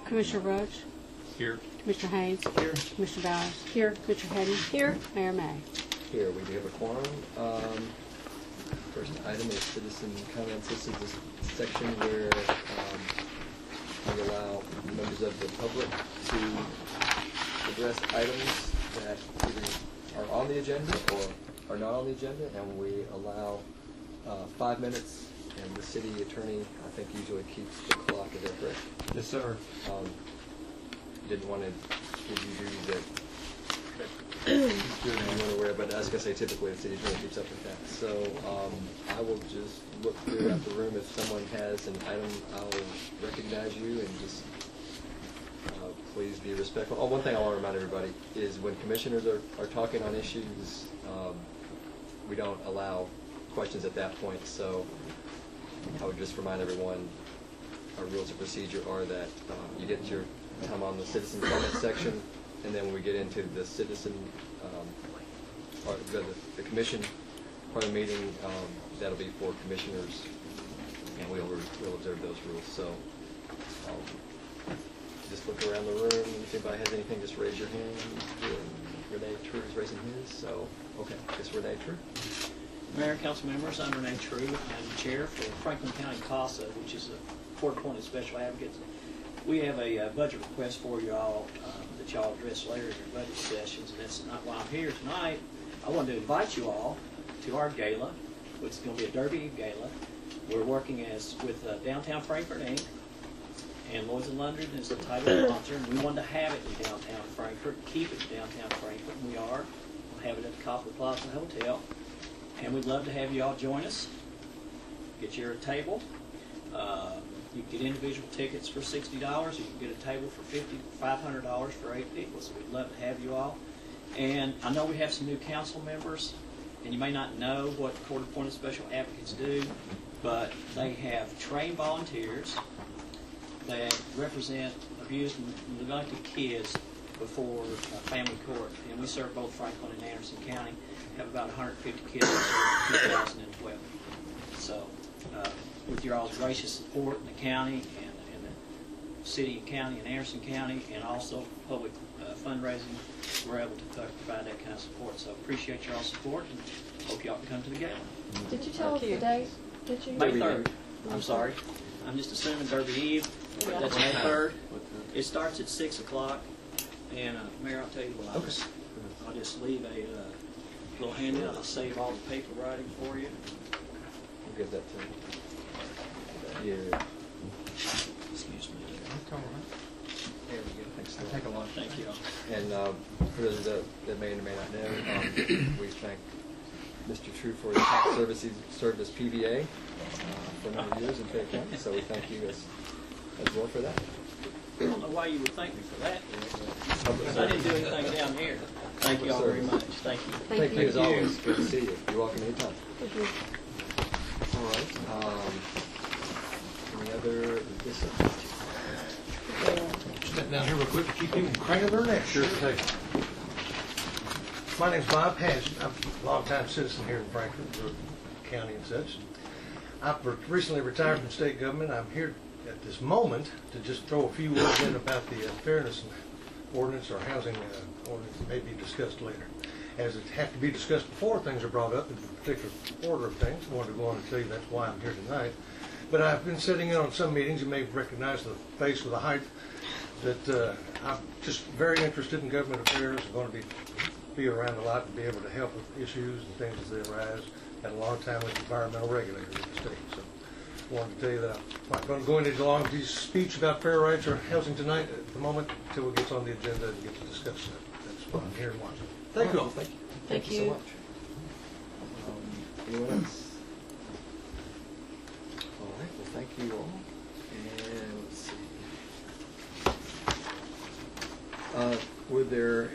Commissioner Roach? Here. Commissioner Haynes? Here. Commissioner Bowers? Here. Commissioner Hadden? Here. Mayor May? Here, we do have a quorum. First item is citizen comments. This is the section where we allow members of the public to address items that either are on the agenda or are not on the agenda, and we allow 5 minutes, and the city attorney, I think, usually keeps the clock. Is that correct? Yes, sir. Didn't want to give you duties that I'm not aware, but I was going to say typically the city attorney keeps up with that. So I will just look throughout the room. If someone has an item, I'll recognize you and just please be respectful. Oh, one thing I want to remind everybody is when commissioners are talking on issues, we don't allow questions at that point. So I would just remind everyone our rules of procedure are that you get your time on the citizen comment section, and then when we get into the citizen, or the commission part of the meeting, that'll be for commissioners, and we'll observe those rules. So just look around the room, and if anybody has anything, just raise your hand. Renee True is raising his, so okay, it's Renee True. Mayor, council members, I'm Renee True. I'm the chair for Franklin County CASA, which is a court-appointed special advocate. We have a budget request for you all that y'all address later in your budget sessions, and that's not why I'm here tonight. I wanted to invite you all to our gala, which is going to be a Derby Gala. We're working with Downtown Frankfort, Inc., and Lloyd's and London is the title sponsor, and we wanted to have it in downtown Frankfort, keep it in downtown Frankfort, and we are. We'll have it at the Copley Plaza Hotel, and we'd love to have you all join us. Get your table. You can get individual tickets for $60. You can get a table for $500 for 8 people. So we'd love to have you all. And I know we have some new council members, and you may not know what court-appointed special advocates do, but they have trained volunteers that represent abused and neglected kids before family court. And we serve both Franklin and Anderson County. We have about 150 kids that served in 2012. So with your all's gracious support in the county and the city and county and Anderson County, and also public fundraising, we're able to provide that kind of support. So appreciate your all's support, and hope y'all can come to the gala. Did you tell us the date? Did you? May 3rd. I'm sorry. I'm just assuming Derby Eve. That's May 3rd. It starts at 6 o'clock. And Mayor, I'll tell you what, I'll just leave a little handout. I'll save all the paper writing for you. We'll give that to you. Excuse me. There we go. Thanks. Take a lunch. Thank you. And for those that may or may not know, we thank Mr. True for his top service. He served as PVA for a number of years in Fayette County, so we thank you as well for that. I don't know why you would thank me for that. I didn't do anything down here. Thank you all very much. Thank you. Thank you as always. Good to see you. You're welcome anytime. Thank you. All right. Any other business? Step down here real quick to keep people from craning their necks. Sure. My name's Bob Hatch. I'm a long-time citizen here in Frankfort County and such. I've recently retired from state government. I'm here at this moment to just throw a few words in about the fairness ordinance or housing ordinance that may be discussed later. As it have to be discussed before things are brought up in a particular order of things, I wanted to go on and tell you that's why I'm here tonight. But I've been sitting in on some meetings. You may recognize the face with the height. That I'm just very interested in government affairs. I'm going to be around a lot and be able to help with issues and things as they arise. Had a long time with environmental regulators in the state. So I wanted to tell you that I'm not going to go into a long speech about fair rights or housing tonight at the moment until it gets on the agenda and get to discuss that. That's what I'm here and watching. Thank you all. Thank you. Thank you so much. Anyone else? All right. Well, thank you all. And let's see. Would there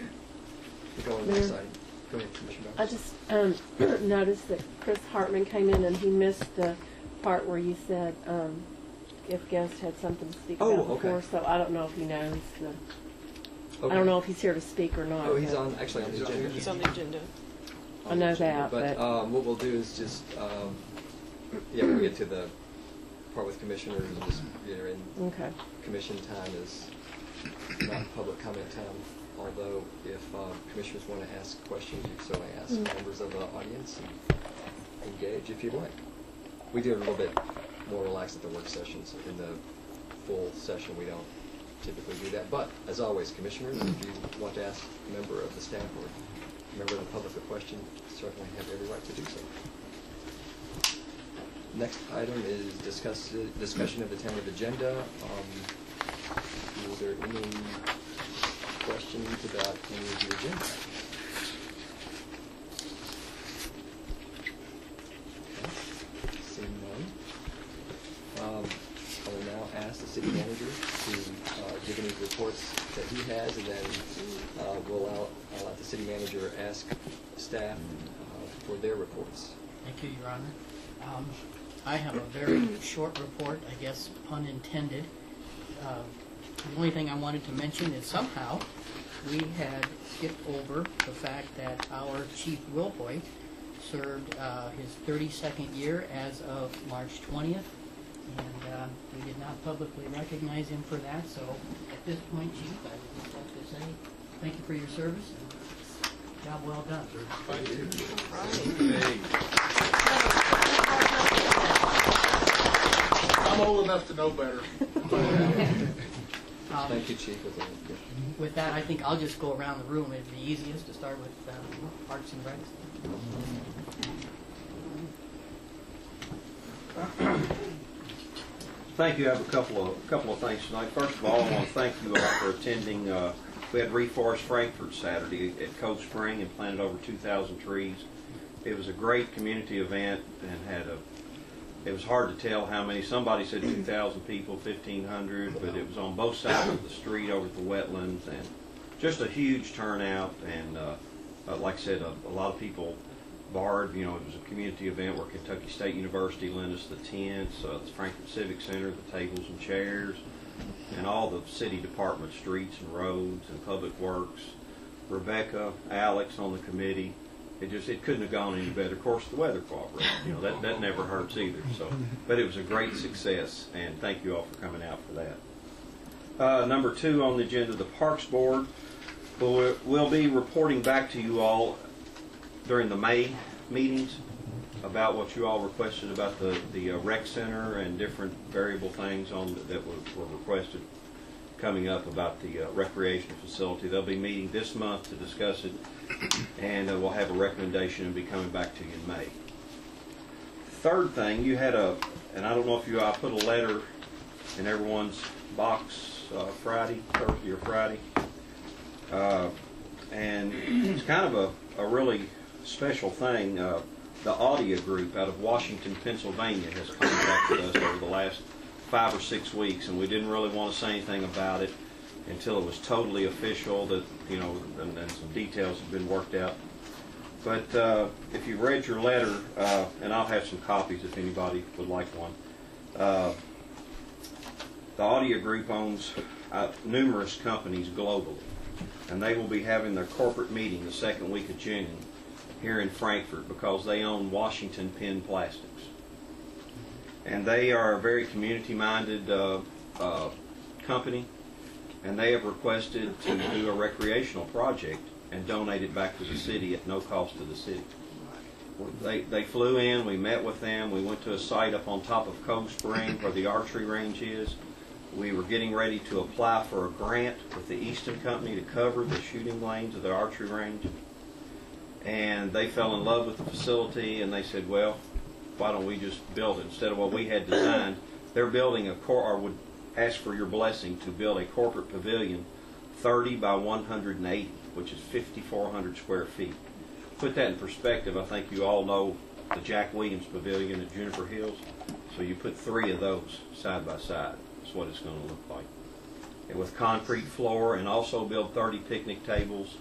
go on the next slide? Go ahead, Commissioner Bowers. I just noticed that Chris Hartman came in and he missed the part where you said if guests had something to speak about before. Okay. So I don't know if he knows. Okay. I don't know if he's here to speak or not. Oh, he's actually on the agenda. He's on the agenda. I know that, but what we'll do is just when we get to the part with commissioners and just, and Okay. commission time is not public comment time, although if commissioners want to ask questions, you can certainly ask members of the audience and engage if you'd like. We do it a little bit more relaxed at the work sessions. In the full session, we don't typically do that. But, as always, commissioners, if you want to ask a member of the staff or a member of the public a question, certainly have every right to do so. Next item is discussion of the tentative agenda. Is there any questions about any of the agenda? Okay. Seeing none. I will now ask the city manager to give any reports that he has, and then I'll let the city manager ask staff for their reports. Thank you, Your Honor. I have a very short report, I guess, pun intended. The only thing I wanted to mention is somehow we had skipped over the fact that our Chief Wilhoit served his 32nd year as of March 20th, and we did not publicly recognize him for that. So at this point, Chief, I would just like to say thank you for your service and job well done. Thank you. I'm old enough to know better. Thank you, Chief. With that, I think I'll just go around the room. It'd be easiest to start with Parks and Recs. Thank you. I have a couple of things tonight. First of all, I want to thank you all for attending. We had Reforest Frankfort Saturday at Cold Spring and planted over 2,000 trees. It was a great community event and it was hard to tell how many. Somebody said 2,000 people, 1,500, but it was on both sides of the street over at the wetlands, and just a huge turnout. And like I said, a lot of people borrowed. It was a community event where Kentucky State University lent us the tents, the Frankfort Civic Center, the tables and chairs, and all the city department streets and roads and public works. Rebecca, Alex on the committee. It couldn't have gone any better. Of course, the weather cooperated. That never hurts either. But it was a great success, and thank you all for coming out for that. Number 2 on the agenda, the Parks Board. We'll be reporting back to you all during the May meetings about what you all requested about the rec center and different variable things that were requested coming up about the recreation facility. They'll be meeting this month to discuss it, and we'll have a recommendation and be coming back to you in May. Third thing, you had and I don't know if I put a letter in everyone's box Thursday or Friday, and it's kind of a really special thing. The Audio Group out of Washington, Pennsylvania has contacted us over the last 5 or 6 weeks, and we didn't really want to say anything about it until it was totally official that, and some details have been worked out. But if you read your letter, and I'll have some copies if anybody would like one, the Audio Group owns numerous companies globally, and they will be having their corporate meeting the second week of June here in Frankfort because they own Washington Penn Plastics. And they are a very community-minded company, and they have requested to do a recreational project and donate it back to the city at no cost to the city. They flew in, we met with them, we went to a site up on top of Cold Spring where the archery range is. We were getting ready to apply for a grant with the Easton Company to cover the shooting lanes of the archery range. And they fell in love with the facility, and they said, well, why don't we just build it instead of what we had designed? They're building or would ask for your blessing to build a corporate pavilion 30 by 180, which is 5,400 square feet. Put that in perspective, I think you all know the Jack Williams Pavilion at Juniper Hills. So you put 3 of those side by side. That's what it's going to look like. And with concrete floor, and also build 30 picnic tables,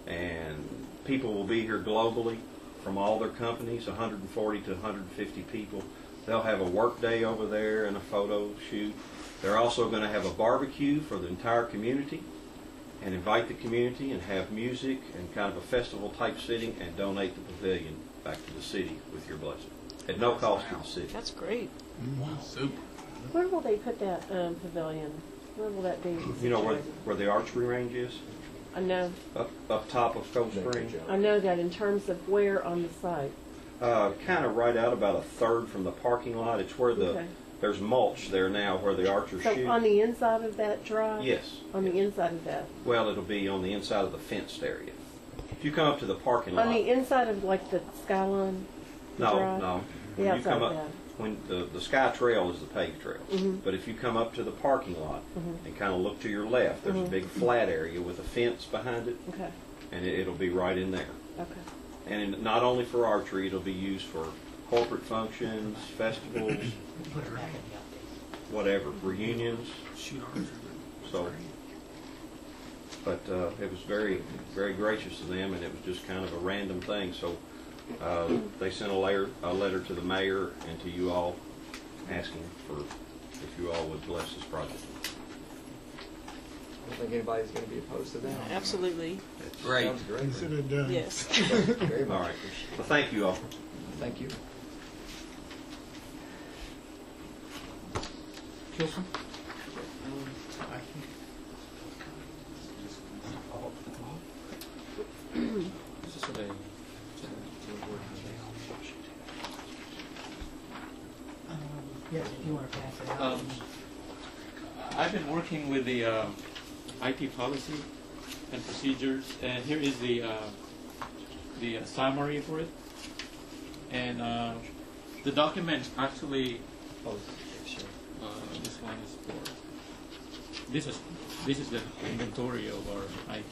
and people will be here globally from all their companies, 140 to 150 people. They'll have a work day over there and a photo shoot. They're also going to have a barbecue for the entire community and invite the community and have music and kind of a festival type sitting and donate the pavilion back to the city with your blessing. at no cost to the city. That's great. Super. Where will they put that pavilion? Where will that be? You know situated? where the archery range is? I know. Up top of Cold Thank you, Spring. Joe. I know that in terms of where on the site. Kind of right out about a third from the parking lot. It's where Okay. there's mulch there now where the archers So shoot. on the inside of that drive? Yes. On the inside of that? Well, it'll be on the inside of the fenced area. If you come up to the parking lot. On the inside of like the Skyline No, drive? no. The When you outside come of up, that? when the Sky Trail is the paved trail. Mhm. But if you come up to the parking lot and kind of look to your left, there's a big flat area with a fence behind it, Okay, and it'll be right in there. okay. And not only for archery, it'll be used for corporate functions, festivals, Put it back in the update. whatever, reunions. Shoot archery. So, but it was very, very gracious of them, and it was just kind of a random thing. So they sent a letter to the mayor and to you all asking for if you all would bless this project. I don't think anybody's going to be opposed to that. Absolutely. Great. Sounds great. Consider it done. Yes. Very All much right. appreciated. Well, thank you all. Thank you. Kilson? Yes, if you want to pass it out. I've been working with the IT policy and procedures, and here is the summary for it. And the document actually, this one is for this is the inventory of our IT.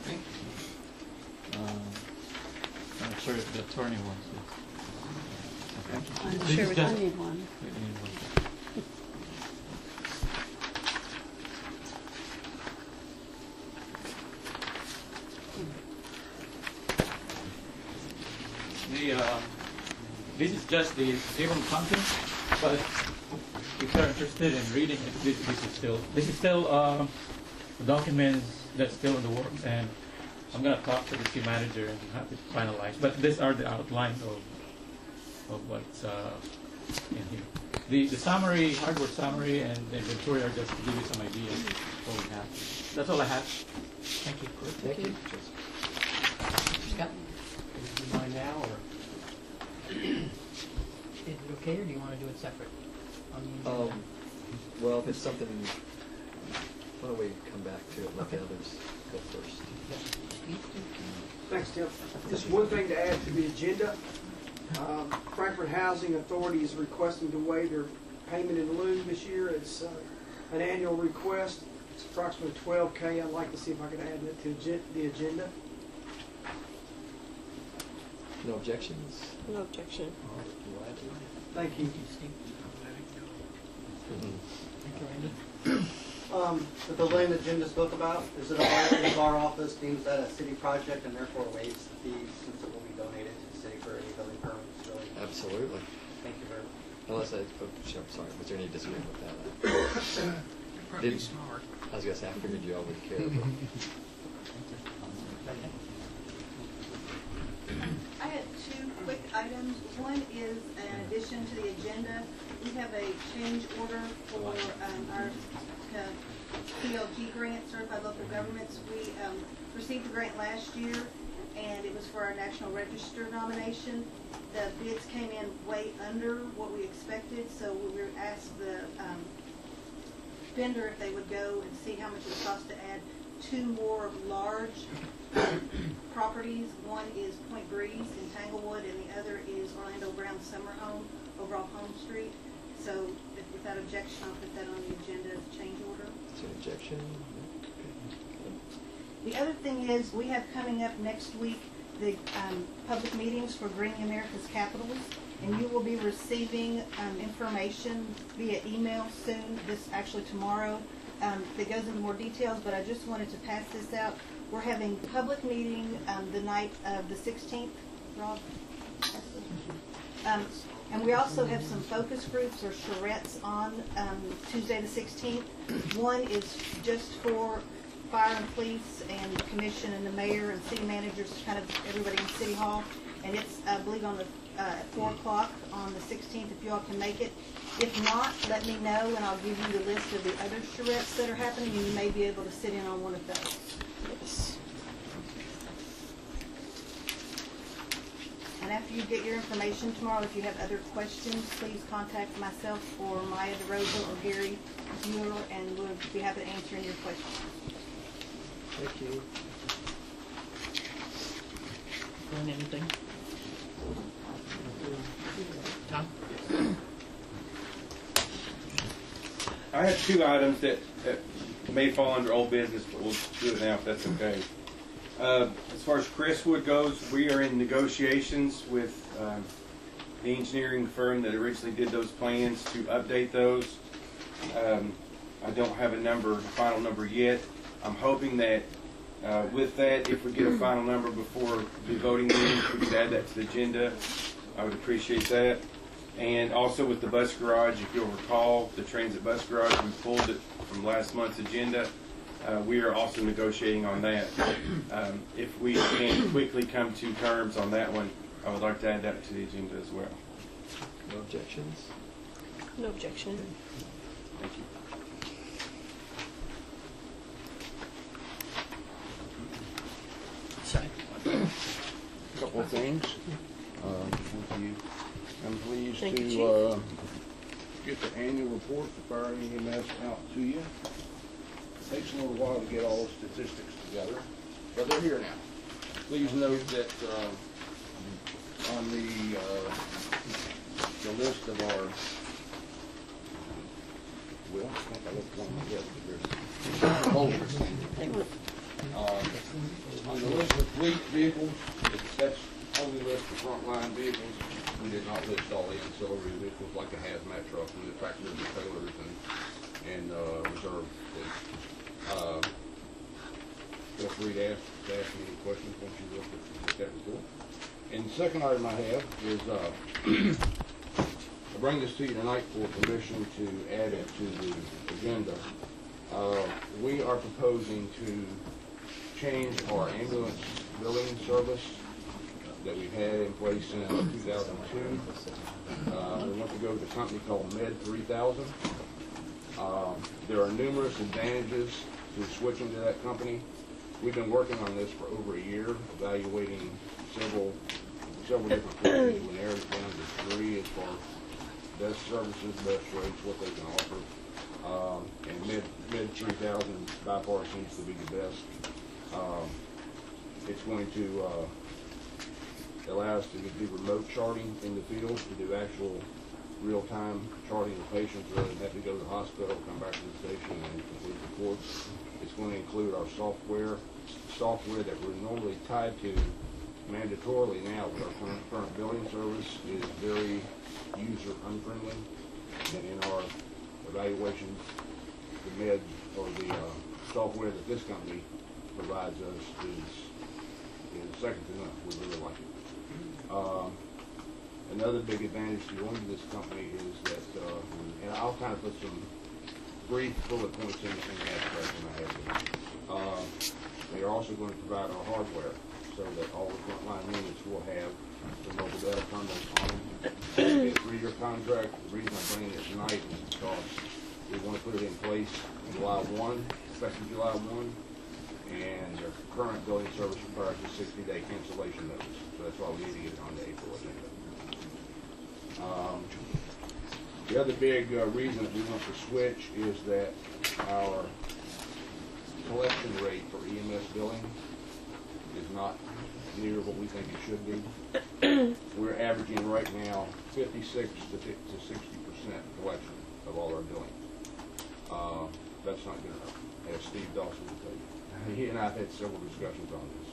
Thank you. I'm sure if the attorney wants it. I'm This sure is we just- don't need one. We need one. This is just the table of contents, but if you're interested in reading it, this is still a document that's still in the works, and I'm gonna talk to the city manager and have it finalized. But these are the outlines of what's in here. The summary, hardware summary, and the inventory are just to give you some idea of what we have. That's all I have. Thank you. Thank you. Scott? Do you mind now, or? Is it okay, or do you want to do it separate? On the agenda? Well, if it's something, why don't we come back to it, let the others go first. Thanks, Tim. Just one thing to add to the agenda. Frankfort Housing Authority is requesting to waive their payment in lieu this year. It's an annual request. It's approximately $12K. I'd like to see if I can add it to the agenda. No objections? No objection. Thank you. The building that Jim just spoke about, is it all right if our office deems that a city project and therefore waives the fees since it will be donated to the city for any building permits, really? Absolutely. Thank you very much. Unless I'm sorry, was there any disagreement with that? Probably Did- smart. I was going to say, I figured you all would care. But I had two quick items. One is in addition to the agenda, we have a change order for our PLG grant, Certified Local Governments. We received the grant last year, and it was for our National Register nomination. The bids came in way under what we expected, so we asked the vendor if they would go and see how much it would cost to add two more large properties. One is Point Breeze in Tanglewood, and the other is Orlando Brown Summer Home over off Home Street. So without objection, I'll put that on the agenda as a change order. is there an objection? The other thing is, we have coming up next week the public meetings for Greening America's Capitals, and you will be receiving information via email soon, actually tomorrow, that goes into more details, but I just wanted to pass this out. We're having public meeting the night of the 16th, Rob. And we also have some focus groups or charrettes on Tuesday the 16th. One is just for fire and police and the commission and the mayor and city managers, kind of everybody in City Hall. And it's, I believe, on the at 4 o'clock on the 16th, if you all can make it. If not, let me know, and I'll give you the list of the other charrettes that are happening, and you may be able to sit in on one of those. Yes. And after you get your information tomorrow, if you have other questions, please contact myself or Maya DeRosa or Gary Mueller, and we'll be happy to answer any of your questions. Thank you. Glenn, anything? Tom? I have two items that may fall under old business, but we'll do it now if that's okay. As far as Crestwood goes, we are in negotiations with the engineering firm that originally did those plans to update those. I don't have a final number yet. I'm hoping that with that, if we get a final number before the voting meeting, we could add that to the agenda. I would appreciate that. And also with the bus garage, if you'll recall, the transit bus garage, we pulled it from last month's agenda. We are also negotiating on that. If we can quickly come to terms on that one, I would like to add that to the agenda as well. No objections? No objection. Thank you. Couple of things. Thank you. I'm pleased Thank you, to get the annual report for fire and EMS out to you. It takes a little while to get all the statistics together, but they're here now. Please note that on the list of our, well, I think I looked one together, there's folders. On the list of fleet vehicles, that's only list the frontline vehicles. We did not list all the ancillary vehicles like a hazmat truck and the tractors and trailers and reserve fleet. Feel free to ask me any questions once you look at that report. And the second item I have is I bring this to you tonight for permission to add it to the agenda. We are proposing to change our ambulance billing service that we've had in place since 2002. We want to go with a company called Med 3000. There are numerous advantages to switching to that company. We've been working on this for over a year, evaluating several different companies. We narrowed it down to 3 as far as best services, best rates, what they can offer. And Med 3000 by far seems to be the best. It's going to allow us to do remote charting in the field, to do actual real-time charting of patients rather than have to go to the hospital, come back to the station and complete reports. It's going to include our software that we're normally tied to mandatorily now with our current billing service is very user unfriendly. And in our evaluations, the med or the software that this company provides us is second to none. We really like it. Another big advantage to going to this company is that, and I'll kind of put some brief bullet points in the abstract when I have them. They are also going to provide our hardware so that all the frontline units will have the mobile data terminals on them. It's a 3-year contract. The reason I'm bringing it tonight is because we want to put it in place July 1, effective July 1. And their current billing service requires a 60-day cancellation notice. So that's why we need to get it on the April agenda. The other big reason that we want to switch is that our collection rate for EMS billing is not near what we think it should be. We're averaging right now 56 to 60% collection of all our billing. That's not good enough, as Steve Dawson will tell you. He and I have had several discussions on this.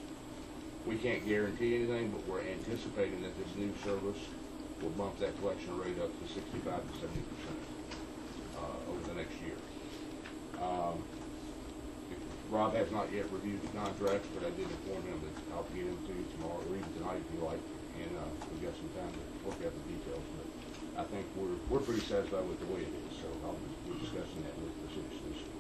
We can't guarantee anything, but we're anticipating that this new service will bump that collection rate up to 65 to 70% over the next year. Rob has not yet reviewed the contracts, but I did inform him that I'll get them to you tomorrow, or even tonight if you like, and we've got some time to work out the details. But I think we're pretty satisfied with the way it is, so I'll be discussing that with the city solicitor.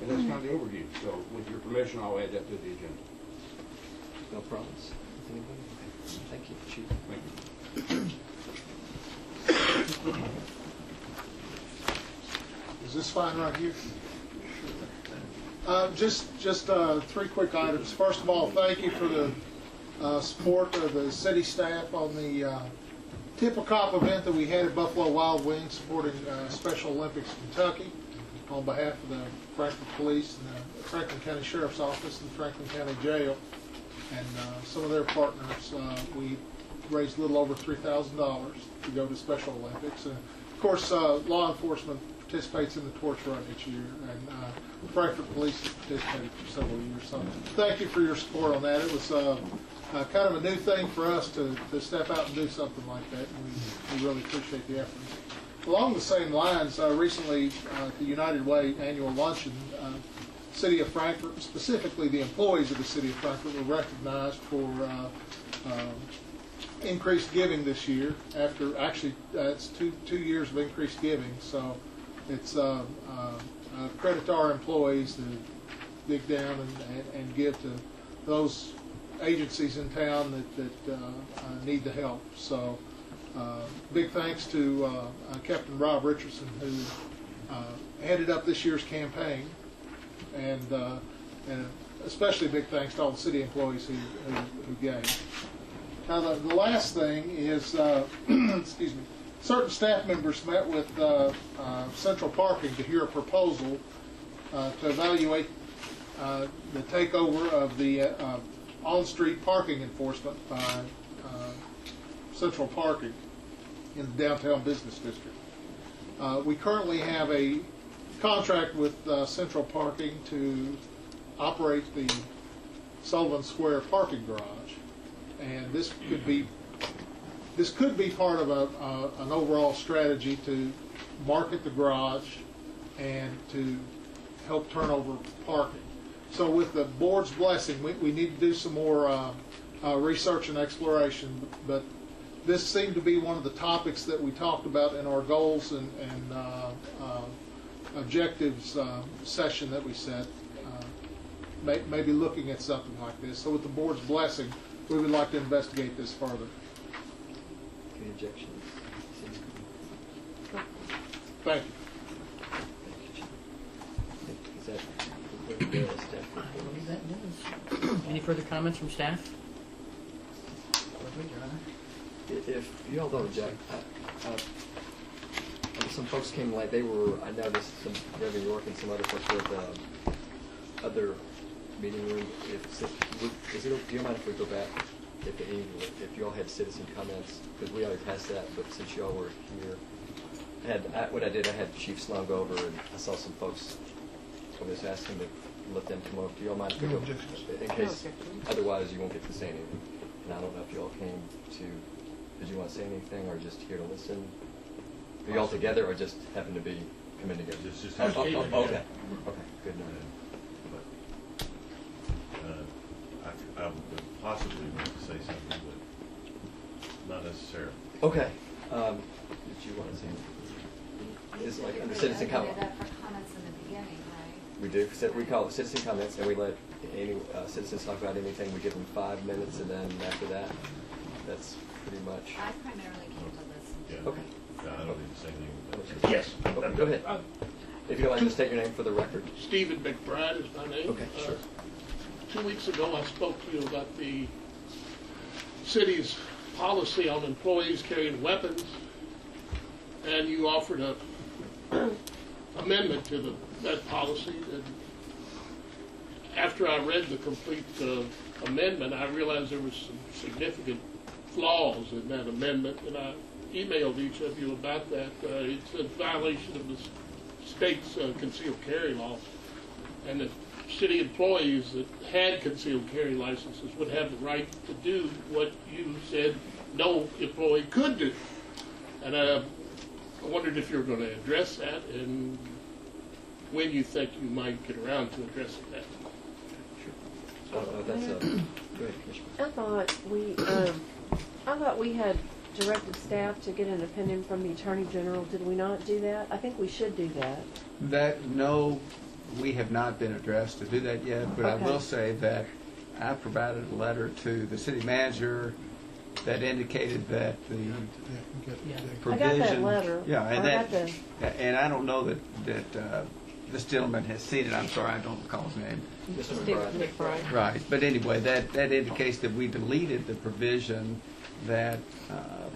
And that's kind of the overview. So with your permission, I'll add that to the agenda. No problems. Anybody? Okay. Thank you, Chief. Thank you. Is this fine right here? Just three quick items. First of all, thank you for the support of the city staff on the Tip a Cop event that we had at Buffalo Wild Wings supporting Special Olympics Kentucky on behalf of the Frankfort Police and the Franklin County Sheriff's Office and the Franklin County Jail and some of their partners. We raised a little over $3,000 to go to Special Olympics. And of course, law enforcement participates in the torch run each year, and the Frankfort Police has participated for several years. So thank you for your support on that. It was kind of a new thing for us to step out and do something like that, and we really appreciate the effort. Along the same lines, recently at the United Way annual luncheon, City of Frankfort, specifically the employees of the City of Frankfort, were recognized for increased giving this year. After actually, it's two years of increased giving, so it's credit to our employees to dig down and give to those agencies in town that need the help. So big thanks to Captain Rob Richardson, who headed up this year's campaign, and especially big thanks to all the city employees who gave. Now the last thing is, excuse me, certain staff members met with Central Parking to hear a proposal to evaluate the takeover of the on-street parking enforcement by Central Parking in the downtown business district. We currently have a contract with Central Parking to operate the Sullivan Square parking garage, and this could be part of an overall strategy to market the garage and to help turn over parking. So with the board's blessing, we need to do some more research and exploration, but this seemed to be one of the topics that we talked about in our goals and objectives session that we set, maybe looking at something like this. So with the board's blessing, we would like to investigate this further. Any objections? Thank you. Is that the staff report? Any further comments from staff? Your Honor. If you all don't object, some folks came late. I noticed some Reverend York and some other folks were at the other meeting room. Do you mind if we go back? If you all had citizen comments, because we already passed that, but since you all were here, what I did, I had Chief Slung over, and I saw some folks. I was asking to let them come over. Do you all mind if we go? In case, otherwise you won't get to say anything. And I don't know if you all came to. Did you want to say anything, or just here to listen? Are you all together, or just happen to be coming together? Just okay. Okay. Good. I would possibly want to say something, but not necessarily. Okay. Did you want to say anything? It's like under citizen comment. We that for comments in the beginning, right? We do. We call it citizen comments, and we let any citizens talk about anything. We give them 5 minutes, and then after that, that's pretty much. I primarily came to listen. Yeah. Okay. Yeah, I don't need to say anything. Yes. Okay, go ahead. If you don't mind, just state your name for the record. Stephen McBride is my name. Okay, sure. 2 weeks ago, I spoke to you about the city's policy on employees carrying weapons, and you offered a amendment to that policy. And after I read the complete amendment, I realized there was some significant flaws in that amendment, and I emailed each of you about that. It's a violation of the state's concealed carry law, and that city employees that had concealed carry licenses would have the right to do what you said no employee could do. And I wondered if you were going to address that and when you think you might get around to addressing that. That's a good Commissioner. I thought we had directed staff to get an opinion from the Attorney General. Did we not do that? I think we should do that. No, we have not been addressed to do that yet, but I Okay. will say that I provided a letter to the city manager that indicated that the provision. I got that letter. Yeah, and I got and I don't know that this gentleman has seen it. I'm sorry, I don't recall his name. Steve McBride. Right, but anyway, that indicates that we deleted the provision that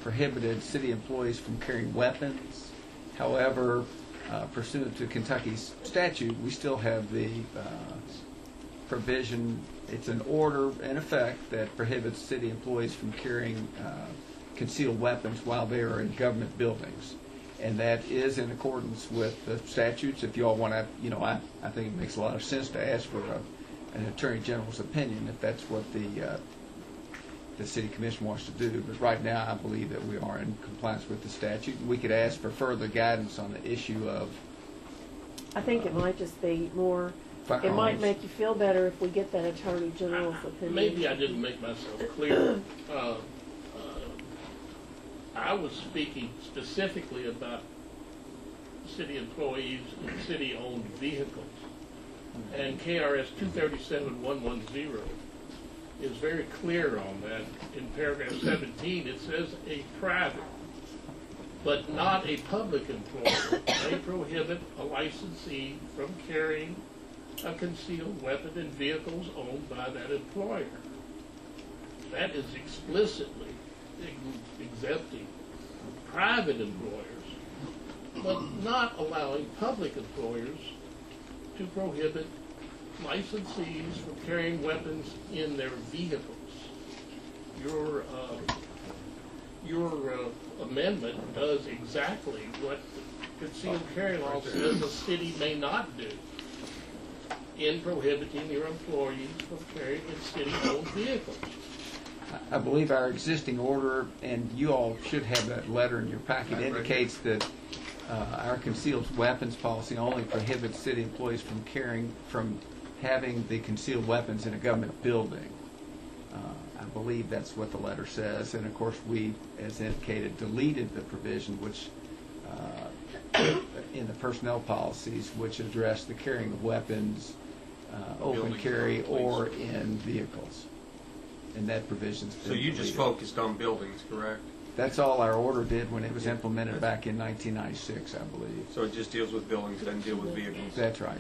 prohibited city employees from carrying weapons. However, pursuant to Kentucky's statute, we still have the provision. It's an order in effect that prohibits city employees from carrying concealed weapons while they are in government buildings. And that is in accordance with the statutes. If you all want to, I think it makes a lot of sense to ask for an Attorney General's opinion if that's what the City Commission wants to do. But right now, I believe that we are in compliance with the statute. We could ask for further guidance on the issue of. I think it might just be more. Firearms. It might make you feel better if we get that Attorney General's opinion. Maybe I didn't make myself clear. I was speaking specifically about city employees and city-owned vehicles. And KRS 237110 is very clear on that. In paragraph 17, it says a private, but not a public employer may prohibit a licensee from carrying a concealed weapon in vehicles owned by that employer. That is explicitly exempting private employers, but not allowing public employers to prohibit licensees from carrying weapons in their vehicles. Your amendment does exactly what the concealed carry law says a city may not do in prohibiting your employees from carrying in city-owned vehicles. I believe our existing order, and you all should have that letter in your packet, indicates that our concealed weapons policy only prohibits city employees from having the concealed weapons in a government building. I believe that's what the letter says, and of course we, as indicated, deleted the provision which in the personnel policies which address the carrying of weapons, open carry, or in vehicles. And that provision's been So you just deleted. focused on buildings, correct? That's all our order did when it was implemented back in 1996, I believe. So it just deals with buildings, doesn't deal with vehicles? That's right.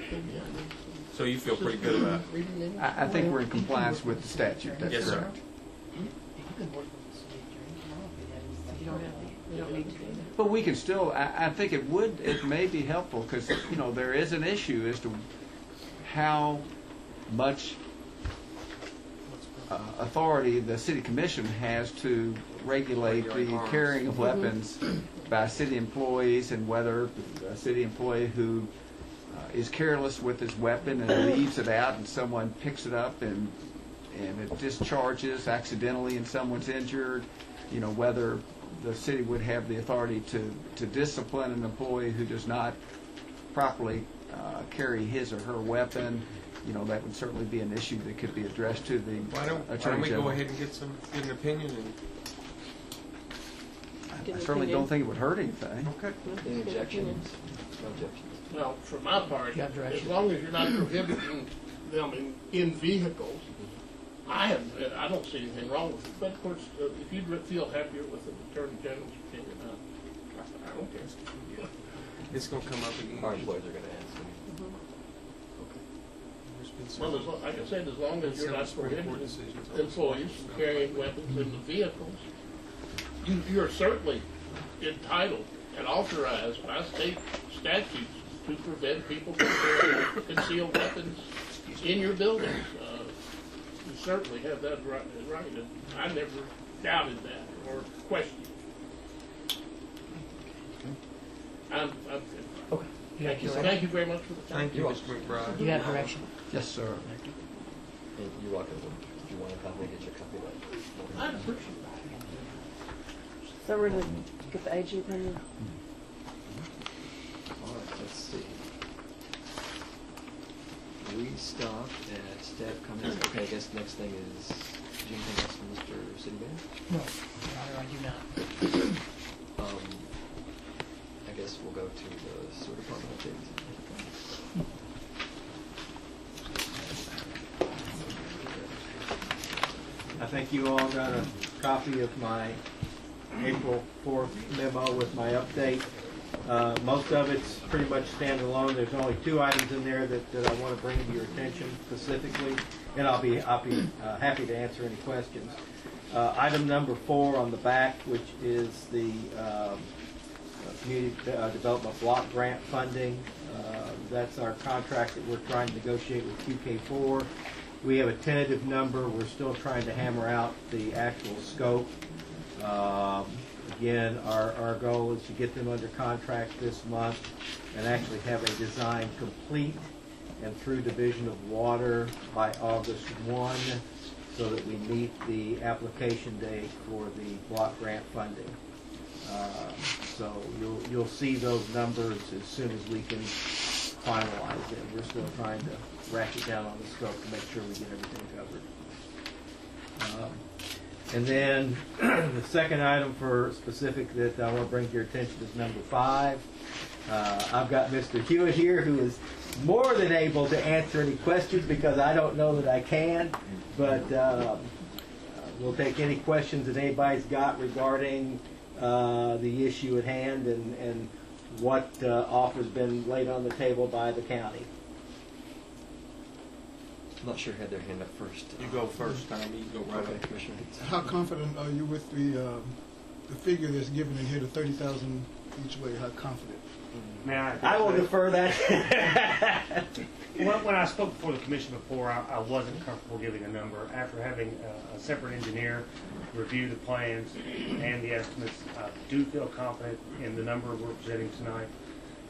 So you feel pretty good about it? I think we're in compliance with the statute, that's Yes, sir. correct. You don't need to do that. But we can still, I think it may be helpful, because, there is an issue as to how much authority the city commission has to regulate the carrying of weapons by city employees, and whether a city employee who is careless with his weapon and leaves it out and someone picks it up and it discharges accidentally and someone's injured, whether the city would have the authority to discipline an employee who does not properly carry his or her weapon. That would certainly be an issue that could be addressed to the Why don't Attorney we General. go ahead and get an opinion? I certainly don't think it would hurt anything. Okay. Any objections? No objections. Well, for my part, as long as you're not prohibiting them in vehicles, I don't see anything wrong with it. But of course, if you feel happier with the Attorney General's opinion, I don't care. It's going to come up again. Our employees are going to ask. Well, like I said, as long as you're not prohibiting employees from carrying weapons in the vehicles, you're certainly entitled and authorized by state statutes to prevent people from carrying concealed weapons in your buildings. You certainly have that right, and I never doubted that or questioned it. Okay. Thank you very much for the time. Thank you, Mr. McBride. You got direction? Yes, sir. Hey, you're welcome. If you want a copy, get your copy later. I appreciate it. So we're going to get the AG opinion? All right, let's see. we stop at staff comments? Okay, I guess next thing is, do you have anything else from Mr. City Manager? No, I do not. I guess we'll go to the sewer department updates. I think you all got a copy of my April 4th memo with my update. Most of it's pretty much standalone. There's only 2 items in there that I want to bring to your attention specifically, and I'll be happy to answer any questions. Item number 4 on the back, which is the community development block grant funding. That's our contract that we're trying to negotiate with QK4. We have a tentative number. We're still trying to hammer out the actual scope. Again, our goal is to get them under contract this month and actually have a design complete and through Division of Water by August 1 so that we meet the application date for the block grant funding. So you'll see those numbers as soon as we can finalize them. We're still trying to ratchet down on the scope to make sure we get everything covered. And then the second item for specific that I want to bring to your attention is number 5. I've got Mr. Hewitt here, who is more than able to answer any questions because I don't know that I can, but we'll take any questions that anybody's got regarding the issue at hand and what offer's been laid on the table by the county. I'm not sure who had their hand up first. You go first, Tommy. You go right Okay, up. Commissioner Hicks. How confident are you with the figure that's given in here, the 30,000 each way? How confident? May I will defer that. When I spoke before the commission before, I wasn't comfortable giving a number. After having a separate engineer review the plans and the estimates, I do feel confident in the number we're presenting tonight.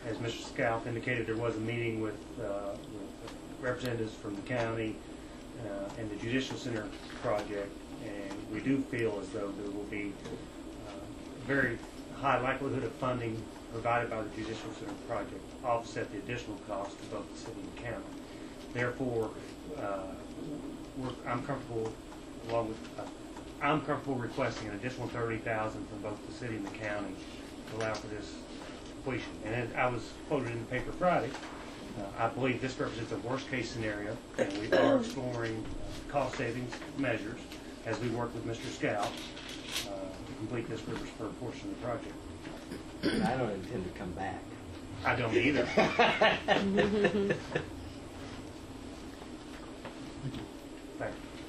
As Mr. Scalf indicated, there was a meeting with representatives from the county and the Judicial Center project, and we do feel as though there will be a very high likelihood of funding provided by the Judicial Center project offset the additional cost to both the city and the county. Therefore, I'm comfortable, I'm comfortable requesting an additional $30,000 from both the city and the county to allow for this completion. And as I was quoted in the paper Friday, I believe this represents a worst-case scenario, and we are exploring cost savings measures as we work with Mr. Scout to complete this Rivers Spur portion of the project. And I don't intend to come back. I don't either. Thank you.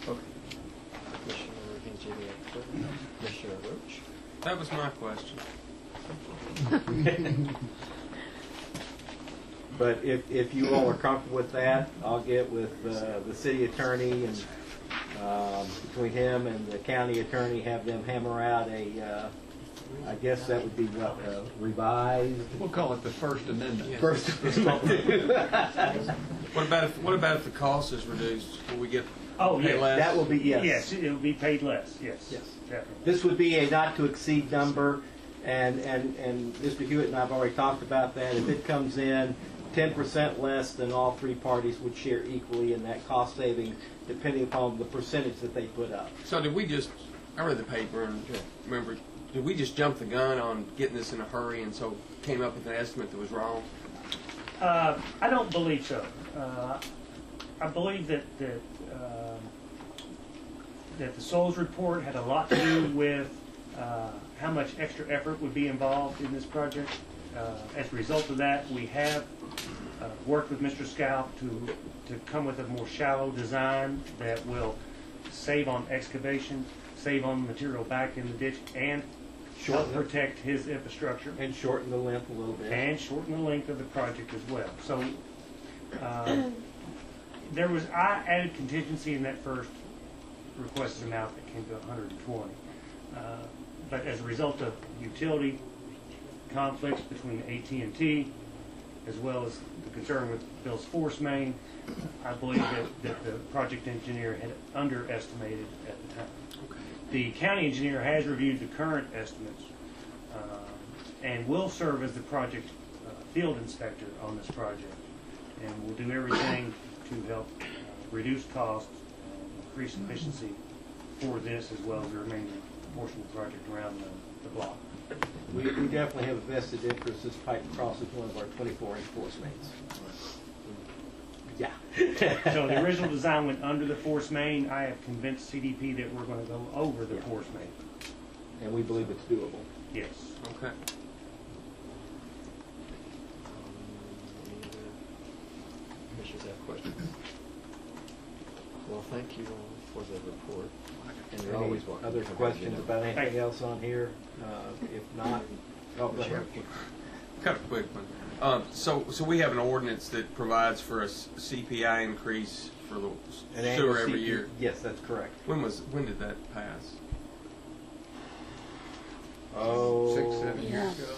Okay. Commissioner Higgins, Commissioner Roach. That was my question. But if you all are comfortable with that, I'll get with the city attorney and between him and the county attorney, have them hammer out I guess that would be what, revised? We'll call it the First Amendment. Yes. First Amendment. What about if the cost is reduced? Will we get Oh, paid yes. less? That will be, yes. Yes, it will be paid less, yes. Yes. Definitely. This would be a not to exceed number, and Mr. Hewitt and I have already talked about that. If it comes in 10% less, then all 3 parties would share equally in that cost savings, depending upon the percentage that they put up. So did we just, I read the paper and remember, did we just jump the gun on getting this in a hurry and so came up with an estimate that was wrong? I don't believe so. I believe that the Souls report had a lot to do with how much extra effort would be involved in this project. As a result of that, we have worked with Mr. Scout to come with a more shallow design that will save on excavation, save on material back in the ditch, and help protect his infrastructure. And shorten the length a little bit. And shorten the length of the project as well. So I added contingency in that first requested amount that came to 120. But as a result of utility conflicts between AT&T as well as the concern with Bill's force main, I believe that the project engineer had underestimated at the time. Okay. The county engineer has reviewed the current estimates and will serve as the project field inspector on this project, and will do everything to help reduce costs, increase efficiency for this as well as the remaining portion of the project around the block. We definitely have a vested interest. This pipe crosses one of our 24-inch force mains. Yeah. So the original design went under the force main. I have convinced CDP that we're going to go over the force main. And we believe it's doable. Yes. Okay. Commissioners have questions? Well, thank you all for the report. And you're always welcome. Other to come back, questions about anything else on here? If not, go ahead. Kind of quick one. So we have an ordinance that provides for a CPI increase for the An sewer annual every CP year. Yes, that's correct. When did that pass? Oh, 6-7 years ago.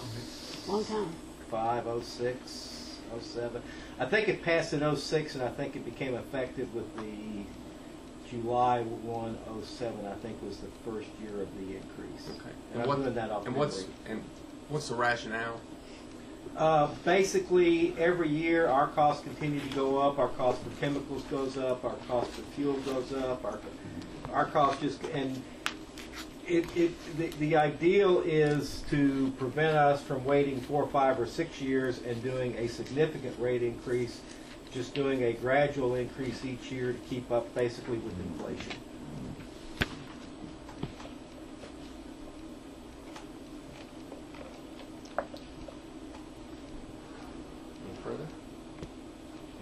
Long time. 05, 06, 07. I think it passed in 06, and I think it became effective with the July 1, 07, I think was the first year of the increase. Okay. And I'm doing that off memory. What's the rationale? Basically, every year our costs continue to go up. Our cost for chemicals goes up. Our cost for fuel goes up. Our cost just and the ideal is to prevent us from waiting 4, 5, or 6 years and doing a significant rate increase. Just doing a gradual increase each year to keep up basically with inflation. Any further?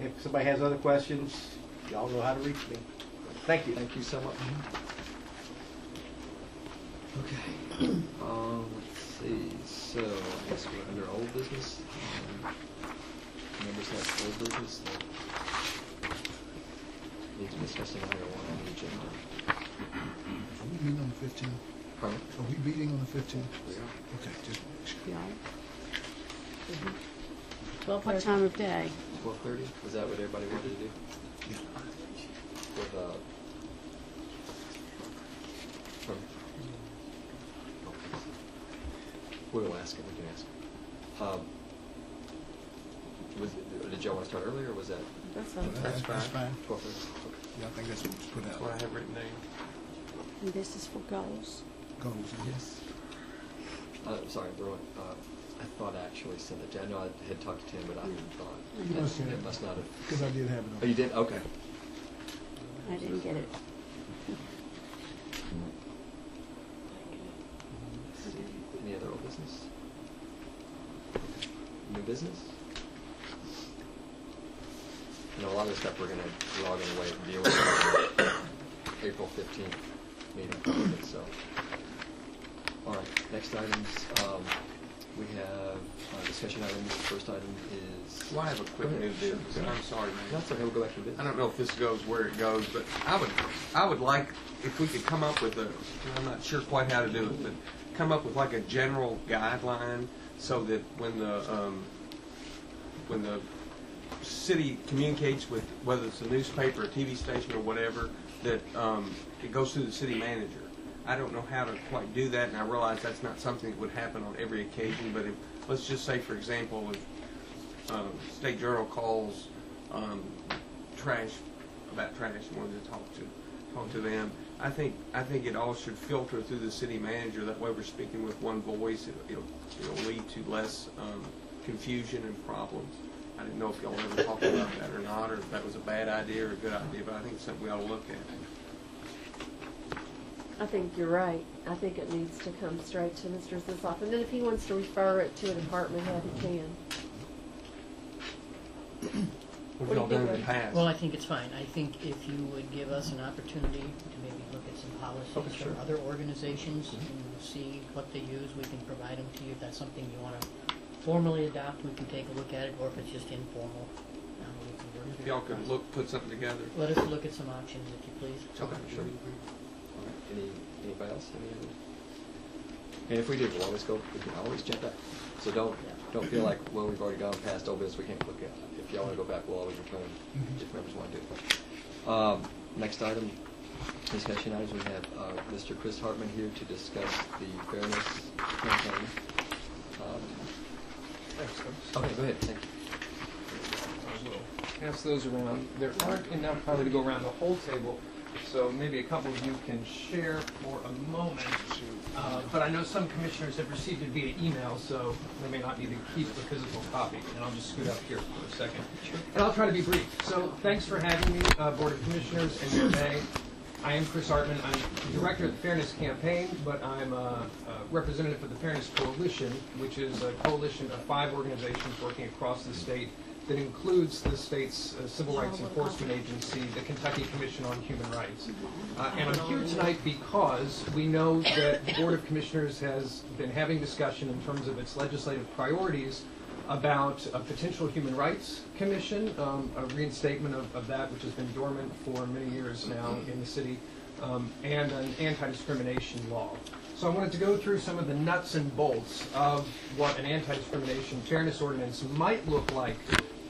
If somebody has other questions, y'all know how to reach me. Thank you. Thank you so much. Okay. Let's see. So I guess we're under old business. Members have old business that need to discuss another one on the agenda. Are we meeting on the 15th? Pardon? Are we meeting on the 15th? We are. Okay, just make sure. Yeah. What time of day? 12:30. Was that what everybody wanted to do? Yeah. With from. We'll ask him. We can ask him. Did y'all want to start earlier, or was that? That's fine. That's fine. 12:30. Okay. Yeah, I think that's what was put That's out. what I have written down. And this is for goals. Goals, Yes. Sorry, Rowan. I thought I actually sent it to you. I know I had talked to Tim, but I thought Okay. it must not have. Because I did have it on. Oh, you did? Okay. I didn't get it. Any other old business? New business? You know, a lot of the stuff we're going to log in away and deal with April 15th meeting. So, all right, next items. We have discussion items. The first item is... Well, I have a quick new business. I'm sorry, man. That's okay. We'll go back to business. I don't know if this goes where it goes, but I would like if we could come up with I'm not sure quite how to do it, but come up with like a general guideline so that when the city communicates with whether it's a newspaper, a TV station, or whatever, that it goes through the city manager. I don't know how to quite do that, and I realize that's not something that would happen on every occasion, but if, let's just say, for example, if State Journal calls trash, and wanted to talk to them, I think it all should filter through the city manager. That way we're speaking with one voice. It'll lead to less confusion and problems. I didn't know if y'all ever talked about that or not, or if that was a bad idea or a good idea, but I think it's something we ought to look at. I think you're right. I think it needs to come straight to Mr. Zissoff. And then if he wants to refer it to a department head, he can. What have y'all done in the past? Well, I think it's fine. I think if you would give us an opportunity to maybe look at some policies from other organizations and see what they use, we can provide them to you. If that's something you want to formally adopt, we can take a look at it, or if it's just informal. We can work If through y'all the could process. put something together. Let us look at some options, if you please. Okay, sure. All right. Anybody else? Any other? And if we do, we'll always jump back. So don't feel like, well, we've already gone past old business, we can't look at it. If y'all want to go back, we'll always return if members want to do it. Next item, discussion items, we have Mr. Chris Hartman here to discuss the fairness campaign. Thanks, Okay, go ahead. Thank you. pass those around. There aren't enough probably to go around the whole table, so maybe a couple of you can share for a moment. But I know some commissioners have received it via email, so they may not need to keep a physical copy. And I'll just scoot up here for a second. And I'll try to be brief. So thanks for having me, Board of Commissioners and Mayor May. I am Chris Hartman. I'm director of the Fairness Campaign, but I'm a representative for the Fairness Coalition, which is a coalition of 5 organizations working across the state that includes the state's civil rights enforcement agency, the Kentucky Commission on Human Rights. And I'm here tonight because we know that the Board of Commissioners has been having discussion in terms of its legislative priorities about a potential human rights commission, a reinstatement of that which has been dormant for many years now in the city, and an anti-discrimination law. So I wanted to go through some of the nuts and bolts of what an anti-discrimination fairness ordinance might look like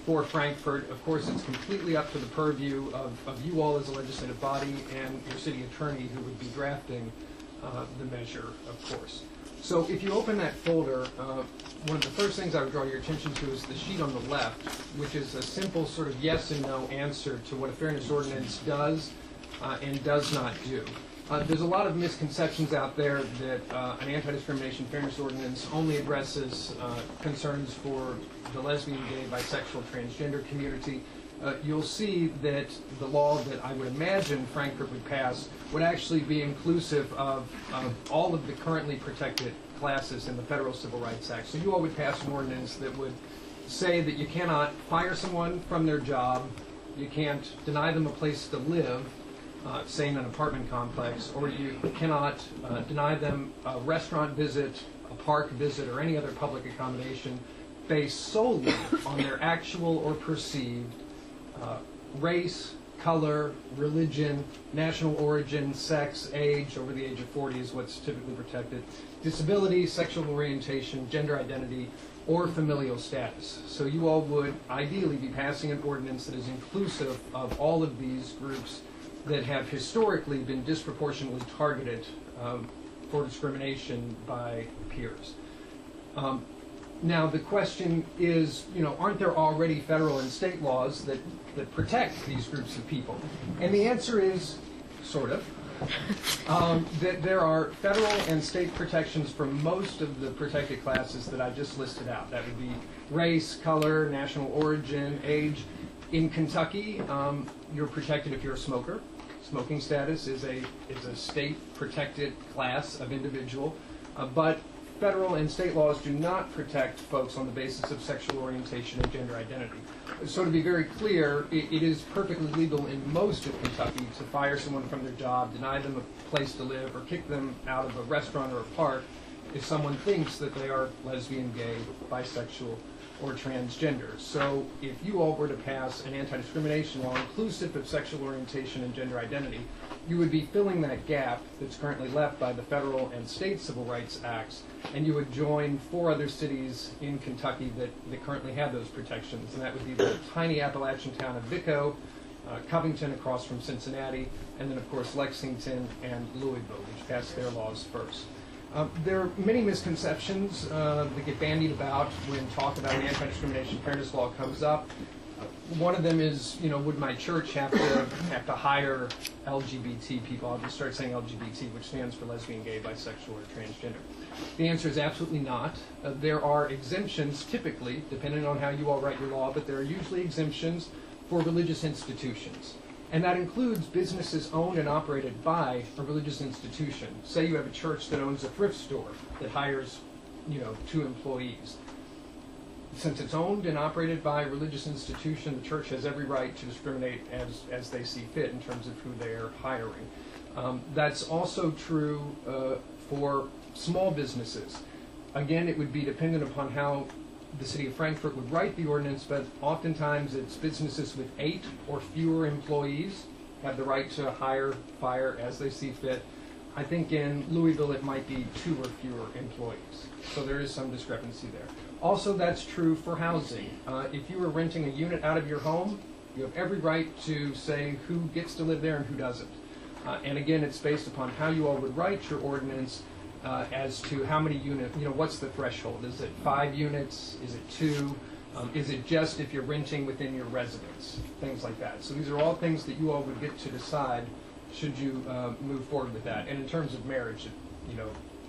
for Frankfort. Of course, it's completely up to the purview of you all as a legislative body and your city attorney who would be drafting the measure, of course. So if you open that folder, one of the first things I would draw your attention to is the sheet on the left, which is a simple sort of yes and no answer to what a fairness ordinance does and does not do. There's a lot of misconceptions out there that an anti-discrimination fairness ordinance only addresses concerns for the lesbian, gay, bisexual, transgender community. You'll see that the law that I would imagine Frankfort would pass would actually be inclusive of all of the currently protected classes in the Federal Civil Rights Act. So you all would pass an ordinance that would say that you cannot fire someone from their job, you can't deny them a place to live, say in an apartment complex, or you cannot deny them a restaurant visit, a park visit, or any other public accommodation based solely on their actual or perceived race, color, religion, national origin, sex, age, over the age of 40 is what's typically protected, disability, sexual orientation, gender identity, or familial status. So you all would ideally be passing an ordinance that is inclusive of all of these groups that have historically been disproportionately targeted for discrimination by peers. Now the question is, aren't there already federal and state laws that protect these groups of people? And the answer is, sort of. That there are federal and state protections for most of the protected classes that I just listed out. That would be race, color, national origin, age. In Kentucky, you're protected if you're a smoker. Smoking status is a state-protected class of individual, but federal and state laws do not protect folks on the basis of sexual orientation and gender identity. So to be very clear, it is perfectly legal in most of Kentucky to fire someone from their job, deny them a place to live, or kick them out of a restaurant or a park if someone thinks that they are lesbian, gay, bisexual, or transgender. So if you all were to pass an anti-discrimination law inclusive of sexual orientation and gender identity, you would be filling that gap that's currently left by the federal and state civil rights acts, and you would join 4 other cities in Kentucky that currently have those protections, and that would be the tiny Appalachian town of Vico, Covington across from Cincinnati, and then of course Lexington and Louisville, which passed their laws first. There are many misconceptions that get bandied about when talk about an anti-discrimination fairness law comes up. One of them is, would my church have to hire LGBT people? I'll just start saying LGBT, which stands for lesbian, gay, bisexual, or transgender. The answer is absolutely not. There are exemptions, typically, depending on how you all write your law, but there are usually exemptions for religious institutions. And that includes businesses owned and operated by a religious institution. Say you have a church that owns a thrift store that hires, 2 employees. Since it's owned and operated by a religious institution, the church has every right to discriminate as they see fit in terms of who they're hiring. That's also true for small businesses. Again, it would be dependent upon how the city of Frankfort would write the ordinance, but oftentimes it's businesses with 8 or fewer employees have the right to hire, fire as they see fit. I think in Louisville it might be 2 or fewer employees. So there is some discrepancy there. Also, that's true for housing. If you are renting a unit out of your home, you have every right to say who gets to live there and who doesn't. And again, it's based upon how you all would write your ordinance as to how many units, what's the threshold? Is it 5 units? Is it 2? Is it just if you're renting within your residence? Things like that. So these are all things that you all would get to decide should you move forward with that. And in terms of marriage, you know,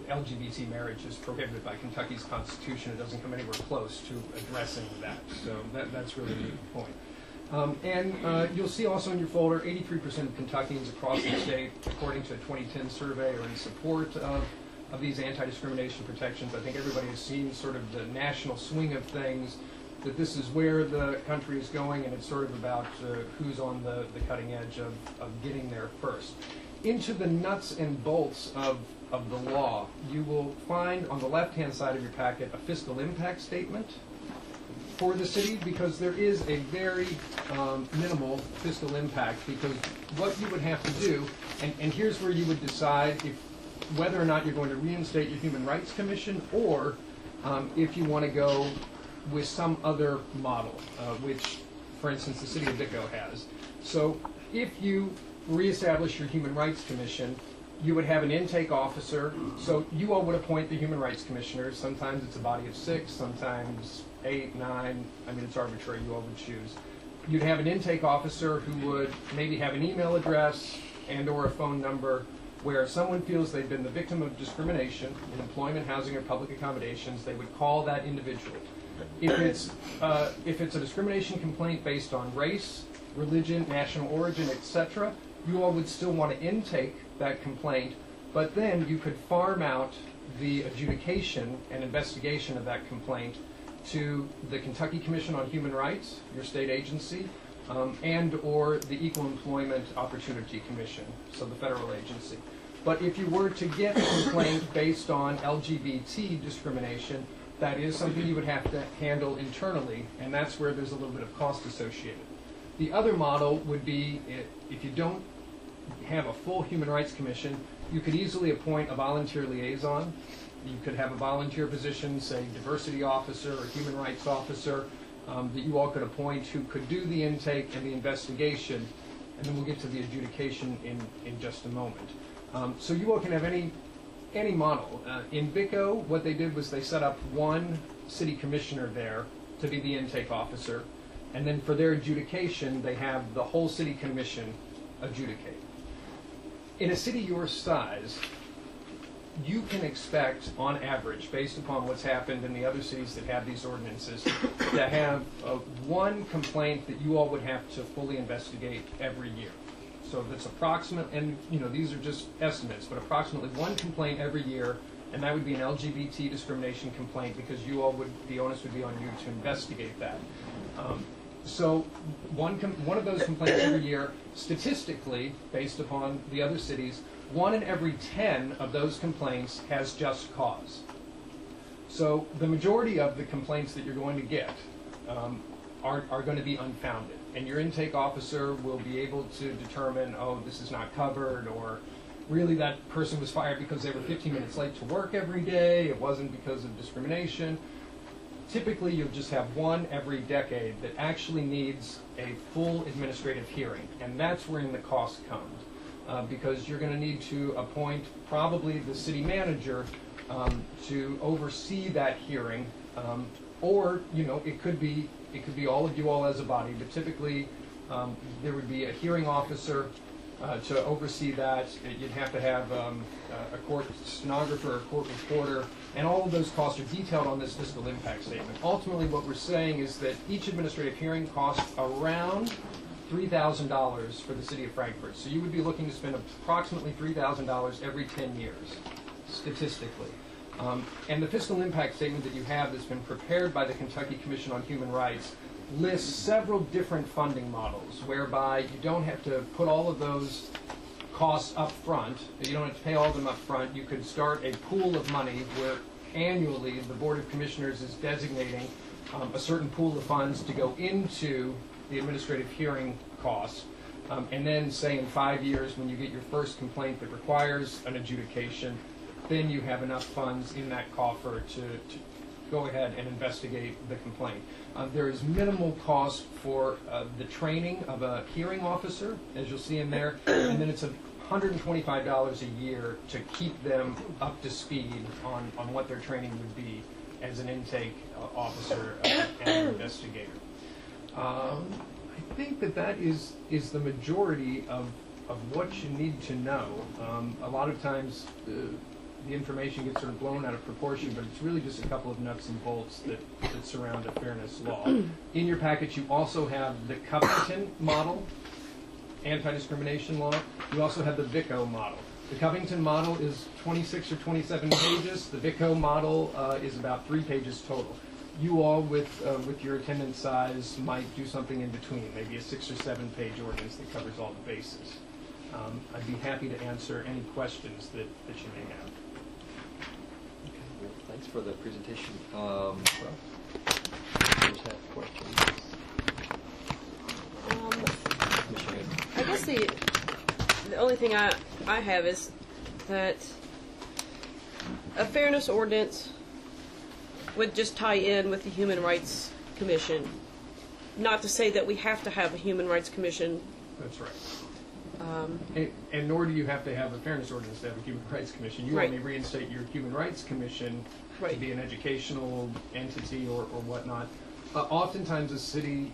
LGBT marriage is prohibited by Kentucky's Constitution. It doesn't come anywhere close to addressing that. So that's really the point. And you'll see also in your folder, 83% of Kentuckians across the state, according to a 2010 survey, are in support of these anti-discrimination protections. I think everybody has seen sort of the national swing of things, that this is where the country is going, and it's sort of about who's on the cutting edge of getting there first. Into the nuts and bolts of the law, you will find on the left-hand side of your packet a fiscal impact statement for the city, because there is a very minimal fiscal impact, because what you would have to do, and here's where you would decide whether or not you're going to reinstate your Human Rights Commission, or if you want to go with some other model, which, for instance, the city of Vico has. So if you reestablish your Human Rights Commission, you would have an intake officer. So you all would appoint the Human Rights Commissioners. Sometimes it's a body of 6, sometimes 8, 9. I mean, it's arbitrary. You all would choose. You'd have an intake officer who would maybe have an email address and or a phone number, where if someone feels they've been the victim of discrimination in employment, housing, or public accommodations, they would call that individual. If it's a discrimination complaint based on race, religion, national origin, etc., you all would still want to intake that complaint, but then you could farm out the adjudication and investigation of that complaint to the Kentucky Commission on Human Rights, your state agency, and or the Equal Employment Opportunity Commission, so the federal agency. But if you were to get a complaint based on LGBT discrimination, that is something you would have to handle internally, and that's where there's a little bit of cost associated. The other model would be, if you don't have a full Human Rights Commission, you could easily appoint a volunteer liaison. You could have a volunteer position, say diversity officer or human rights officer, that you all could appoint, who could do the intake and the investigation, and then we'll get to the adjudication in just a moment. So you all can have any model. In Vico, what they did was they set up one city commissioner there to be the intake officer, and then for their adjudication, they have the whole city commission adjudicate. In a city your size, you can expect, on average, based upon what's happened in the other cities that have these ordinances, to have one complaint that you all would have to fully investigate every year. So that's approximate, and you know, these are just estimates, but approximately one complaint every year, and that would be an LGBT discrimination complaint, because you all would, the onus would be on you to investigate that. So one of those complaints every year, statistically, based upon the other cities, 1 in every 10 of those complaints has just cause. So the majority of the complaints that you're going to get are going to be unfounded. And your intake officer will be able to determine, oh, this is not covered, or really that person was fired because they were 15 minutes late to work every day, it wasn't because of discrimination. Typically, you'll just have one every decade that actually needs a full administrative hearing, and that's where the cost comes, because you're going to need to appoint probably the city manager to oversee that hearing, or you know, it could be all of you all as a body, but typically there would be a hearing officer to oversee that. You'd have to have a court stenographer, a court reporter, and all of those costs are detailed on this fiscal impact statement. Ultimately, what we're saying is that each administrative hearing costs around $3,000 for the city of Frankfort. So you would be looking to spend approximately $3,000 every 10 years, statistically. And the fiscal impact statement that you have that's been prepared by the Kentucky Commission on Human Rights lists several different funding models, whereby you don't have to put all of those costs up front. You don't have to pay all of them up front. You could start a pool of money where annually the Board of Commissioners is designating a certain pool of funds to go into the administrative hearing costs. And then, say, in 5 years, when you get your first complaint that requires an adjudication, then you have enough funds in that coffer to go ahead and investigate the complaint. There is minimal cost for the training of a hearing officer, as you'll see in there, and then it's $125 a year to keep them up to speed on what their training would be. as an intake officer and an investigator. I think that is the majority of what you need to know. A lot of times the information gets sort of blown out of proportion, but it's really just a couple of nuts and bolts that surround a fairness law. In your package, you also have the Covington model, anti-discrimination law. You also have the VICO model. The Covington model is 26 or 27 pages. The VICO model is about 3 pages total. You all, with your attendance size, might do something in between, maybe a 6 or 7 page ordinance that covers all the bases. I'd be happy to answer any questions that you may have. Okay, well, thanks for the presentation. Others have questions? I guess the only thing I have is that a fairness ordinance would just tie in with the Human Rights Commission. Not to say that we have to have a Human Rights Commission. That's right. And nor do you have to have a fairness ordinance to have a Human Rights Commission. You Right. only reinstate your Human Rights Commission to be an educational entity or whatnot. Oftentimes a city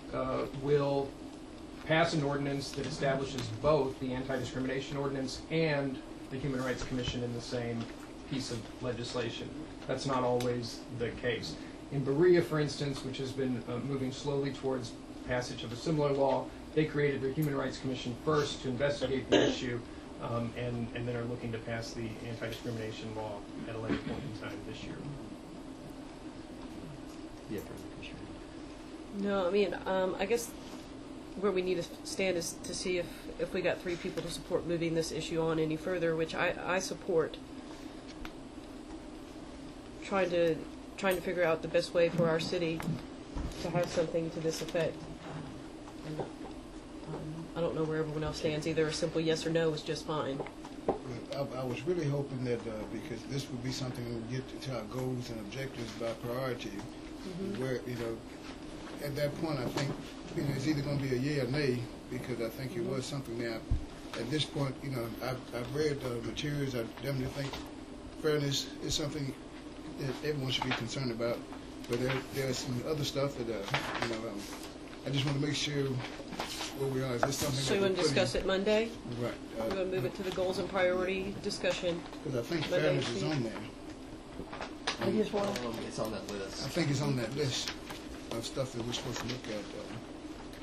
will pass an ordinance that establishes both the anti-discrimination ordinance and the Human Rights Commission in the same piece of legislation. That's not always the case. In Berea, for instance, which has been moving slowly towards passage of a similar law, they created their Human Rights Commission first to investigate the issue, and then are looking to pass the anti-discrimination law at a later point in time this year. Yeah, No, I mean, I guess where we need to stand is to see if we got 3 people to support moving this issue on any further, which I support. Trying to figure out the best way for our city to have something to this effect. And, I don't know where everyone else stands. Either a simple yes or no is just fine. I was really hoping that because this would be something that would get to our goals and objectives by priority, where, at that point I think, it's either going to be a yay or nay, because I think it was something that at this point, I've read the materials. I definitely think fairness is something that everyone should be concerned about, but there's some other stuff that, I just want to make sure where we are. Is this something So you want to discuss it Monday? Right. We're going to move it to the goals and priority discussion. Because I think Monday fairness is on there. It's on that list. I think it's on that list of stuff that we're supposed to look at.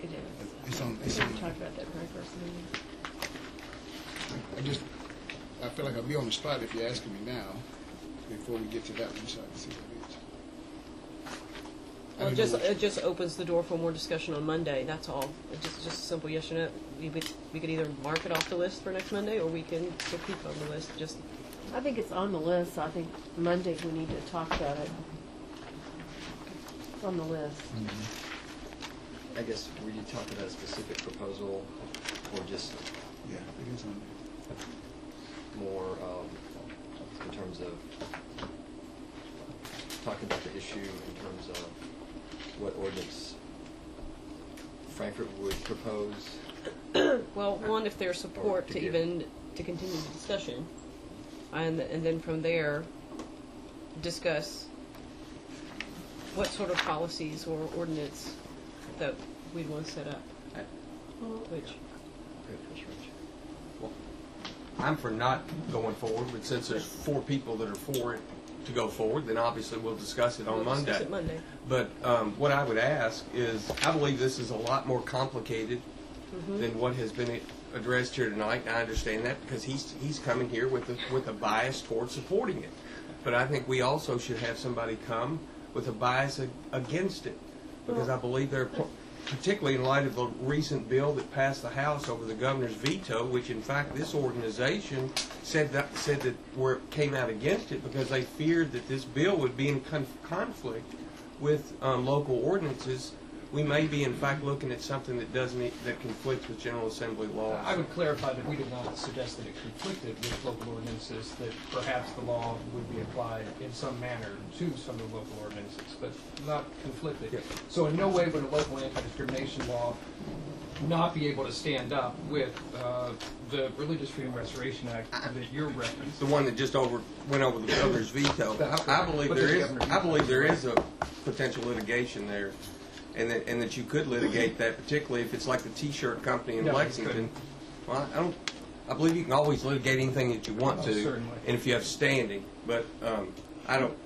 It is. It's on. We talked about that very first meeting. I feel like I'll be on the spot if you're asking me now, before we get to that one, so I can see what Well, it just opens the door for more discussion on Monday. That's all. It's just a simple yes or no. We could either mark it off the list for next Monday, or we can keep it on the list. I think it's on the list. I think Monday we need to talk about it. It's on the list. I guess, were you talking about a specific proposal, or just? Yeah, it is on there. More in terms of talking about the issue in terms of what ordinance Frankfort would propose? Well, one, if there's support to continue the discussion, and then from there discuss what sort of policies or ordinance that we'd want to set up. Which? Well, I'm for not going forward, but since there's 4 people that are for it to go forward, then obviously we'll discuss it on Monday. Discuss it Monday. But what I would ask is, I believe this is a lot more complicated than what has been addressed here tonight, and I understand that because he's coming here with a bias toward supporting it. But I think we also should have somebody come with a bias against it, because I believe there are, particularly in light of the recent bill that passed the House over the governor's veto, which in fact this organization said that where it came out against it because they feared that this bill would be in conflict with local ordinances. We may be in fact looking at something that conflicts with General Assembly laws. I would clarify that we did not suggest that it conflicted with local ordinances, that perhaps the law would be applied in some manner to some of the local ordinances, but not conflicted. So in no way would a local anti-discrimination law not be able to stand up with the Religious Freedom Restoration Act that you're referencing. The one that just went over the governor's veto. That's I right. believe But there there's is. governor's I believe there veto, is a potential litigation there, and that you could litigate that, particularly if it's like the T-shirt company in No, you Lexington. couldn't. Well, I believe you can always litigate anything that you want to, certainly. and if you have standing. But I don't.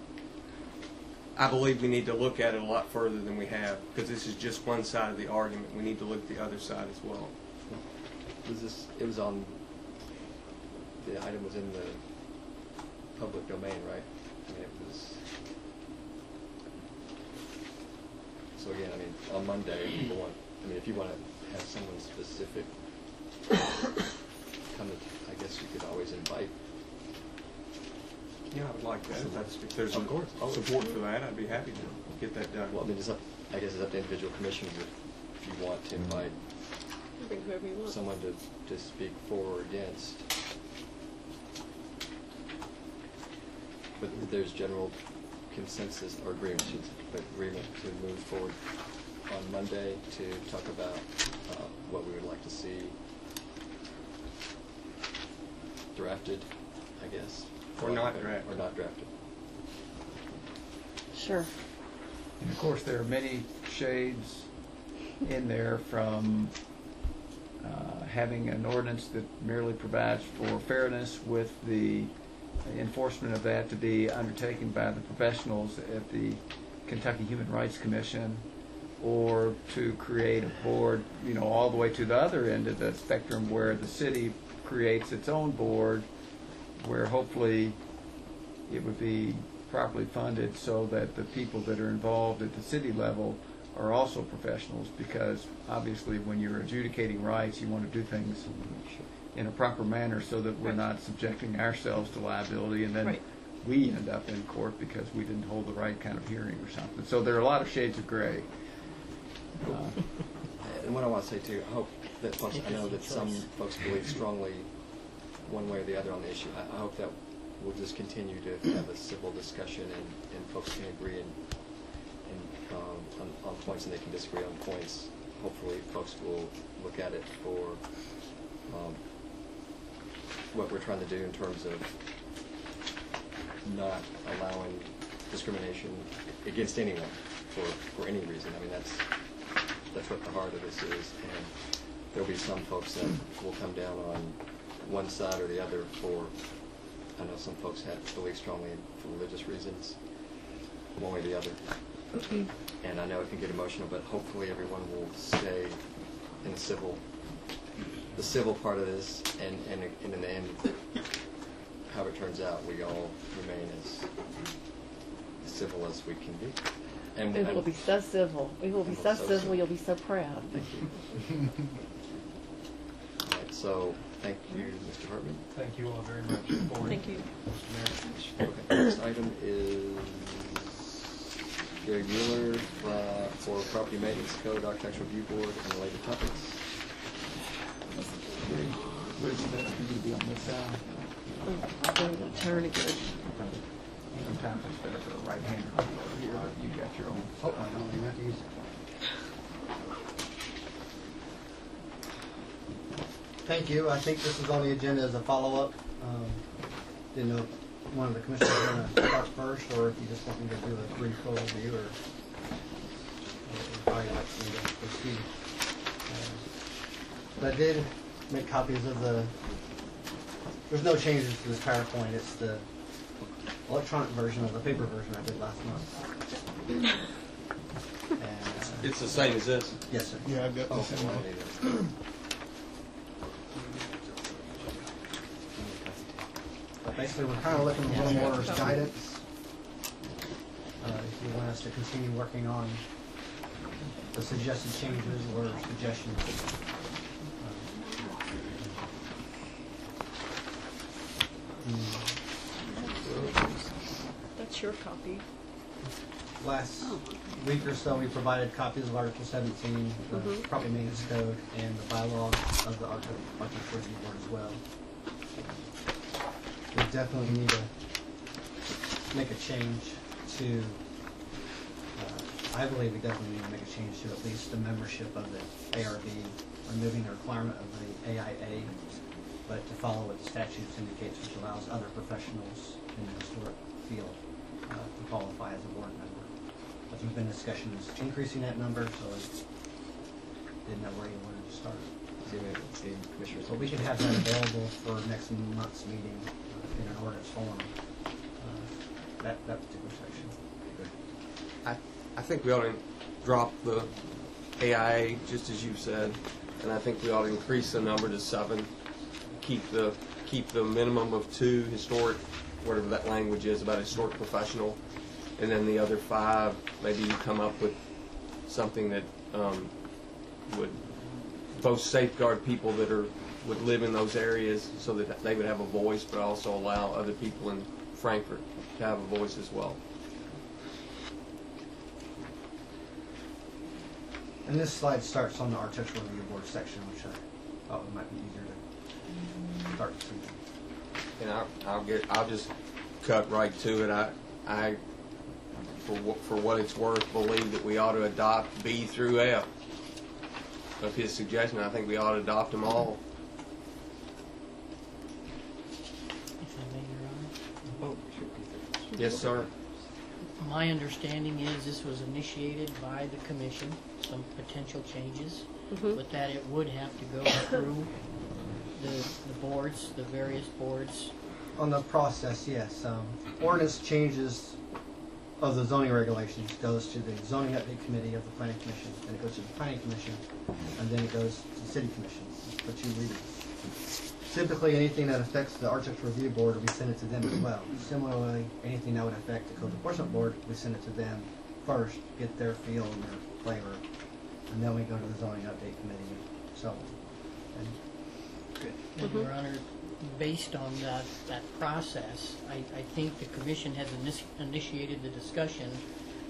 I believe we need to look at it a lot further than we have, because this is just one side of the argument. We need to look at the other side as well. It was on, the item was in the public domain, right? I mean, it was, so again, I mean, on Monday, if you want to have someone specific come, I guess you could always invite. Yeah, I would like that. If there's Of course. support for that, I'd be happy to get that done. Well, I mean, I guess it's up to individual commissioners if you want to invite Bring whoever you want. someone to speak for or against. But there's general consensus or agreement to move forward on Monday to talk about what we would like to see drafted, I guess. Or not drafted. Or not drafted. Sure. And of course, there are many shades in there, from having an ordinance that merely provides for fairness, with the enforcement of that to be undertaken by the professionals at the Kentucky Human Rights Commission, or to create a board, all the way to the other end of the spectrum, where the city creates its own board, where hopefully it would be properly funded so that the people that are involved at the city level are also professionals, because obviously when you're adjudicating rights, you want to do things in a proper manner so that we're not subjecting ourselves to liability, and then we end up in court because we didn't hold the right kind of hearing or something. So there are a lot of shades of gray. And what I want to say too, I hope that folks, I know that some folks believe strongly one way or the other on the issue. I hope that we'll just continue to have a civil discussion, and folks can agree on points, and they can disagree on points. Hopefully folks will look at it for what we're trying to do in terms of not allowing discrimination against anyone for any reason. I mean, that's what the heart of this is, and there'll be some folks that will come down on one side or the other for, I know some folks believe strongly for religious reasons, one way or the other. And I know it can get emotional, but hopefully everyone will stay in the civil part of this, and in the end, how it turns out, we all remain as civil as we can be. And We will be so civil. We will be so civil, you'll be so proud. Thank you. All right, so thank you, Mr. Hartman. Thank you all very much. Thank you. Okay, next item is Gary Mueller for Property Maintenance Code, Architectural Review Board, and related topics. Which is better for you to be on this side? I'm going to turn again. Sometimes it's better for a right-hander to be over here, but you got your own. Oh, I don't even have to use it. Thank you. I think this is on the agenda as a follow-up. Didn't know if one of the commissioners was going to start first, or if you just want me to do a brief overview, or probably like me to proceed. But I did make copies of there's no changes to this PowerPoint. It's the electronic version of the paper version I did last month. And, It's the same as this? Yes, sir. Yeah, I've got this in mind. But basically, we're kind of looking a little more as guidance. If you want us to continue working on the suggested changes or suggestions. That's your copy. Last week or so, we provided copies of Article 17, the Property Maintenance Code, and the bylaw of the Architectural Review Board as well. We definitely need to make a change to, I believe we definitely need to make a change to at least the membership of the ARB removing the requirement of the AIA, but to follow what the statute indicates, which allows other professionals in the historic field to qualify as a board member. But there's been discussions increasing that number, so I didn't know where you wanted to start. But we can have that available for next month's meeting in an ordinance form, that particular section. I think we ought to drop the AIA, just as you said, and I think we ought to increase the number to 7. Keep the minimum of 2 historic, whatever that language is about historic professional, and then the other 5, maybe you come up with something that would both safeguard people that would live in those areas so that they would have a voice, but also allow other people in Frankfort to have a voice as well. And this slide starts on the Architectural Review Board section, which I thought it might be easier to start to see. And I'll just cut right to it. I for what it's worth, believe that we ought to adopt B through F of his suggestion. I think we ought to adopt them all. If I may, Your Honor. Yes, sir. My understanding is this was initiated by the commission, some potential changes, but that it would have to go through the boards, the various boards. On the process, yes. Ordinance changes of the zoning regulations goes to the Zoning Update Committee of the Planning Commission, then it goes to the Planning Commission, and then it goes to the City Commission for 2 readings. Typically, anything that affects the Architectural Review Board will be sent to them as well. Similarly, anything that would affect the Code Enforcement Board, we send it to them first, get their feel and their flavor, and then we go to the Zoning Update Committee and so on. And Your Honor, based on that process, I think the commission has initiated the discussion,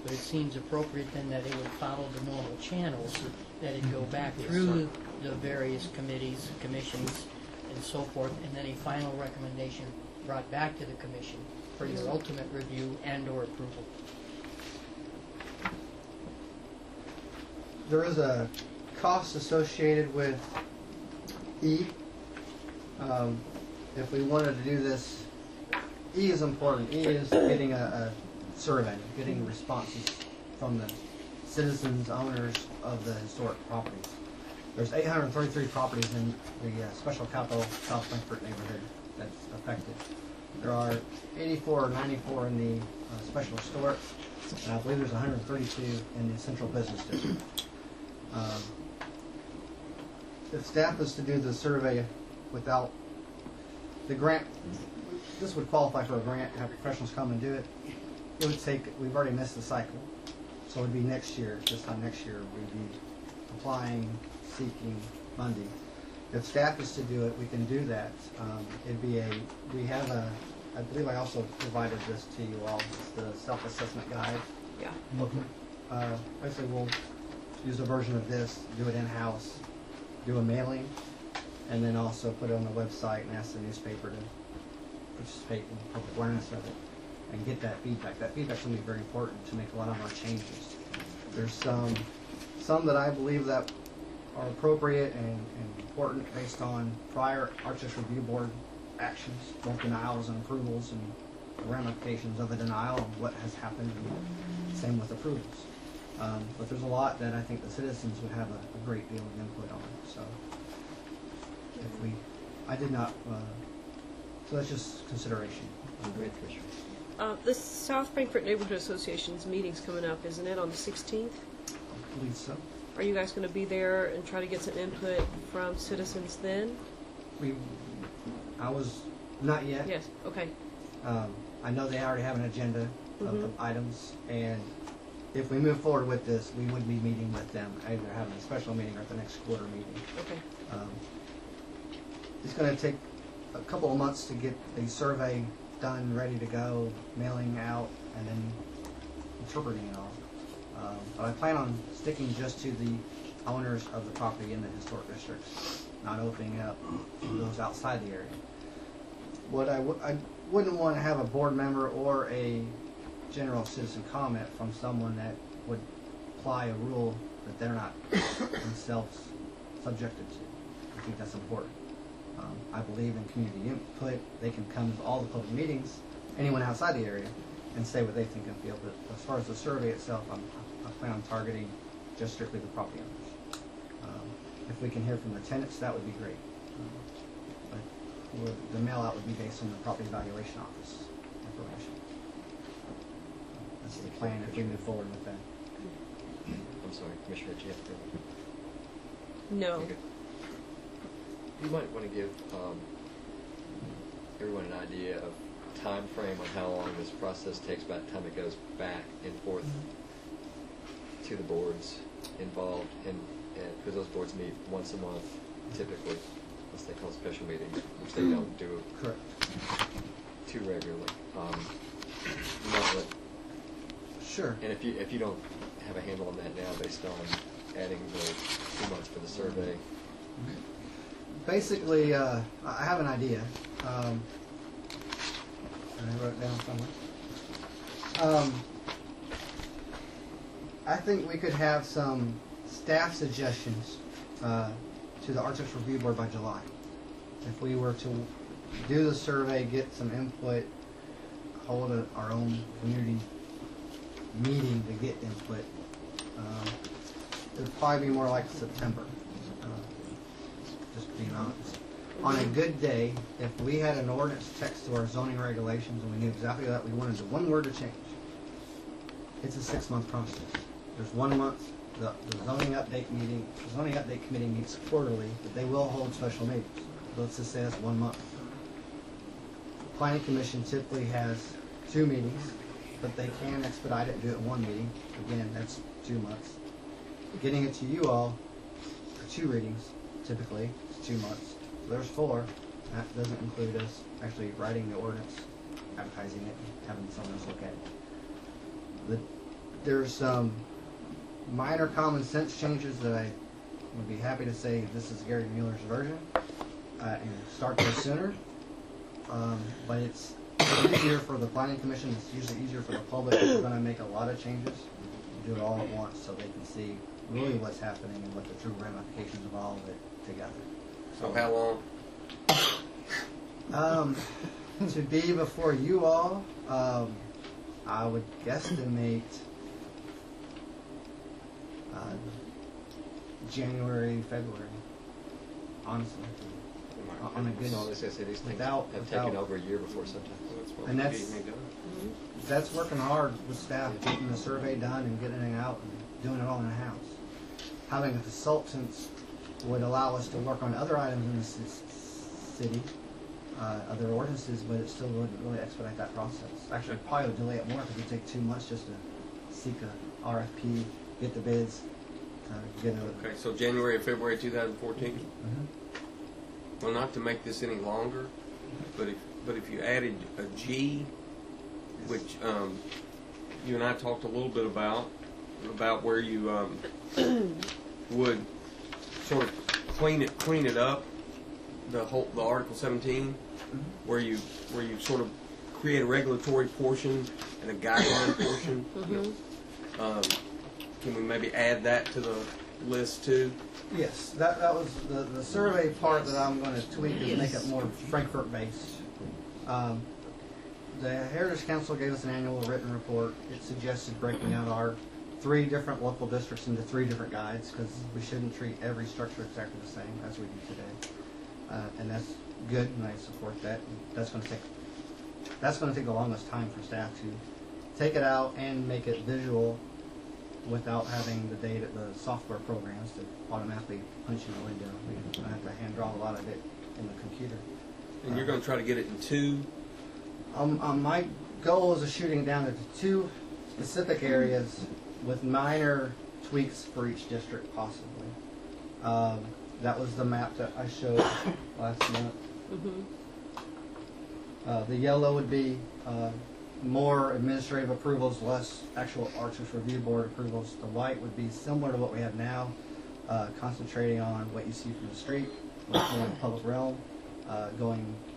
but it seems appropriate then that it would follow the normal channels, that it go back through the various committees, commissions, and so forth, and then a final recommendation brought back to the commission for your ultimate review and or approval. There is a cost associated with E. If we wanted to do this, E is important. E is getting a survey, getting responses from the citizens, owners of the historic properties. There's 833 properties in the Special Capital South Frankfort neighborhood that's affected. There are 84 or 94 in the Special Historic, and I believe there's 132 in the Central Business District. If staff is to do the survey without the grant, this would qualify for a grant, have professionals come and do it. It would take, we've already missed the cycle, so it would be next year, this time next year, we'd be applying, seeking funding. If staff is to do it, we can do that. It'd be we have I believe I also provided this to you all, it's the self-assessment guide. Yeah. Basically, we'll use a version of this, do it in-house, do a mailing, and then also put it on the website and ask the newspaper to participate in public awareness of it and get that feedback. That feedback's going to be very important to make a lot of our changes. There's some that I believe that are appropriate and important based on prior Architectural Review Board actions, both denials and approvals, and the ramifications of a denial and what has happened, and same with approvals. But there's a lot that I think the citizens would have a great deal of input on. So if I did not, so that's just consideration. The South Frankfort Neighborhood Association's meeting's coming up, isn't it, on the 16th? I believe so. Are you guys going to be there and try to get some input from citizens then? I was not yet. Yes. Okay. I know they already have an agenda of the items, and if we move forward with this, we would be meeting with them, either having a special meeting or at the next quarter meeting. Okay. It's going to take a couple of months to get the survey done, ready to go, mailing out, and then interpreting it all. But I plan on sticking just to the owners of the property in the historic districts, not opening up to those outside the area. What I wouldn't want to have a board member or a general citizen comment from someone that would apply a rule that they're not themselves subjected to. I think that's important. I believe in community input. They can come to all the public meetings, anyone outside the area, and say what they think and feel. But as far as the survey itself, I plan on targeting just strictly the property owners. If we can hear from the tenants, that would be great. But the mail out would be based on the property valuation office information. That's the plan if we move forward with that. I'm sorry, Commissioner, do you have to? No. Okay. You might want to give everyone an idea of time frame on how long this process takes by the time it goes back and forth to the boards involved, and because those boards meet once a month typically, unless they call special meetings, which they don't do correct too regularly. You might let, sure. And if you don't have a handle on that now, based on adding the 2 months for the survey. Basically, I have an idea. And I wrote it down somewhere. I think we could have some staff suggestions to the Architects Review Board by July. If we were to do the survey, get some input, hold our own community meeting to get input, it would probably be more like September. Just being honest. On a good day, if we had an ordinance text to our zoning regulations and we knew exactly that we wanted the one word to change, it's a 6-month process. There's 1 month. The zoning update committee meets quarterly, but they will hold special meetings. Let's just say that's 1 month. The Planning Commission typically has 2 meetings, but they can expedite it and do it in 1 meeting. Again, that's 2 months. Getting it to you all for 2 readings, typically, it's 2 months. So there's 4. That doesn't include us actually writing the ordinance, advertising it, and having someone else look at it. There's some minor common sense changes that I would be happy to say this is Gary Mueller's version and start this sooner. But it's easier for the Planning Commission. It's usually easier for the public if we're going to make a lot of changes. Do it all at once so they can see really what's happening and what the true ramifications of all of it together. So how long? To be before you all, I would guesstimate January, February. Honestly, on a good. No, these things have taken over a year before sometimes. And that's working hard with staff, getting the survey done and getting it out and doing it all in the house. Having a consultant would allow us to work on other items in the city, other ordinances, but it still wouldn't really expedite that process. Actually, it probably would delay it more because it would take 2 months just to seek a RFP, get the bids, get a... Okay, so January and February 2014? Well, not to make this any longer, but if you added a G, which you and I talked a little bit about where you would sort of clean it up, the Article 17, where you sort of create a regulatory portion and a guideline portion. Can we maybe add that to the list too? Yes, that was the survey part that I'm going to tweak is make it more Frankfort based. The Heritage Council gave us an annual written report. It suggested breaking out our 3 different local districts into 3 different guides because we shouldn't treat every structure exactly the same as we do today. And that's good, and I support that. That's going to take the longest time for staff to take it out and make it visual without having the data, the software programs to automatically punch in the window. We have to hand draw a lot of it in the computer. And you're going to try to get it in 2? My goal is shooting down to 2 specific areas with minor tweaks for each district, possibly. That was the map that I showed last month. The yellow would be more administrative approvals, less actual Architects Review Board approvals. The white would be similar to what we have now, concentrating on what you see from the street, what's more in the public realm,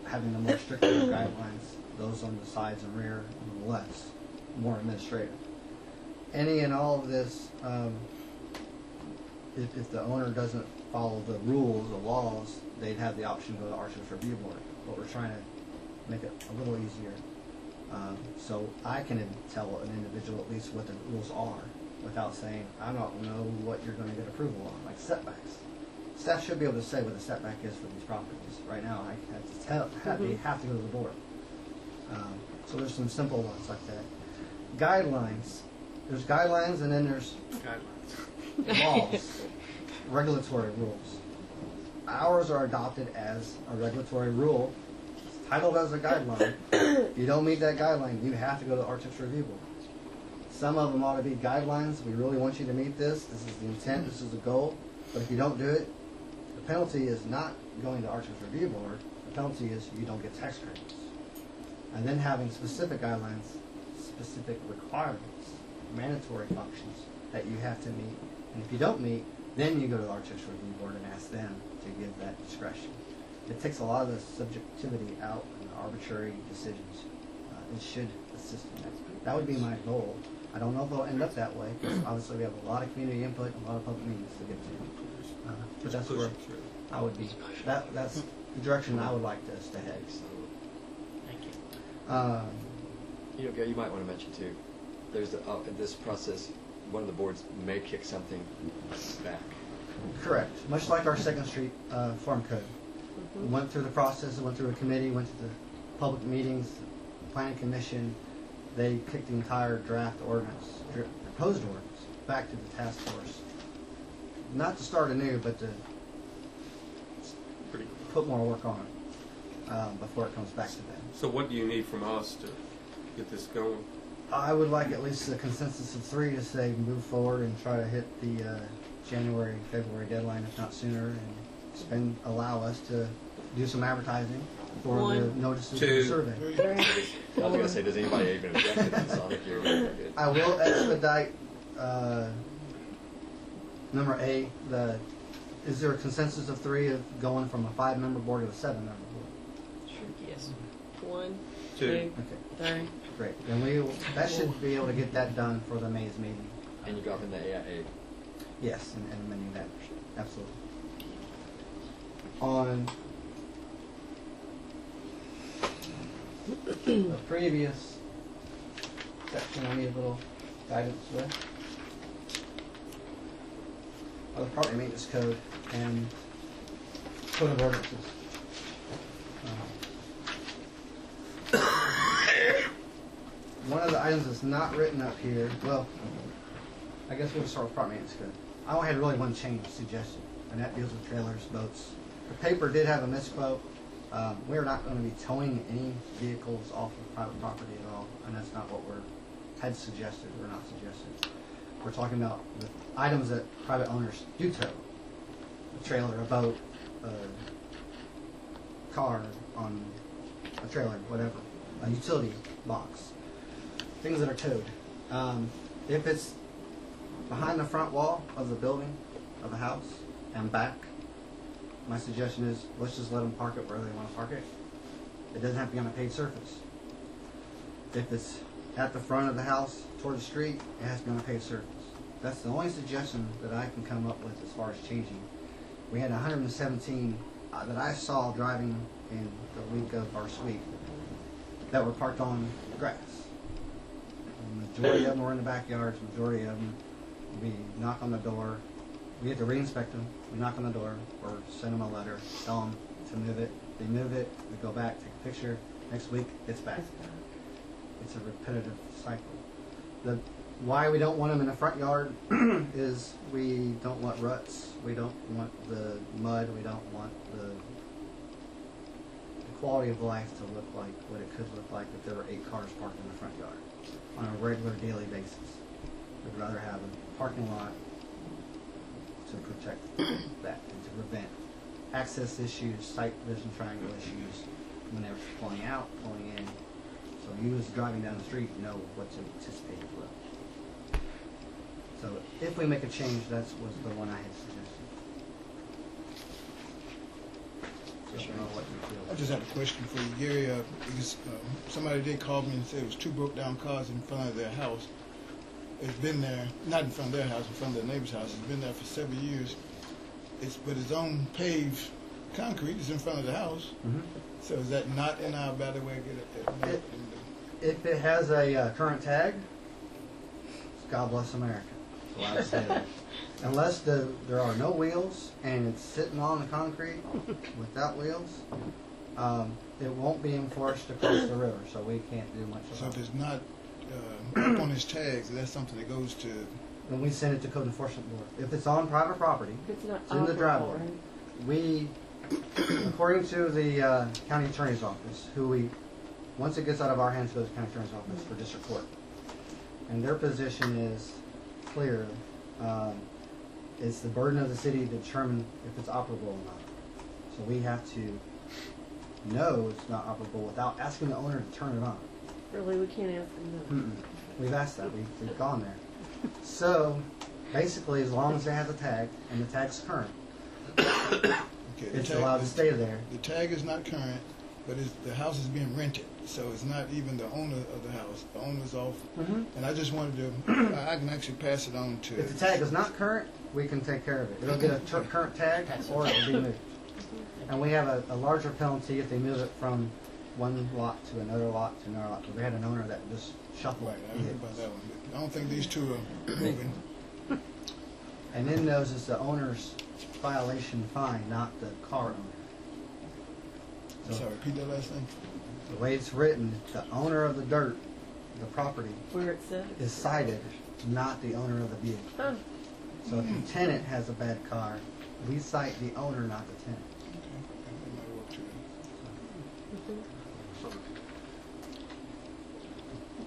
having the more stricter guidelines, those on the sides and rear, and less, more administrative. Any and all of this, if the owner doesn't follow the rules, the laws, they'd have the option to go to Archers Review Board. But we're trying to make it a little easier. So I can tell an individual at least what the rules are without saying, I don't know what you're going to get approval on, like setbacks. Staff should be able to say what the setback is for these properties. Right now, I have to tell, they have to go to the board. So there's some simple ones like that. Guidelines. There's guidelines and then there's laws, regulatory rules. Ours are adopted as a regulatory rule. It's titled as a guideline. If you don't meet that guideline, you have to go to the Architects Review Board. Some of them ought to be guidelines. We really want you to meet this. This is the intent. This is the goal. But if you don't do it, the penalty is not going to Architects Review Board. The penalty is you don't get tax credits. And then having specific guidelines, specific requirements, mandatory functions that you have to meet. And if you don't meet, then you go to the Architects Review Board and ask them to give that discretion. It takes a lot of the subjectivity out and arbitrary decisions. It should assist in that. That would be my goal. I don't know if it'll end up that way, because obviously we have a lot of community input and a lot of public meetings to get to. But that's where I would be. That's the direction I would like us to head. Thank you. You know, Gary, you might want to mention too, there's in this process, one of the boards may kick something back. Correct. Much like our Second Street Farm Code. We went through the process, went through a committee, went to the public meetings, planning commission. They kicked the entire draft ordinance, proposed ordinance, back to the task force. Not to start anew, but to put more work on it before it comes back to them. So what do you need from us to get this going? I would like at least a consensus of 3 to say move forward and try to hit the January, February deadline, if not sooner, and allow us to do some advertising for the notices of the survey. I was going to say, does anybody even object to this? I think you're good. I will expedite number A. Is there a consensus of 3 of going from a 5-member board to a 7-member board? Sure. Yes. 1, 2. 3. Great. Then that should be able to get that done for the May's meeting. And you got in the AIA. Yes, and amending that. Absolutely. On the previous section, I need a little guidance with. The property maintenance code and code of ordinances. One of the items that's not written up here, well, I guess we'll start with property maintenance code. I only had really one change suggestion, and that deals with trailers, boats. The paper did have a misquote. We're not going to be towing any vehicles off of private property at all, and that's not what had suggested or not suggested. We're talking about the items that private owners do tow. A trailer, a boat, a car on a trailer, whatever. A utility box. Things that are towed. If it's behind the front wall of the building, of the house, and back, my suggestion is let's just let them park it wherever they want to park it. It doesn't have to be on a paved surface. If it's at the front of the house toward the street, it has to be on a paved surface. That's the only suggestion that I can come up with as far as changing. We had 117 that I saw driving in the week of our sweep that were parked on grass. The majority of them were in the backyards. The majority of them, we knock on the door. We have to re-inspect them. We knock on the door or send them a letter, tell them to move it. They move it. We go back, take a picture. Next week, it's back. It's a repetitive cycle. Why we don't want them in the front yard is we don't want ruts. We don't want the mud. We don't want the quality of life to look like what it could look like if there were 8 cars parked in the front yard on a regular daily basis. We'd rather have a parking lot to protect that and to prevent access issues, sight vision triangle issues when they're pulling out, pulling in. So you as driving down the street know what to anticipate as well. So if we make a change, that was the one I had suggested. So I don't know what you feel. I just have a question for you, Gary. Because, somebody did call me and say it was 2 broke down cars in front of their house. It's been there, not in front of their house, in front of their neighbor's house. It's been there for several years. but it's on paved concrete. It's in front of the house. Mhm. So is that not in our bailiwick? If it has a current tag, God bless America. That's what I would say there. Unless there are no wheels and it's sitting on the concrete without wheels, it won't be enforced across the river, so we can't do much So about if it. it's not up on his tags, that's something that goes to. Then we send it to Code Enforcement Board. If it's on private property, If it's not it's in the operable, driveway. right? We, according to the county attorney's office, once it gets out of our hands, it goes to the county attorney's office for district court. And their position is clear. It's the burden of the city to determine if it's operable or not. So we have to know it's not operable without asking the owner to turn it on. Really, we can't ask them no. We've asked that. We've gone there. So basically, as long as they have the tag and the tag's current, Okay, it's allowed to stay there. The tag is not current, but the house is being rented, so it's not even the owner of the house. The owner's off. Mhm. And I just wanted to, I can actually pass it on to. If the tag is not current, we can take care of it. It'll get a current tag or it'll be moved. And we have a larger penalty if they move it from one lot to another lot to another lot. We had an owner that just shuffled Right, I heard about that one. But I don't think these two are moving. And in those is the owner's violation fine, not the car owner. I'm sorry, repeat that last thing. The way it's written, the owner of the dirt, the property, Where it says. is cited, not the owner of the vehicle. Huh. So if the tenant has a bad car, we cite the owner, not the tenant.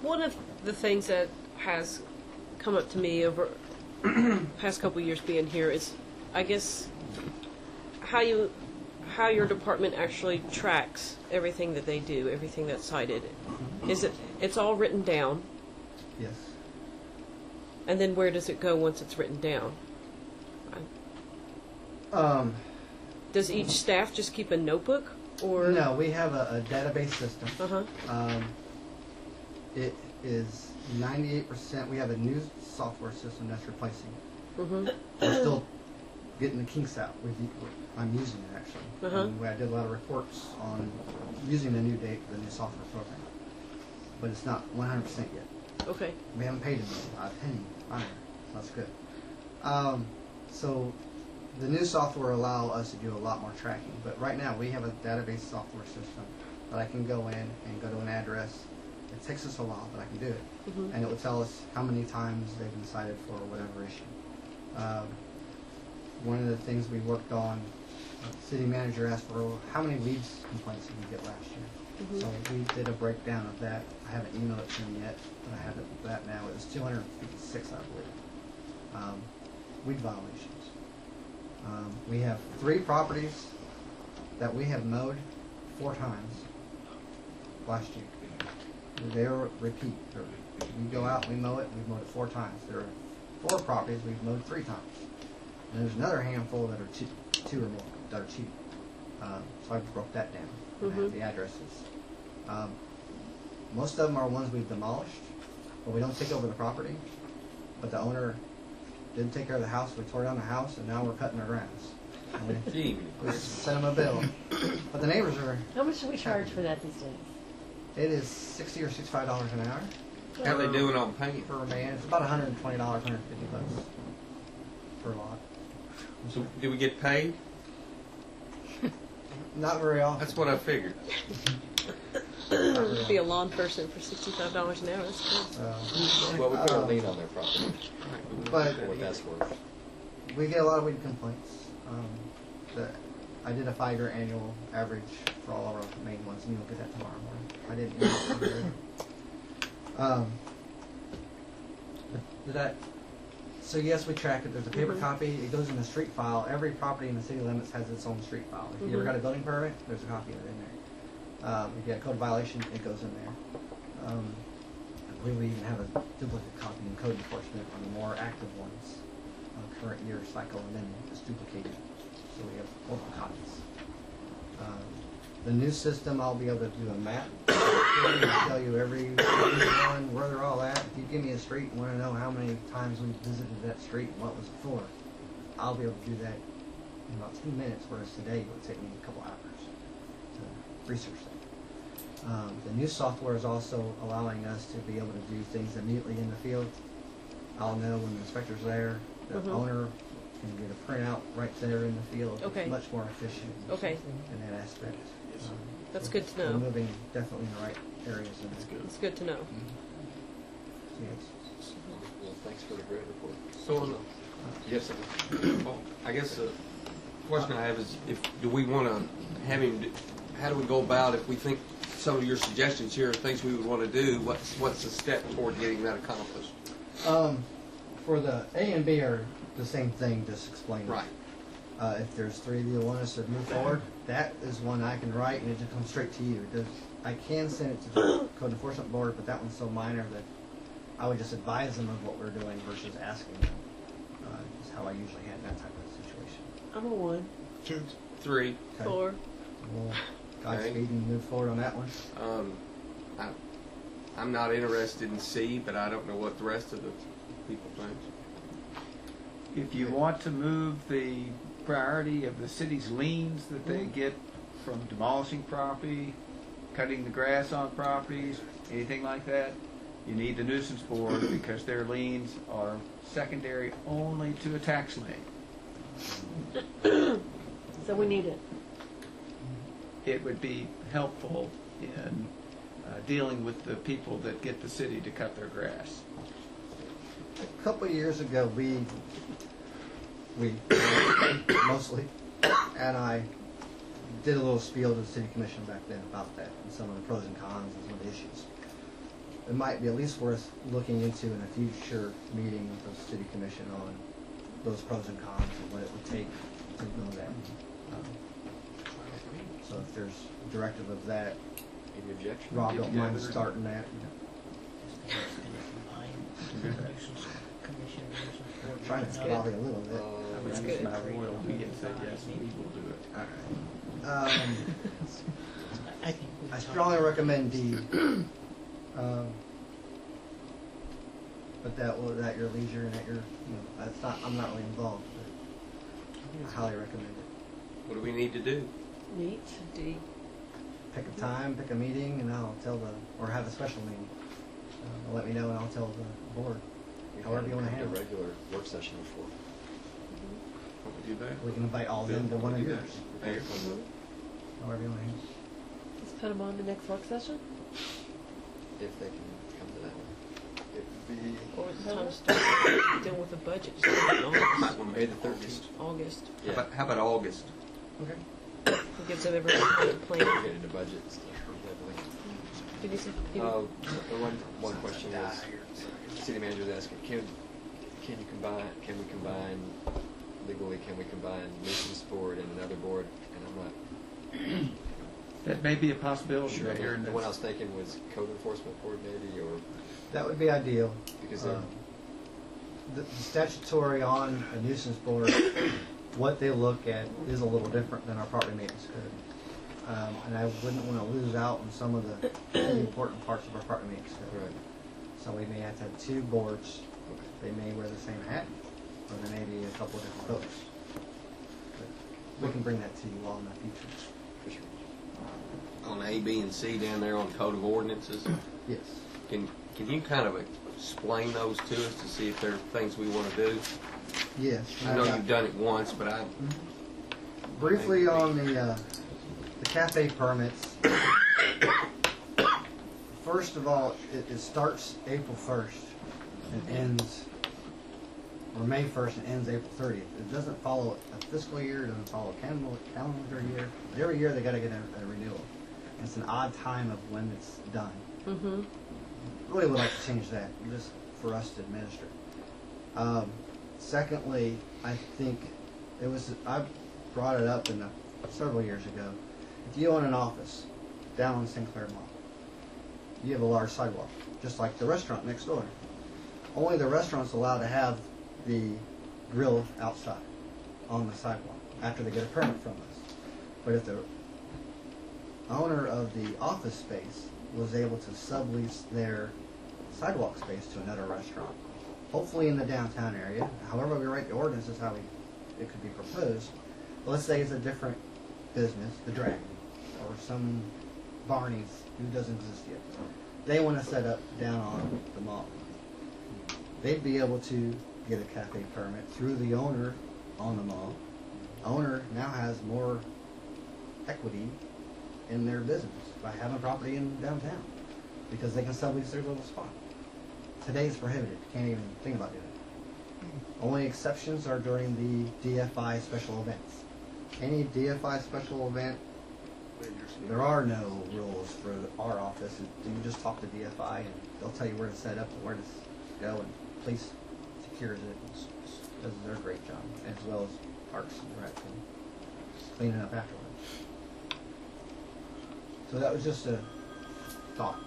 One of the things that has come up to me over past couple years being here is, I guess, how your department actually tracks everything that they do, everything that's cited. It's all written down, Yes. and then where does it go once it's written down? Does each staff just keep a notebook, or No, we have a database system. Uh-huh. It is 98%. We have a new software system that's replacing. Mhm. We're still getting the kinks out. I'm using it actually. Uh-huh. And I did a lot of reports on using the new software program, but it's not 100% yet. Okay. We haven't paid him a penny either. That's good. So the new software allow us to do a lot more tracking. But right now we have a database software system that I can go in and go to an address. It takes us a while, but I can do it. Mhm. And it will tell us how many times they've been cited for whatever issue. One of the things we worked on, the city manager asked for how many weeds complaints did we get last year. Mhm. So we did a breakdown of that. I haven't emailed it to him yet, but I have that now. It was 256, I believe. Weed violations. We have 3 properties that we have mowed 4 times last year. They're repeat. We go out, we mow it, we've mowed it 4 times. There are 4 properties we've mowed 3 times. And there's another handful that are two or more that are 2. So I broke that down. And I have the addresses. Most of them are ones we've demolished, but we don't take over the property. But the owner didn't take care of the house. We tore down the house, and now we're cutting their grass. And we sent them a bill. But the neighbors are. How much do we charge for that these days? It is $60 or $65 an hour. How they doing on paint? Per man. It's about $120, $150 per lot. So do we get paid? Not very often. That's what I figured. be a lawn person for $65 an hour? That's good. Well, we put our lien on their property. But For what that's worth. we get a lot of weed complaints. I did a 5-year annual average for all of our main ones, and you'll get that tomorrow morning. I didn't email it. So yes, we track it. There's a paper copy. It goes in the street file. Every property in the city limits has its own street file. If you ever got a building permit, there's a copy of it in there. If you got a code violation, it goes in there. I believe we even have a duplicate copy in code enforcement on the more active ones on the current year cycle, and then it's duplicated. So we have multiple copies. The new system, I'll be able to do a map. I'll tell you every one where they're all at. If you give me a street and want to know how many times we visited that street and what was it for, I'll be able to do that in about 2 minutes, whereas today it would take me a couple hours to research that. The new software is also allowing us to be able to do things immediately in the field. I'll know when the inspector's there, the owner can get a printout right there in the field. Okay. It's much more efficient Okay. in that aspect. That's good to We're know. moving definitely in the right areas. It's good to know. Yes. Well, thanks for the great report. So, Yes, sir. well, I guess the question I have is, do we want to have him, how do we go about if we think some of your suggestions here are things we would want to do, what's the step toward getting that accomplished? For the A and B are the same thing, just explained. Right. If there's 3 of you want us to move forward, that is one I can write and it just comes straight to you. I can send it to the Code Enforcement Board, but that one's so minor that I would just advise them of what we're doing versus asking them. Is how I usually handle that type of situation. I'm a 1. 2. 3. Okay. 4. We'll Godspeed Okay. and move forward on that one. I'm not interested in C, but I don't know what the rest of the people think. If you want to move the priority of the city's liens that they get from demolishing property, cutting the grass on properties, anything like that, you need the nuisance board because their liens are secondary only to a tax lien. So we need it. It would be helpful in dealing with the people that get the city to cut their grass. A couple of years ago, we mostly, and I did a little spiel to the city commission back then about that and some of the pros and cons and some of the issues. It might be at least worth looking into in a future meeting with the city commission on those pros and cons and what it would take to know that. So if there's a directive of that, Any objection? Rob Get don't mind together. starting that. Trying to lobby a little bit. That's good. My royal we had said yes, we will do it. All right. I strongly recommend D. But that will at your leisure and at your, that's not. I'm not really involved, but I highly recommend it. What do we need to do? Neat. D. Pick a time, pick a meeting, and I'll tell or have a special meeting. Let me know, and I'll tell the board. However you want to handle it. Regular work session before. What we do that? We can invite all of them to one of yours. There. However you want to handle it. Let's put them on the next work session. If they can come to that one. It would be Or it's time to start dealing with the budget. Start in August. May the 13th. August. Yeah. How about August? Okay. It gives them everything to Get plan. into budget and stuff. Did you say? One question is, city manager's asking, can we combine legally, can we combine nuisance board and another board? And I'm not That may be a possibility. sure. Mayor, and The one I was thinking was code enforcement board maybe, or That would be ideal. because The statutory on a nuisance board, what they look at is a little different than our property maintenance code. And I wouldn't want to lose out on some of the really important parts of our property maintenance code. Right. So we may have to have 2 boards. They may wear the same hat, or there may be a couple of different folks. But we can bring that to you all in the future. On A, B, and C down there on Code of Ordinances? Yes. Can you kind of explain those to us to see if there are things we want to do? Yes. I know you've done it once, but I... Briefly on the cafe permits. First of all, it starts April 1st and ends, or May 1st and ends April 30th. It doesn't follow a fiscal year, it doesn't follow a calendar year. Every year they got to get a renewal. And it's an odd time of when it's done. Mm-hmm. Really would like to change that, just for us to administer. Secondly, I think I brought it up several years ago. If you own an office down on St. Clair Mall, you have a large sidewalk, just like the restaurant next door. Only the restaurant's allowed to have the grill outside on the sidewalk after they get a permit from us. But if the owner of the office space was able to sublease their sidewalk space to another restaurant, hopefully in the downtown area, however we write the ordinance is how it could be proposed, let's say it's a different business, the Dragon, or some Barney's who doesn't exist yet. They want to set up down on the mall. They'd be able to get a cafe permit through the owner on the mall. Owner now has more equity in their business by having property in downtown because they can sublease their little spot. Today it's prohibited. Can't even think about doing it. Only exceptions are during the DFI special events. Any DFI special event, there are no rules for our office. You just talk to DFI and they'll tell you where to set up and where to go, and police secures it. Does their great job, as well as Parks and Rec and cleaning up afterwards. So that was just a thought.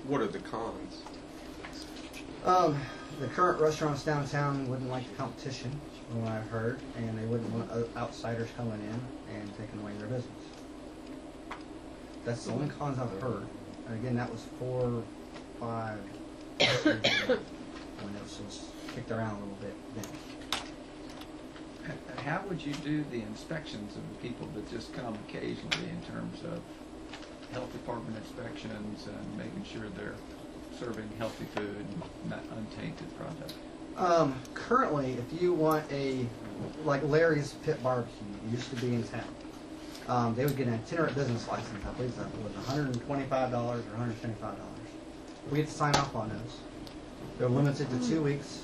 What are the cons? The current restaurants downtown wouldn't like the competition, from what I've heard, and they wouldn't want outsiders coming in and taking away their business. That's the only cons I've heard. And again, that was 4 or 5 years ago when it was kicked around a little bit then. How would you do the inspections of the people that just come occasionally in terms of health department inspections and making sure they're serving healthy food and not untainted product? Currently, if you want like Larry's Pit Barbecue, it used to be in town. They would get an itinerant business license. I believe that was $125 or $125. We get to sign off on those. They're limited to 2 weeks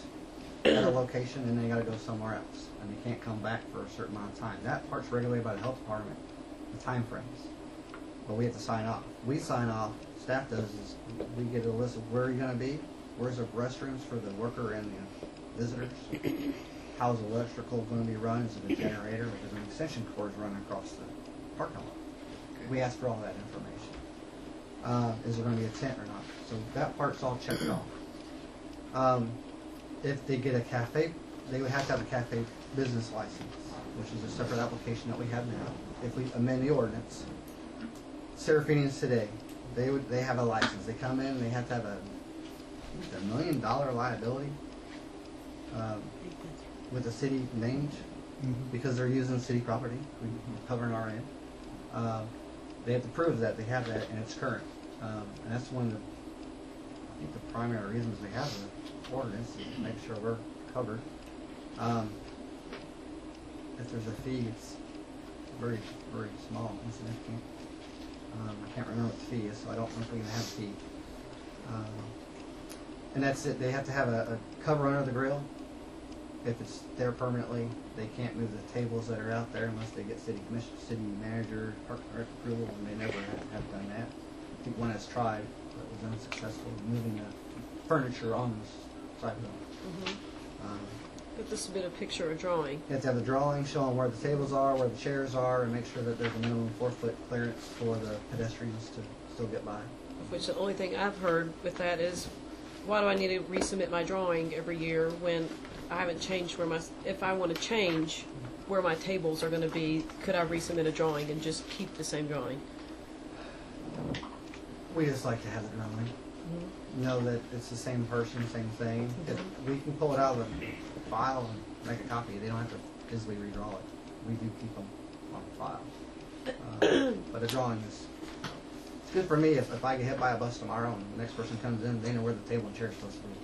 at a location, and they got to go somewhere else, and they can't come back for a certain amount of time. That part's regulated by the health department, the time frames. But we have to sign off. We sign off. Staff does is we get a list of where you're going to be, where's the restrooms for the worker and the visitors, how's the electrical going to be run, is it a generator, because an extension cord is running across the parking lot. We ask for all that information. Is there going to be a tent or not? So that part's all checked off. If they get a cafe, they would have to have a cafe business license, which is a separate application that we have now. If we amend the ordinance, Seraphinians today, they have a license. They come in, they have to have a $1 million liability with the city named because they're using city property. We're covering our end. They have to prove that they have that and it's current. And that's one of the, I think the primary reasons we have the ordinance is to make sure we're covered. If there's a fee, it's very, very small, insignificant. I can't remember what the fee is, so I don't know if we're going to have a fee. And that's it. They have to have a cover under the grill. If it's there permanently, they can't move the tables that are out there unless they get city commission, city manager, park approval, and they never have done that. I think one has tried, but was unsuccessful, moving the furniture on the sidewalk. But this has been a picture or drawing. You have to have a drawing showing where the tables are, where the chairs are, and make sure that there's a minimum 4-foot clearance for the pedestrians to still get by. Of which the only thing I've heard with that is, why do I need to resubmit my drawing every year when I haven't changed where if I want to change where my tables are going to be, could I resubmit a drawing and just keep the same drawing? We just like to have the drawing. Know that it's the same person, same thing. If we can pull it out of the file and make a copy. They don't have to physically redraw it. We do keep them on file. But a drawing is it's good for me if I get hit by a bus tomorrow and the next person comes in, they know where the table and chair is supposed to be.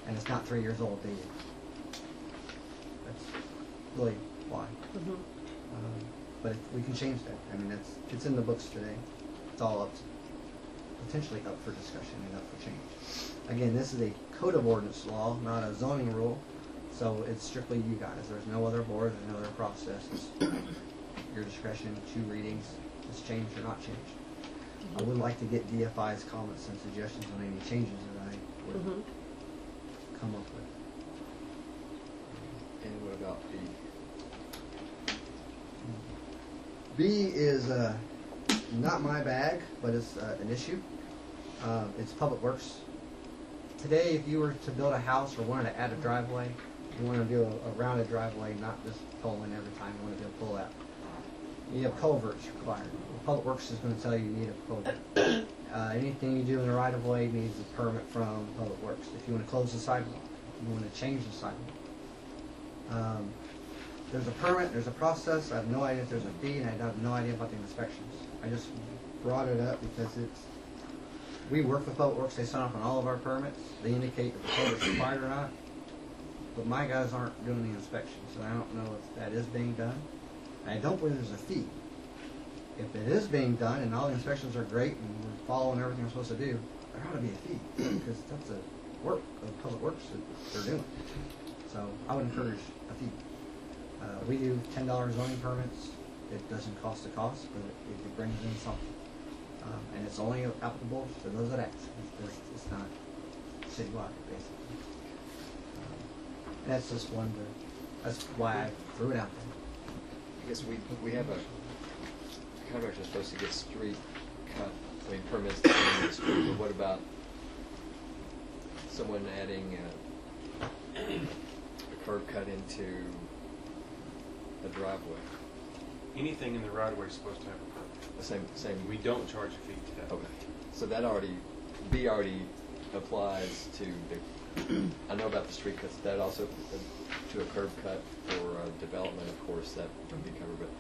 And it's not 3 years old, dated. That's really why. But we can change that. I mean, it's in the books today. It's all potentially up for discussion and up for change. Again, this is a code of ordinance law, not a zoning rule, so it's strictly you guys. There's no other board, there's no other process. It's your discretion, 2 readings, it's changed or not changed. I would like to get DFI's comments and suggestions on any changes that I would come up with. And what about B? B is not my bag, but it's an issue. It's Public Works. Today, if you were to build a house or wanted to add a driveway, you want to do a rounded driveway, not just pull in every time you want to do a pull out. You have culverts required. Public Works is going to tell you need a culvert. Anything you do in the right of way needs a permit from Public Works. If you want to close the sidewalk, if you want to change the sidewalk. there's a permit, there's a process. I have no idea if there's a fee, and I have no idea about the inspections. I just brought it up because we work with Public Works. They sign off on all of our permits. They indicate if the permit's required or not. But my guys aren't doing the inspections, and I don't know if that is being done. And I don't believe there's a fee. If it is being done and all the inspections are great and we're following everything we're supposed to do, there ought to be a fee because that's a work of Public Works that they're doing. So I would encourage a fee. We do $10 zoning permits. It doesn't cost a cost, but it brings in something. And it's only applicable to those that ask. It's not citywide, basically. And that's just that's why I threw it out there. I guess we have a contractor supposed to get street cut, permits to clean the street, but what about someone adding a curb cut into a driveway? Anything in the right of way is supposed to have a permit. The same. We don't charge a fee today. Okay. So that already applies to the, I know about the street cuts, that also to a curb cut for development, of course, that would be covered, but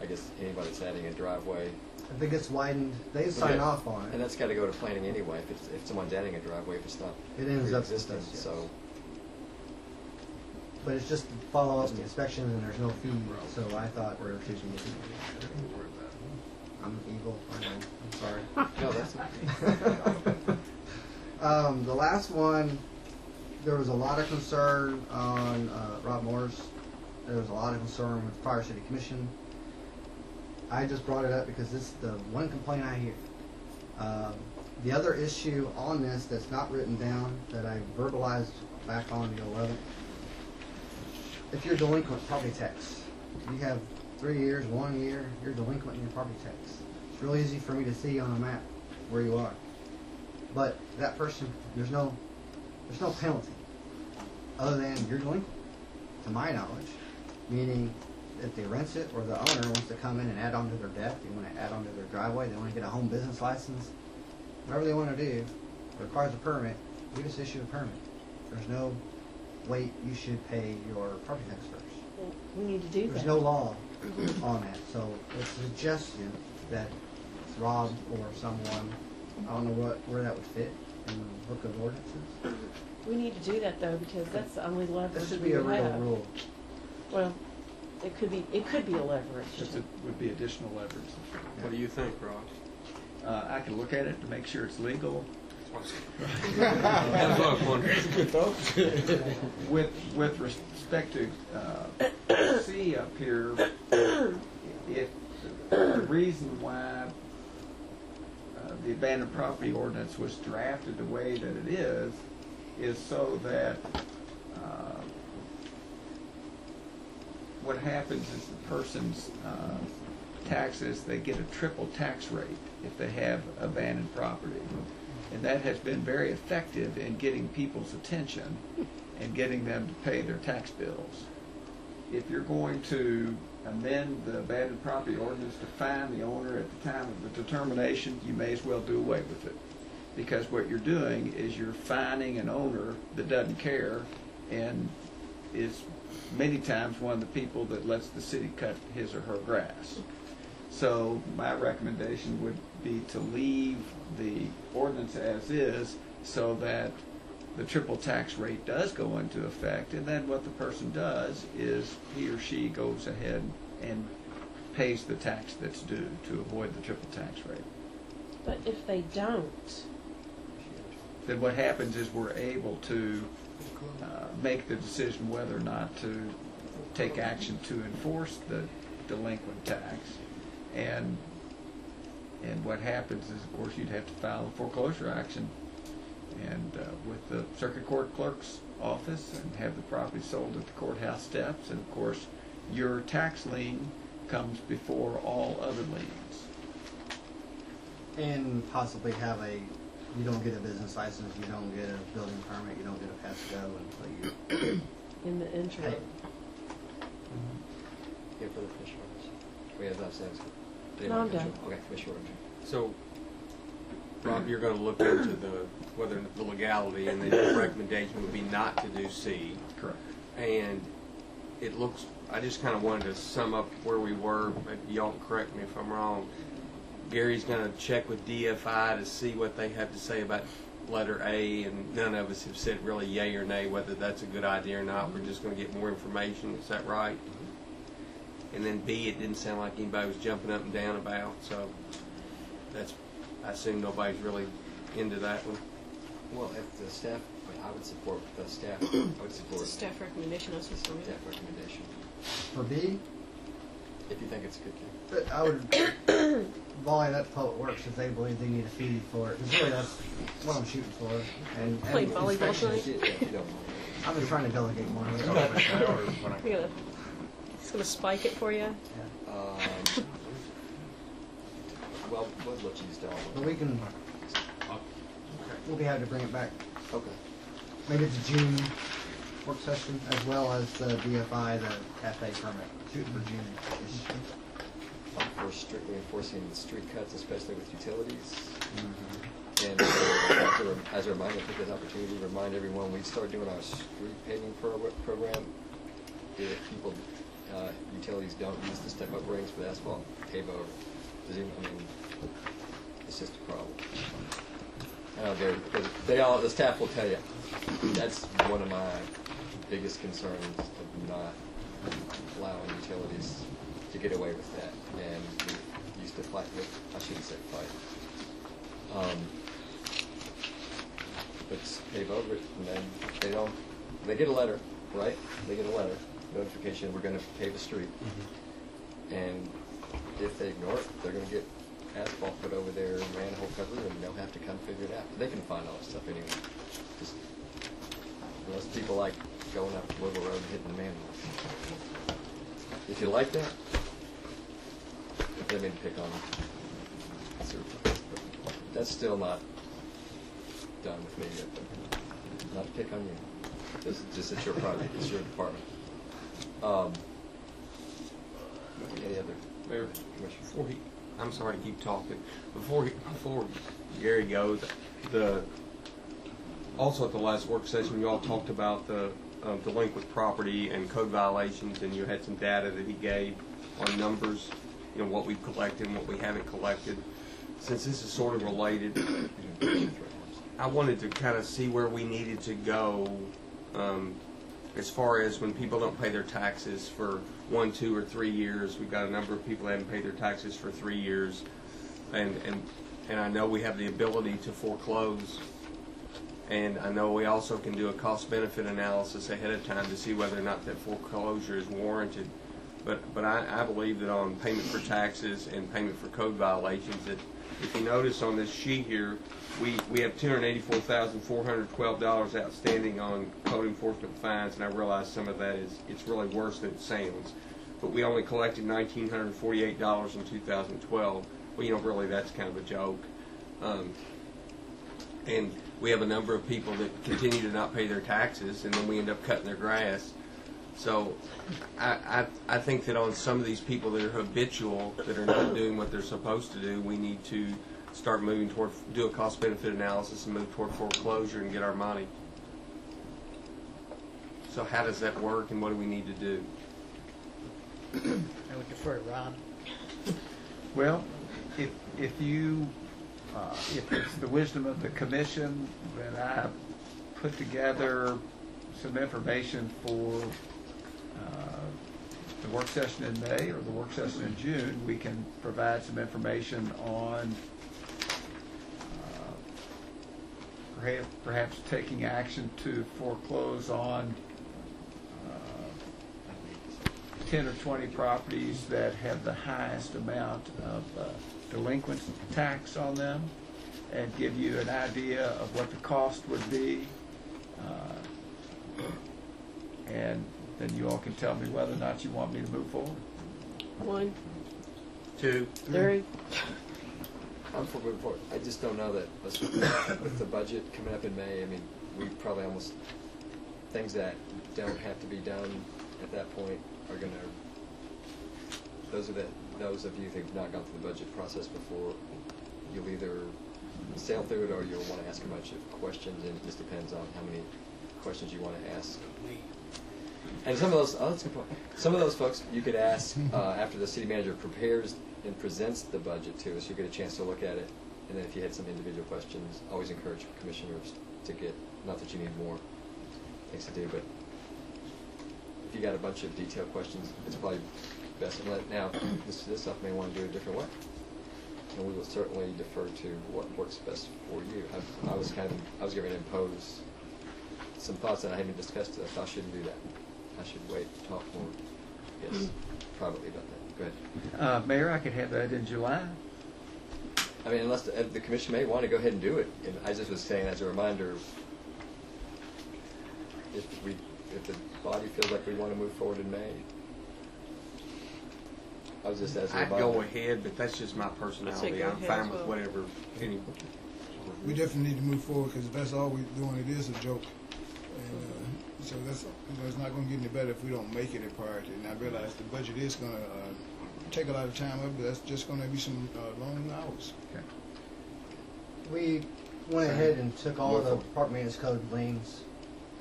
I guess anybody that's adding a driveway. If it gets widened, they sign off on it. And that's got to go to planning anyway, if someone's adding a driveway, if it's not it ends up pre-existing, with us, yes. so. But it's just follow up the inspections and there's no fee, so I thought we were choosing the fee. I'm evil, I know, I'm sorry. No, that's okay. The last one, there was a lot of concern on Rob Moore's. There was a lot of concern with Fire City Commission. I just brought it up because this is the one complaint I hear. The other issue on this that's not written down that I verbalized back on the 11th, if you're delinquent property tax, you have 3 years, 1 year, you're delinquent in your property tax. It's real easy for me to see on a map where you are. But that person, there's no penalty other than you're delinquent, to my knowledge. Meaning, if they rent it or the owner wants to come in and add on to their deck, they want to add on to their driveway, they want to get a home business license, whatever they want to do, it requires a permit, we just issue a permit. There's no, wait, you should pay your property tax first. Well, we need to do that. There's no law on that, so it's a suggestion that Rob or someone, I don't know where that would fit in the book of ordinances. We need to do that though because that's the only leverage That should we be a would real have. rule. Well, it could be a leverage. It would be additional leverage. What do you think, Rob? I can look at it to make sure it's legal. That's what I was wondering. With respect to C up here, if the reason why the abandoned property ordinance was drafted the way that it is so that what happens is the person's taxes, they get a triple tax rate if they have abandoned property. And that has been very effective in getting people's attention and getting them to pay their tax bills. If you're going to amend the abandoned property ordinance to fine the owner at the time of the determination, you may as well do away with it. Because what you're doing is you're fining an owner that doesn't care and is many times one of the people that lets the city cut his or her grass. So my recommendation would be to leave the ordinance as is so that the triple tax rate does go into effect, and then what the person does is he or she goes ahead and pays the tax that's due to avoid the triple tax rate. But if they don't, then what happens is we're able to make the decision whether or not to take action to enforce the delinquent tax. And what happens is, of course, you'd have to file a foreclosure action and with the circuit court clerk's office and have the property sold at the courthouse steps. And, of course, your tax lien comes before all other liens. And possibly have you don't get a business license, you don't get a building permit, you don't get a pass to go until you in the interim. Yeah, for the fish orders. We have that sense. No, I'm done. Okay, fish orders. So, Rob, you're going to look into whether the legality, and the recommendation would be not to do C. Correct. And it looks, I just kind of wanted to sum up where we were. Maybe y'all can correct me if I'm wrong. Gary's going to check with DFI to see what they have to say about letter A, and none of us have said really yay or nay whether that's a good idea or not. We're just going to get more information. Is that right? And then B, it didn't sound like anybody was jumping up and down about, so that's, I assume nobody's really into that one. Well, if the staff, I would support the staff. I would support Staff recommendation, also for me. staff recommendation. For B, If you think it's a good thing. but I would volley that to Public Works if they believe they need a fee for it. Because really, that's what I'm shooting for. And Played volleyball inspections. tonight? If you don't mind. I've been trying to delegate more. It's gonna spike it for you. Well, we'll let you use that But one. we can. We'll be happy to bring it back. Okay. Maybe it's a June work session as well as the DFI, the FA permit. Shooting for June. I'm for strictly enforcing the street cuts, especially with utilities. Mm-hmm. And as a reminder, I take this opportunity to remind everyone, we start doing our street paving program. If people, utilities don't use the step-up rings for the asphalt, pave over. I mean, it's just a problem. I know, Gary, the staff will tell you, that's one of my biggest concerns of not allowing utilities to get away with that. And we used to fight with, I shouldn't say fight. But pave over it, and then they get a letter, right? They get a letter, notification, we're gonna pave a street. And if they ignore it, they're gonna get asphalt put over their manhole cover, and they'll have to come figure it out. They can find all this stuff anyway. Just unless people like going up Louisville Road and hitting the manhole. If you like that, they may pick on them. That's still not done with me yet. But not to pick on you. This is just it's your project. It's your department. Any other Mayor, commissioners? I'm sorry to keep talking. Before Gary goes, also at the last work session, you all talked about the delinquent property and code violations, and you had some data that he gave on numbers, you know, what we've collected and what we haven't collected. Since this is sort of related, I wanted to kind of see where we needed to go as far as when people don't pay their taxes for 1, 2, or 3 years. We've got a number of people that haven't paid their taxes for 3 years, and I know we have the ability to foreclose, and I know we also can do a cost-benefit analysis ahead of time to see whether or not that foreclosure is warranted. But I believe that on payment for taxes and payment for code violations, that if you notice on this sheet here, we have $284,412 outstanding on code enforcement fines, and I realize some of that it's really worse than it sounds. But we only collected $1,948 in 2012. Well, you know, really that's kind of a joke. And we have a number of people that continue to not pay their taxes, and then we end up cutting their grass. So I think that on some of these people that are habitual, that are not doing what they're supposed to do, we need to start moving toward, do a cost-benefit analysis and move toward foreclosure and get our money. So how does that work, and what do we need to do? I would defer to Rob. Well, if it's the wisdom of the commission, then I put together some information for the work session in May or the work session in June. We can provide some information on perhaps taking action to foreclose on 10 or 20 properties that have the highest amount of delinquent tax on them, and give you an idea of what the cost would be, and then you all can tell me whether or not you want me to move forward. 1, 2, 3. I'm for moving forward. I just don't know that with the budget coming up in May, I mean, we probably almost, things that don't have to be done at that point are going to, those of you who have not gone through the budget process before, you'll either sail through it or you'll want to ask a bunch of questions, and it just depends on how many questions you want to ask. And some of those, oh, that's a good point. Some of those folks you could ask after the city manager prepares and presents the budget to us, you get a chance to look at it. And then if you had some individual questions, always encourage commissioners to get, not that you need more things to do, but if you got a bunch of detailed questions, it's probably best to let, now, this stuff may want to do it a different way. And we will certainly defer to what works best for you. I was getting ready to impose some thoughts that I hadn't discussed. I thought I shouldn't do that. I should wait and talk more, yes, privately about that. Go ahead. Mayor, I could have that in July. I mean, unless the commission may want to go ahead and do it. And I just was saying as a reminder, if the body feels like we want to move forward in May, I was just as a I'd reminder. go ahead, but that's just my personality. go I'm ahead fine as with well. whatever. We definitely need to move forward because if that's all we're doing, it is a joke. And so that's, it's not going to get any better if we don't make it a priority. And I realize the budget is going to take a lot of time up, but that's just going to be some long hours. Okay. We went ahead and took all of the property maintenance code liens,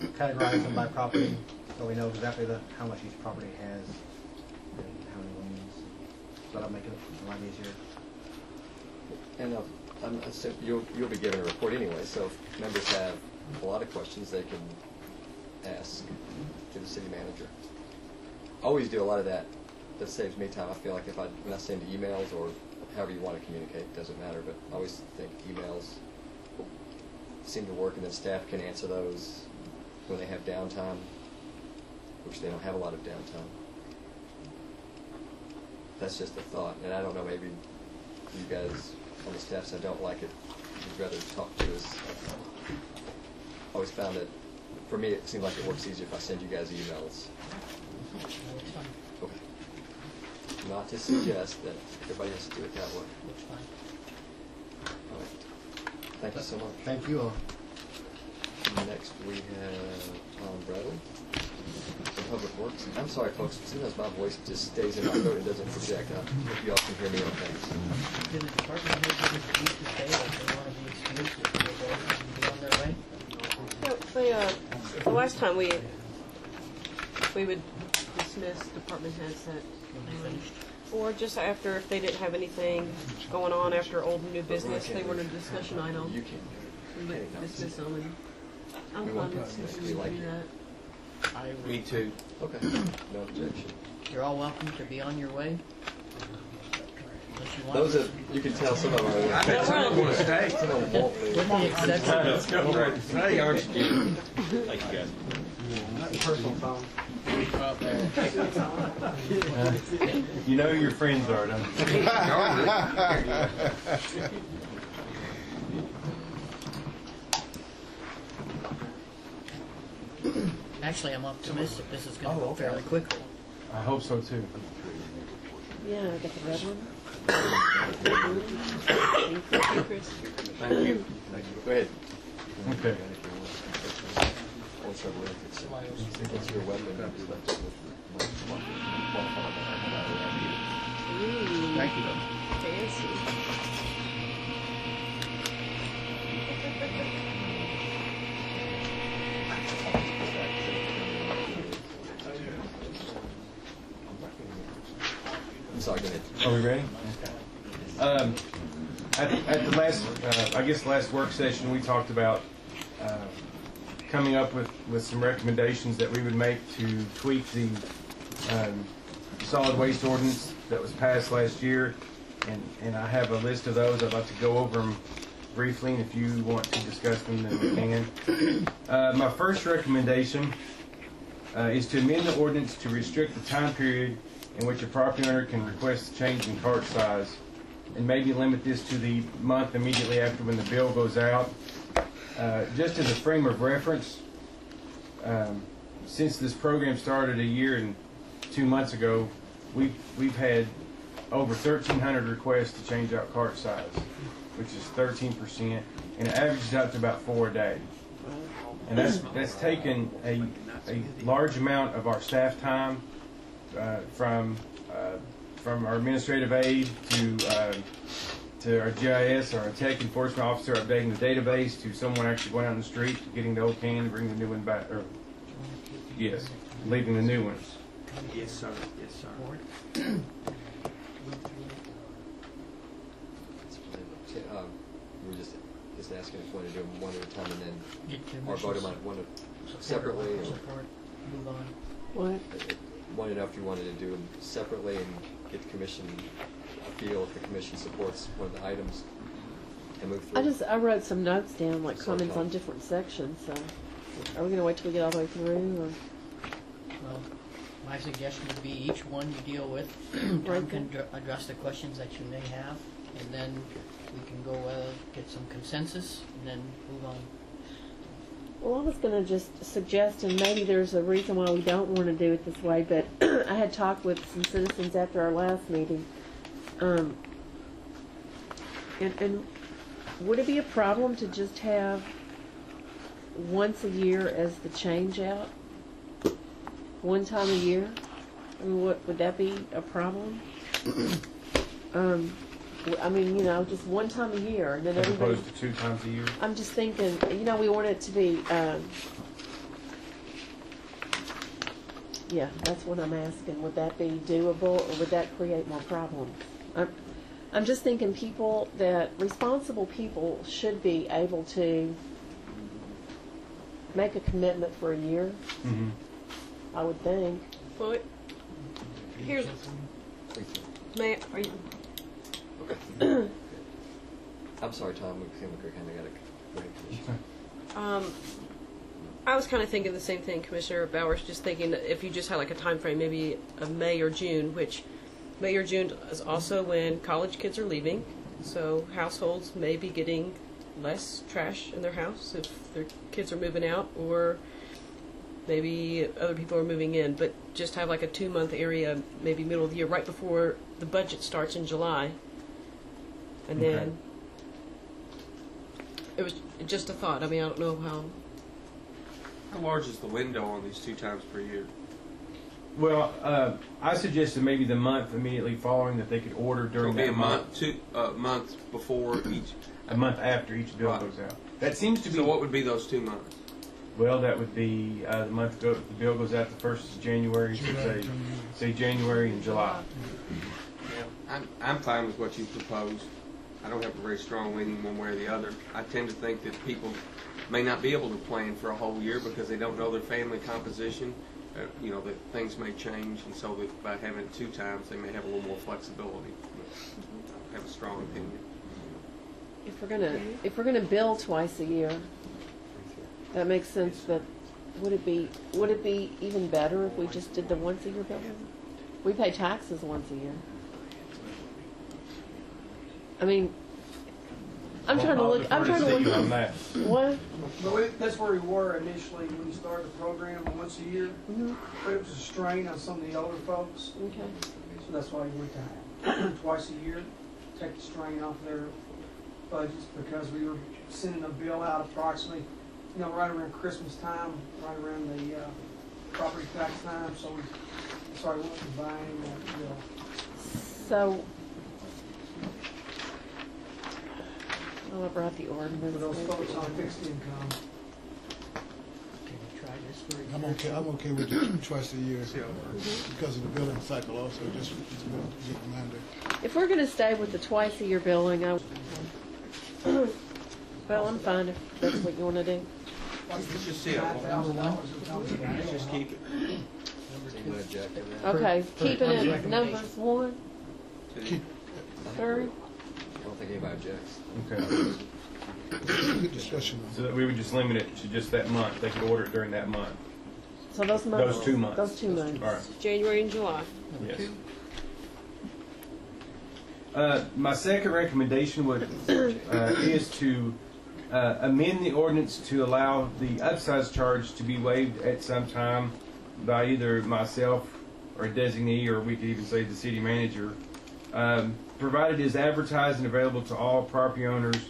categorized them by property, so we know exactly how much each property has and how many liens. So that'll make it a lot easier. And I'm assuming you'll be given a report anyway, so if members have a lot of questions, they can ask to the city manager. I always do a lot of that. That saves me time. I feel like when I send emails or however you want to communicate, it doesn't matter, but I always think emails seem to work, and then staff can answer those when they have downtime, which they don't have a lot of downtime. That's just a thought, and I don't know, maybe you guys on the staff side don't like it. You'd rather talk to us. I always found that, for me, it seemed like it works easier if I send you guys emails. Okay. Not to suggest that everybody has to do it that way. Looks fine. All right. Thank you so much. Thank you all. Next, we have Tom Bradley from Public Works. I'm sorry, folks. Sometimes my voice just stays in my throat and doesn't project. I hope you all can hear me okay. Did the department heads ever speak to say that they want to be exclusive? They go and be on their way? The last time we would dismiss department heads that, or just after, if they didn't have anything going on after old and new business, they weren't a discussion item. You can. We would dismiss them, and I'm fine with dismissing them, do that. Me too. Okay. No objection. You're all welcome to be on your way. Unless you want Those to. that you can tell some of them are. I bet some of them want to stay. Some of them won't leave. With the exception. Let's go for it. Hey, aren't you? Thank you, guys. Not personal phone. You know who your friends are, don't you? Actually, I'm optimistic this is going to go fairly quickly. I hope so too. Yeah, I got the red one. Thank you, Chris. Thank you. Go ahead. Okay. What's your weapon? Thank you. Fancy. I'm sorry, go ahead. Are we ready? At the last, I guess last work session, we talked about coming up with some recommendations that we would make to tweak the solid waste ordinance that was passed last year, and I have a list of those. I'd like to go over them briefly, and if you want to discuss them, then we can. My first recommendation is to amend the ordinance to restrict the time period in which a property owner can request a change in cart size, and maybe limit this to the month immediately after when the bill goes out. Just as a frame of reference, since this program started a year and 2 months ago, we've had over 1,300 requests to change out cart size, which is 13%, and it averages out to about 4 a day. And that's taken a large amount of our staff time from our administrative aide to our GIS, our tech enforcement officer updating the database, to someone actually going out in the street, getting the old can, and bringing the new one back, or Yes, leaving the new ones. Yes, sir. Yes, sir. We're just asking if you want to do them one at a time and then, Get or vote them on one separately, or Support, move on. What? wanted to know if you wanted to do them separately and get the commission a feel if the commission supports one of the items and move through. I wrote some notes down, like So comments far. on different sections, so are we gonna wait till we get all the way through, or? Well, my suggestion would be each one you deal with, Tom can address the questions that you may have, and then we can go get some consensus, and then move on. Well, I was going to just suggest, and maybe there's a reason why we don't want to do it this way, but I had talked with some citizens after our last meeting. And would it be a problem to just have once a year as the change out? One time a year? I mean, would that be a problem? I mean, you know, just one time a year, and then As everybody. opposed to 2 times a year? I'm just thinking, you know, we want it to be, yeah, that's what I'm asking. Would that be doable, or would that create more problems? I'm just thinking responsible people should be able to make a commitment for a year, Mm-hmm. I would think. Well, here's, may I, are you, I'm sorry, Tom, we kind of got to go ahead, Commissioner. I was kind of thinking the same thing, Commissioner Bowers, just thinking that if you just had like a time frame, maybe of May or June, which May or June is also when college kids are leaving, so households may be getting less trash in their house if their kids are moving out, or maybe other people are moving in, but just have like a 2-month area, maybe middle of the year, right before the budget starts in July. And then it was just a thought. I mean, I don't know how. How large is the window on these 2 times per year? Well, I suggested maybe the month immediately following that they could order during It'll be that a month before each. A month after each bill Right. goes out. That seems to be. So what would be those 2 months? Well, that would be the month the bill goes out the 1st of January, so say January and July. Yeah, I'm fine with what you proposed. I don't have a very strong leaning one way or the other. I tend to think that people may not be able to plan for a whole year because they don't know their family composition. You know, that things may change, and so that by having it 2 times, they may have a little more flexibility. I have a strong opinion. If we're gonna bill twice a year, that makes sense. That would it be even better if we just did the once a year billing? We pay taxes once a year. I mean, I'm trying to look. on that. What? But that's where we were initially when we started the program once a year. Mm-hmm. But it was a strain on some of the older folks. Okay. So that's why we went to twice a year, take the strain off their budgets, because we were sending a bill out approximately, you know, right around Christmas time, right around the property tax time. So we started buying that bill. So. Oh, I brought the ordinance. For those folks on fixed income. Can you try this for a I'm year? okay with it twice a year because of the billing cycle also, just a good reminder. If we're going to stay with the twice a year billing, well, I'm fine if that's what you want to do. Let's just see it. Let's just keep it. Number 2. Okay, keeping it numbers 1, 3. I don't think anybody objects. Okay. Good discussion. So that we would just limit it to just that month. They could order it during that month. So those months. Those 2 months. Those 2 months. All right. January and July. Yes. My second recommendation is to amend the ordinance to allow the upsize charge to be waived at some time by either myself or a designee, or we could even say the city manager, provided it is advertised and available to all property owners.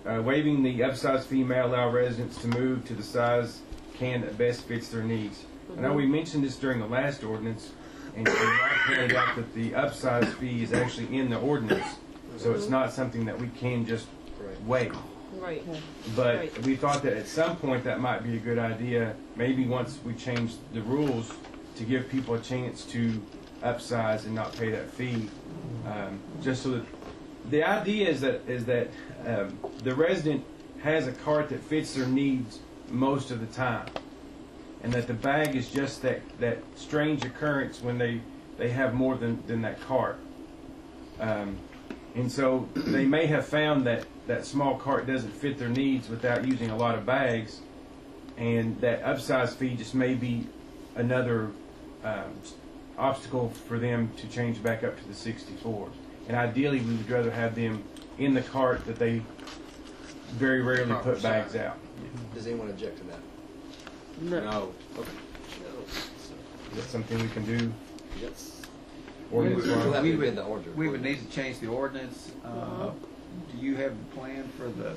Waiving the upsize fee may allow residents to move to the size can that best fits their needs. I know we mentioned this during the last ordinance, and Mike pointed out that the upsize fee is actually in the ordinance, so it's not something that we can just waive. Right. Okay. But Right. we thought that at some point that might be a good idea, maybe once we change the rules, to give people a chance to upsize and not pay that fee. Just so that, the idea is that the resident has a cart that fits their needs most of the time. And that the bag is just that strange occurrence when they have more than that cart. And so they may have found that small cart doesn't fit their needs without using a lot of bags, and that upsize fee just may be another obstacle for them to change back up to the 64. And ideally, we would rather have them in the cart that they very rarely put bags out. Does anyone object to that? No. Okay. Is that something we can do? Yes. Ordinance We'll have wise? to amend the order. We would need to change the ordinance. Do you have the plan for the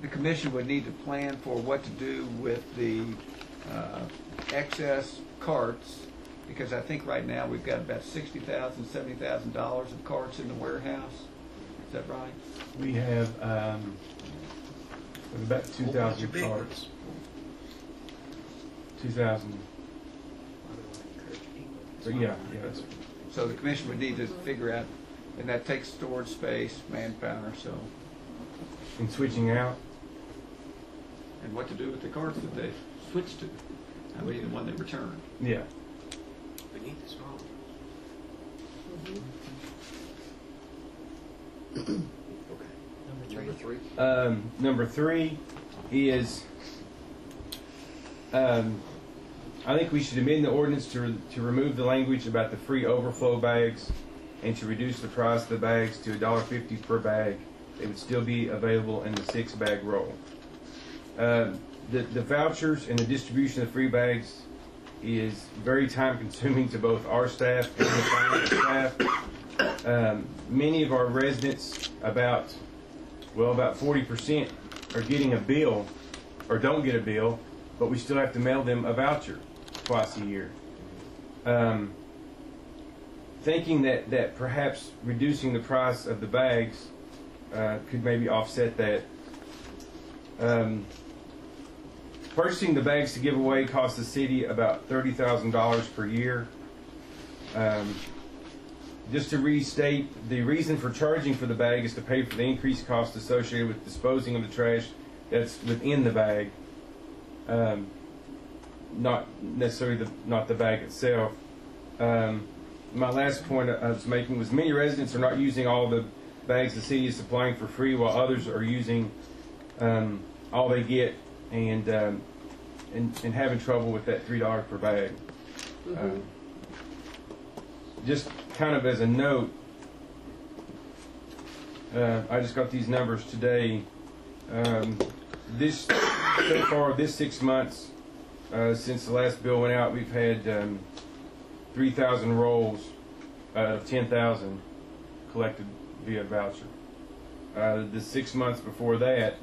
commission would need to plan for what to do with the excess carts, because I think right now we've got about $60,000, $70,000 of carts in the warehouse. Is that right? We have about 2,000 carts. 2,000. So yeah. That's, So the commission would need to figure out, and that takes storage space, manpower, so. and switching out. And what to do with the carts that they switch to. I mean, the one they return. Yeah. We need this wrong. Number three. Number three is, I think we should amend the ordinance to remove the language about the free overflow bags and to reduce the price of the bags to $1.50 per bag. They would still be available in the 6-bag roll. The vouchers and the distribution of free bags is very time consuming to both our staff and the finance staff. Many of our residents, about 40%, are getting a bill or don't get a bill, but we still have to mail them a voucher twice a year. Thinking that perhaps reducing the price of the bags could maybe offset that. Purchasing the bags to give away costs the city about $30,000 per year. Just to restate, the reason for charging for the bag is to pay for the increased cost associated with disposing of the trash that's within the bag, not necessarily not the bag itself. My last point I was making was many residents are not using all the bags the city is supplying for free, while others are using all they get and having trouble with that $3 per bag. Just kind of as a note, I just got these numbers today. So far, this 6 months since the last bill went out, we've had 3,000 rolls out of 10,000 collected via voucher. The 6 months before that,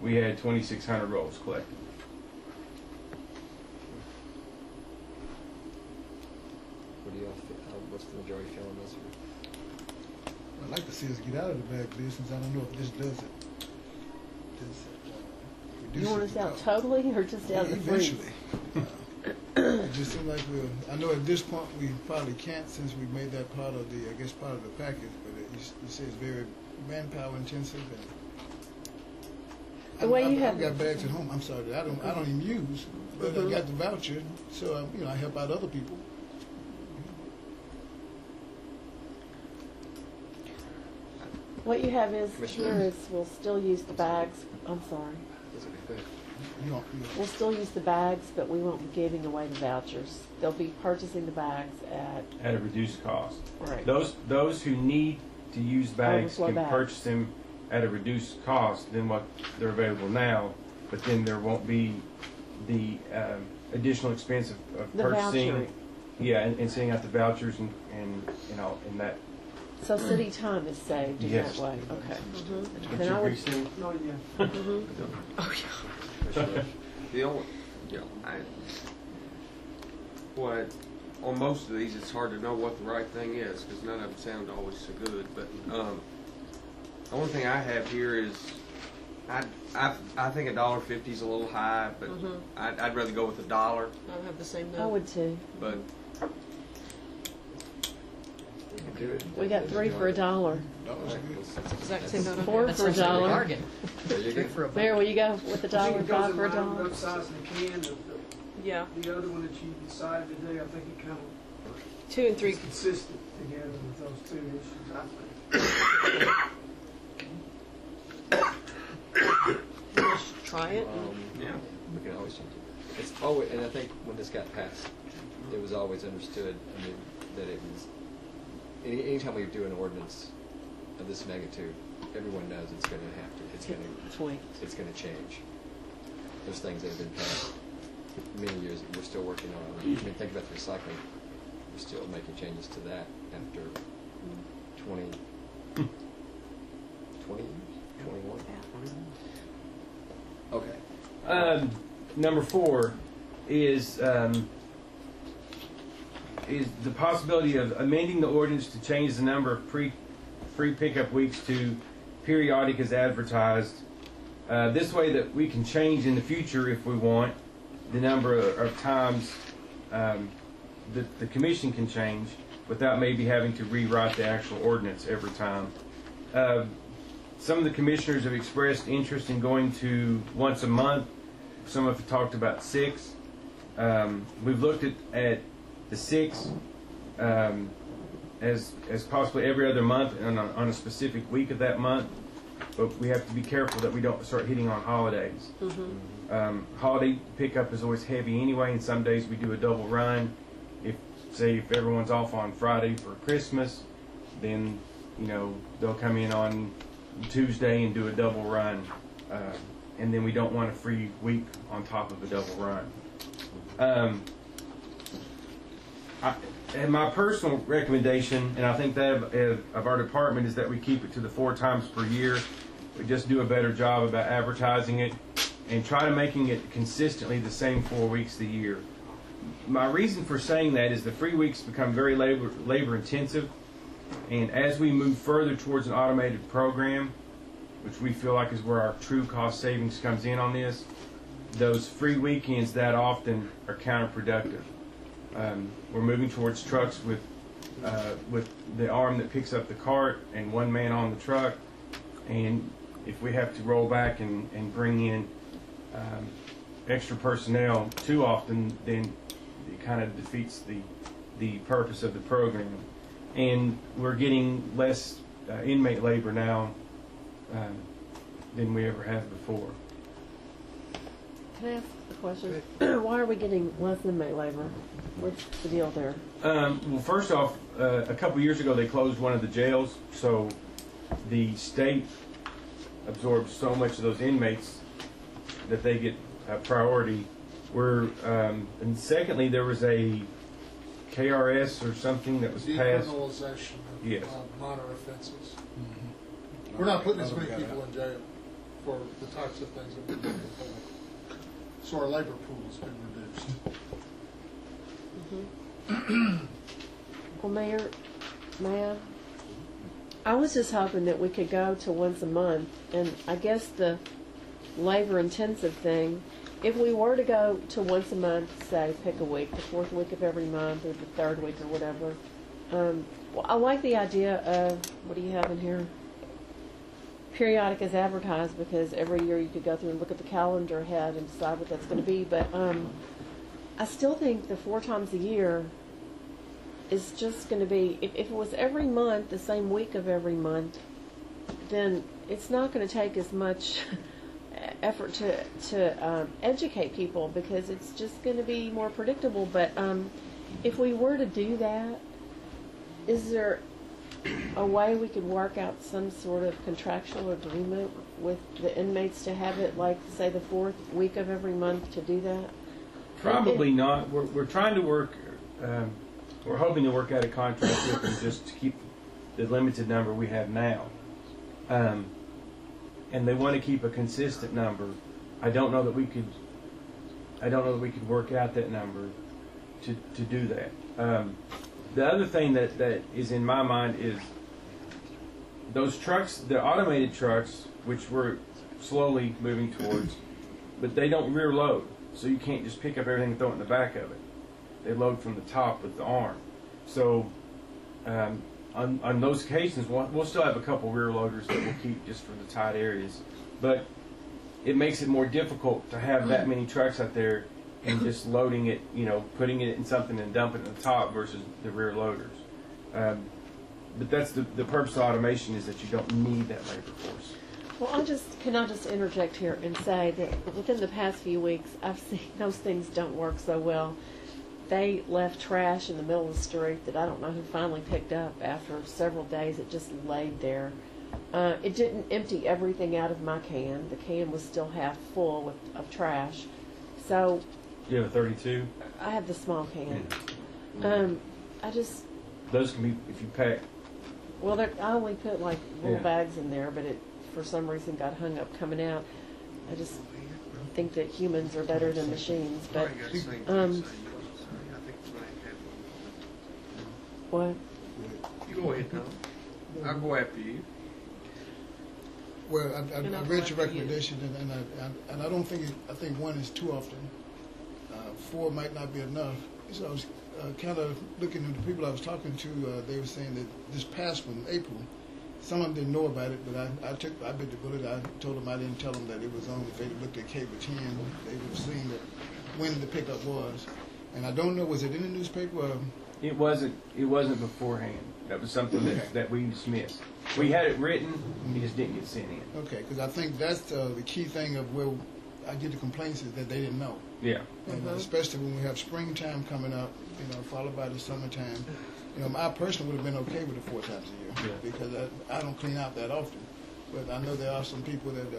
we had 2,600 rolls collected. What do y'all feel? What's the majority feel on this? I'd like to see us get out of the bag business. I don't know if this does it. You want us out totally or just out of the free? Eventually. It just seems like I know at this point we probably can't, since we made that part of the, part of the package, but you say it's very manpower intensive. And The way you I've have got bags at home, I'm sorry, that I don't even use, but I got the voucher, so I help out other people. What you have is here is we'll still use the bags. I'm sorry. We'll still use the bags, but we won't be giving away the vouchers. They'll be purchasing the bags at a reduced cost. Right. Those who need to use bags Overflow can bags. purchase them at a reduced cost than what they're available now, but then there won't be the additional expense of The purchasing. voucher. Yeah, and sending out the vouchers and that. So city time is saved in Yes. that way. Okay. Would Then you I would- agree, Steve? Oh, yeah. Oh, yeah. The only, on most of these, it's hard to know what the right thing is because none of them sound always so good. But The only thing I have here is, I think $1.50 is a little high, but I'd rather go with $1. I have the same note. I would too. But We can do it. We got 3 for $1. That's the exact same note. 4 That for sounds like a $1. bargain. There you go. For a Mayor, will you go with the I think dollar, it goes 5 in for a line with dollar? both sides of the can. Yeah, The other one that you decided today, I think it kind of 2 and 3. is consistent together with those two issues, I think. Let's try it. yeah, We can always change it. It's always, and I think when this got passed, it was always understood, I mean, that it was, anytime we do an ordinance of this magnitude, everyone knows it's going to have to, it's going to change. There's things that have been passed many years that we're still working on. I mean, think about the recycling. We're still making changes to that after 20 years? 21? Okay. Number 4 is the possibility of amending the ordinance to change the number of free pickup weeks to periodic as advertised. This way that we can change in the future if we want the number of times the commission can change without maybe having to rewrite the actual ordinance every time. Some of the commissioners have expressed interest in going to once a month. Some have talked about 6. We've looked at the 6 as possibly every other month on a specific week of that month, but we have to be careful that we don't start hitting on holidays. Holiday pickup is always heavy anyway, and some days we do a double run. If everyone's off on Friday for Christmas, then they'll come in on Tuesday and do a double run, and then we don't want a free week on top of a double run. And my personal recommendation, and I think that of our department, is that we keep it to the 4 times per year. We just do a better job about advertising it and try to making it consistently the same 4 weeks a year. My reason for saying that is the free weeks become very labor intensive, and as we move further towards an automated program, which we feel like is where our true cost savings comes in on this, those free weekends that often are counterproductive. We're moving towards trucks with the arm that picks up the cart and one man on the truck, and if we have to roll back and bring in extra personnel too often, then it kind of defeats the purpose of the program. And we're getting less inmate labor now than we ever have before. Can I ask a question? Why are we getting less inmate labor? What's the deal there? Well, first off, a couple years ago they closed one of the jails, so the state absorbs so much of those inmates that they get priority. And secondly, there was a KRS or something that was passed. Decriminalization of Yes. Minor offenses. We're not putting as many people in jail for the types of things that we did before. So our labor pool has been reduced. Well, Mayor, I was just hoping that we could go to once a month, and I guess the labor-intensive thing, if we were to go to once a month, say, pick a week, the 4th week of every month, or the 3rd week, or whatever, well, I like the idea of, what do you have in here? Periodic as advertised, because every year you could go through and look at the calendar ahead and decide what that's going to be, but I still think the 4 times a year is just going to be, if it was every month, the same week of every month, then it's not going to take as much effort to educate people, because it's just going to be more predictable. But if we were to do that, is there a way we could work out some sort of contractual agreement with the inmates to have it, like, say, the 4th week of every month to do that? Probably not. We're trying to work. We're hoping to work out a contract with them just to keep the limited number we have now. And they want to keep a consistent number. I don't know that we could work out that number to do that. The other thing that is in my mind is those trucks, the automated trucks, which we're slowly moving towards, but they don't rear load, so you can't just pick up everything and throw it in the back of it. They load from the top with the arm. So on those occasions, we'll still have a couple rear loaders that we'll keep just for the tight areas, but it makes it more difficult to have that many trucks out there and just loading it, putting it in something and dumping it in the top versus the rear loaders. But that's the purpose of automation, is that you don't need that labor force. Well, can I just interject here and say that within the past few weeks, I've seen those things don't work so well. They left trash in the middle of the street that I don't know who finally picked up after several days. It just laid there. It didn't empty everything out of my can. The can was still half full of trash. So You have a 32? I have the small can. Those can be, if you pack. Well, I only put like little Yeah. bags in there, but it for some reason got hung up coming out. I just think that humans are better than machines. But what? You go ahead, Tom. I'll go after you. Well, I read your recommendation, and I don't think I think one is too often. 4 might not be enough. So I was kind of looking at the people I was talking to. They were saying that this past one, April, some of them didn't know about it, but I bit the bullet. I told them I didn't tell them that it was on. If they looked at cable 10, they would have seen that when the pickup was. And I don't know, was it in the newspaper? Or? It wasn't beforehand. That was something that we dismissed. We had it written, it just didn't get sent in. Okay, because I think that's the key thing of where I get the complaints is that they didn't know. Yeah. And especially when we have springtime coming up, followed by the summertime. I personally would have been okay with it 4 times a year because I don't clean out that often. But I know there are some people that,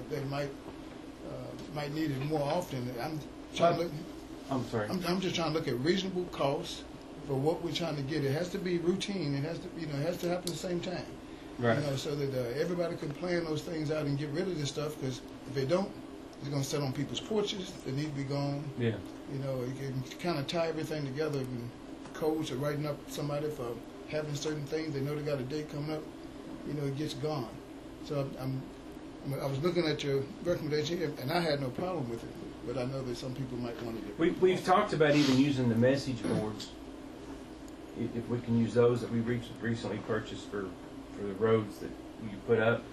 they might need it more often. I'm sorry. I'm just trying to look at reasonable costs for what we're trying to get. It has to be routine. It has to, it has to happen at the same time. Right. So that everybody can plan those things out and get rid of this stuff. Because if they don't, it's going to sit on people's porches. They need to be gone. Yeah. You can kind of tie everything together. And codes are writing up somebody for having certain things. They know they got a date coming up. It gets gone. So I was looking at your recommendation, and I had no problem with it. But I know that some people might want to get. We've talked about even using the message boards. If we can use those that we recently purchased for the roads that you put up,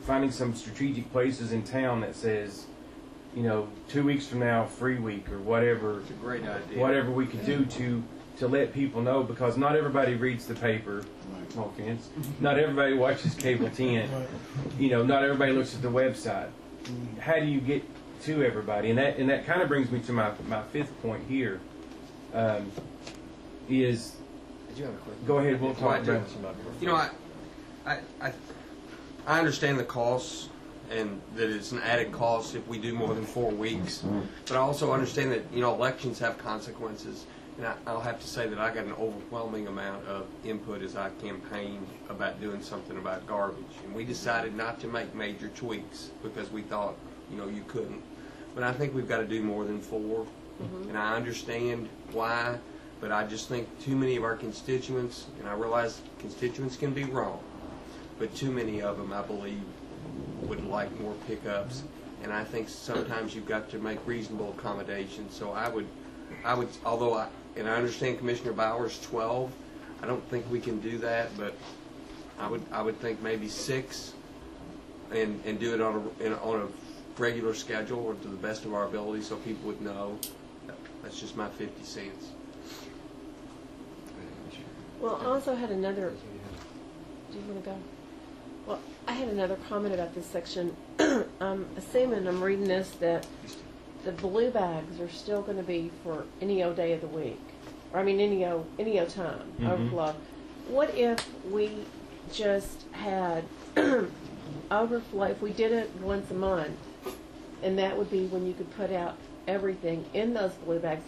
finding some strategic places in town that says, 2 weeks from now, free week or whatever. It's a great idea. Whatever we could do to let people know, because not everybody reads the paper. No offense. Not everybody watches cable 10. Not everybody looks at the website. How do you get to everybody? And that kind of brings me to my 5th point here. Is Did you have a question? Go ahead. We'll talk about it. I understand the costs and that it's an added cost if we do more than 4 weeks. But I also understand that elections have consequences, and I'll have to say that I got an overwhelming amount of input as I campaigned about doing something about garbage, and we decided not to make major tweaks because we thought you couldn't. But I think we've got to do more than 4, and I understand why. But I just think too many of our constituents, and I realize constituents can be wrong, but too many of them, I believe, would like more pickups. And I think sometimes you've got to make reasonable accommodations. So I would, although I understand Commissioner Bauer's 12, I don't think we can do that, but I would think maybe 6, and do it on a regular schedule or to the best of our ability, so people would know. That's just my 50 cents. Well, I also had another. Do you want to go? Well, I had another comment about this section. I'm assuming, I'm reading this, that the blue bags are still going to be for any day of the week, or any time overflow. What if we just had overflow? If we did it once a month, and that would be when you could put out everything in those blue bags.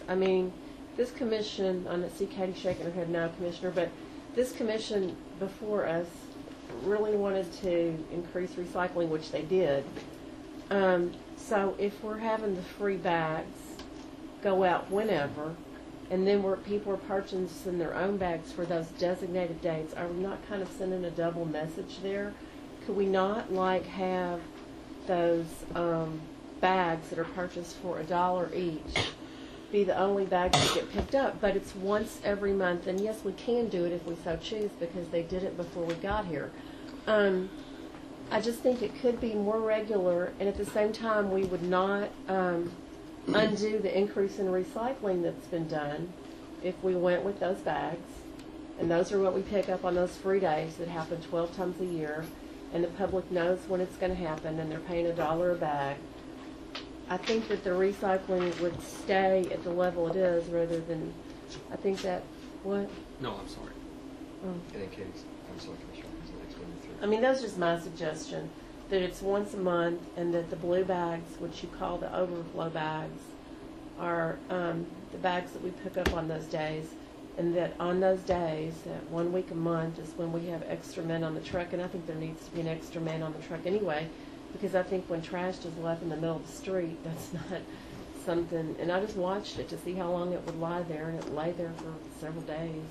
This commission, I see Katie shaking her head now, Commissioner, but this commission before us really wanted to increase recycling, which they did. So if we're having the free bags go out whenever, and then where people are purchasing their own bags for those designated dates, are we not kind of sending a double message there? Could we not like have those bags that are purchased for $1 each be the only bags that get picked up? But it's once every month, and yes, we can do it if we so choose because they did it before we got here. I just think it could be more regular, and at the same time, we would not undo the increase in recycling that's been done if we went with those bags. And those are what we pick up on those free days that happen 12 times a year, and the public knows when it's going to happen, and they're paying $1 a bag. I think that the recycling would stay at the level it is rather than, I think that, what? No, I'm sorry. Oh. And in case, I'm sorry, Commissioner, because the next one you threw. I mean, that's just my suggestion, that it's once a month and that the blue bags, which you call the overflow bags, are the bags that we pick up on those days, and that on those days, that 1 week a month is when we have extra men on the truck, and I think there needs to be an extra man on the truck anyway, because I think when trash is left in the middle of the street, that's not something, and I just watched it to see how long it would lie there, and it lay there for several days,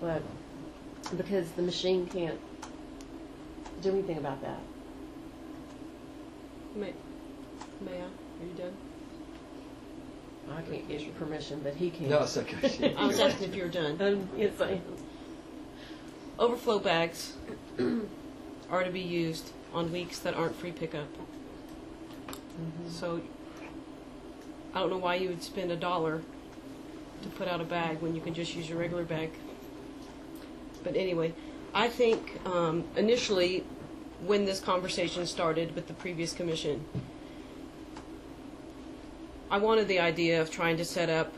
but because the machine can't do anything about that. May I? Are you done? I can't get your permission, but he can. No, it's okay. I was asking if you were done. Yes, I am. Overflow bags are to be used on weeks that aren't free pickup. So I don't know why you would spend $1 to put out a bag when you can just use your regular bag. But anyway, I think initially when this conversation started with the previous commission, I wanted the idea of trying to set up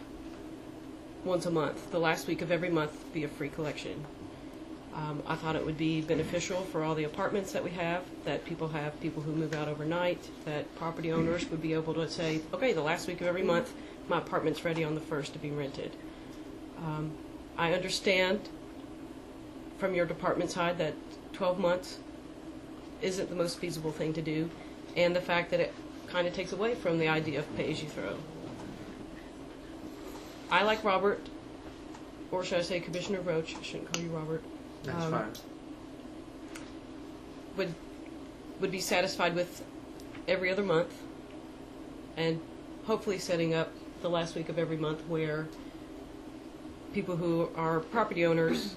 once a month, the last week of every month, be a free collection. I thought it would be beneficial for all the apartments that we have people who move out overnight, that property owners would be able to say, okay, the last week of every month, my apartment's ready on the 1st to be rented. I understand from your department side that 12 months isn't the most feasible thing to do, and the fact that it kind of takes away from the idea of pay-as-you-throw. I, like Robert, or should I say Commissioner Roach, I shouldn't call you Robert. That's fine. Would be satisfied with every other month, and hopefully setting up the last week of every month where people who are property owners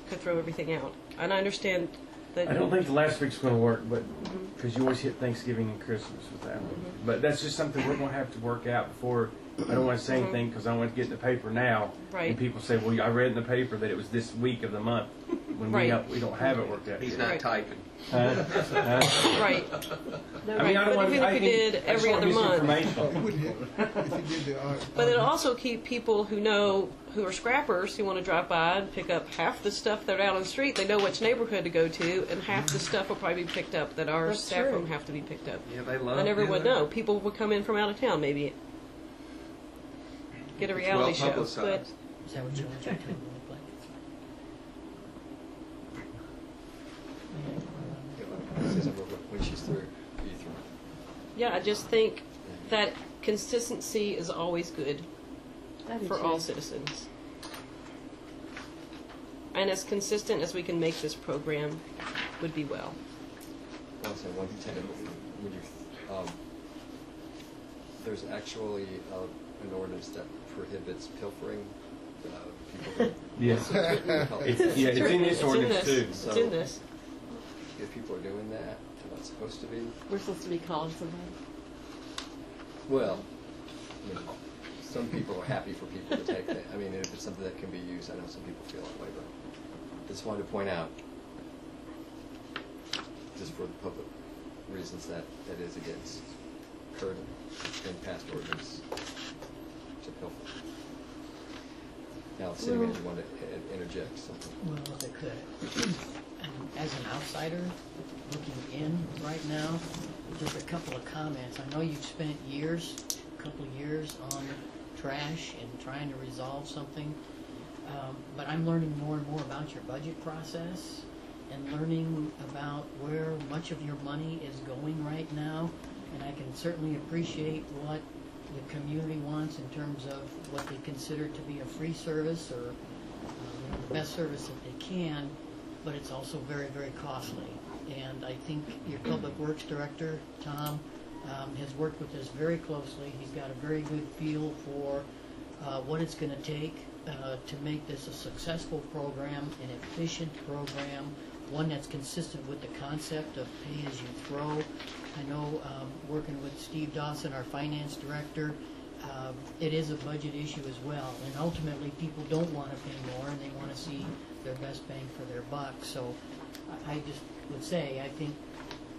could throw everything out. And I understand that... I don't think the last week's going to work, but because you always hit Thanksgiving and Christmas with that one. But that's just something we're going to have to work out before. I don't want to say anything because I want to get in the paper now. Right. And people say, well, I read in the paper that it was this week of the month when we don't have it worked out. He's not typing. Right. I mean, I don't want to... Even if you did every other month. But it'll also keep people who are scrappers, who want to drive by and pick up half the stuff that are out on the street. They know which neighborhood to go to, and half the stuff will probably be picked up that our staff room have to be picked up. Yeah, they love And everyone know. People will come in from out of town, maybe get a reality show. But Is that what you want to do? When she's through, you through. yeah, I just think that consistency is always good for all citizens. And as consistent as we can make this program would be well. One thing, one technical thing. When you, there's actually an ordinance that prohibits pilfering. People who Yes. It's in this ordinance too. It's in this. If people are doing that, they're not supposed to be. We're supposed to be calling somebody. Well, I mean, some people are happy for people to take that. I mean, if it's something that can be used, I know some people feel that way, but just wanted to point out, just for the public reasons, that is against current and past ordinance to pilfer. Now, the city manager wanted to interject something. Well, if I could. As an outsider looking in right now, just a couple of comments. I know you've spent a couple of years on trash and trying to resolve something, but I'm learning more and more about your budget process and learning about where much of your money is going right now, and I can certainly appreciate what the community wants in terms of what they consider to be a free service or the best service that they can, but it's also very, very costly. And I think your Public Works Director, Tom, has worked with us very closely. He's got a very good feel for what it's going to take to make this a successful program, an efficient program, one that's consistent with the concept of pay-as-you-throw. I know, working with Steve Dawson, our finance director, it is a budget issue as well. And ultimately, people don't want to pay more, and they want to see their best bang for their buck. So I just would say, I think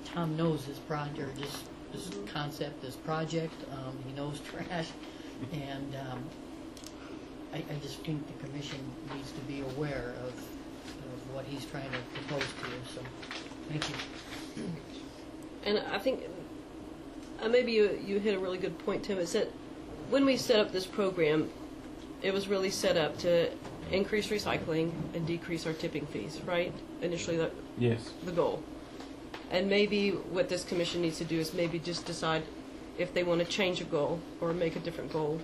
Tom knows this project, or this concept, this project. He knows trash. And I just think the commission needs to be aware of what he's trying to propose to you. So, thank you. And I think maybe you hit a really good point, Tim, is that when we set up this program, it was really set up to increase recycling and decrease our tipping fees, right? Initially, the goal. And maybe what this commission needs to do is maybe just decide if they want to change a goal or make a different goal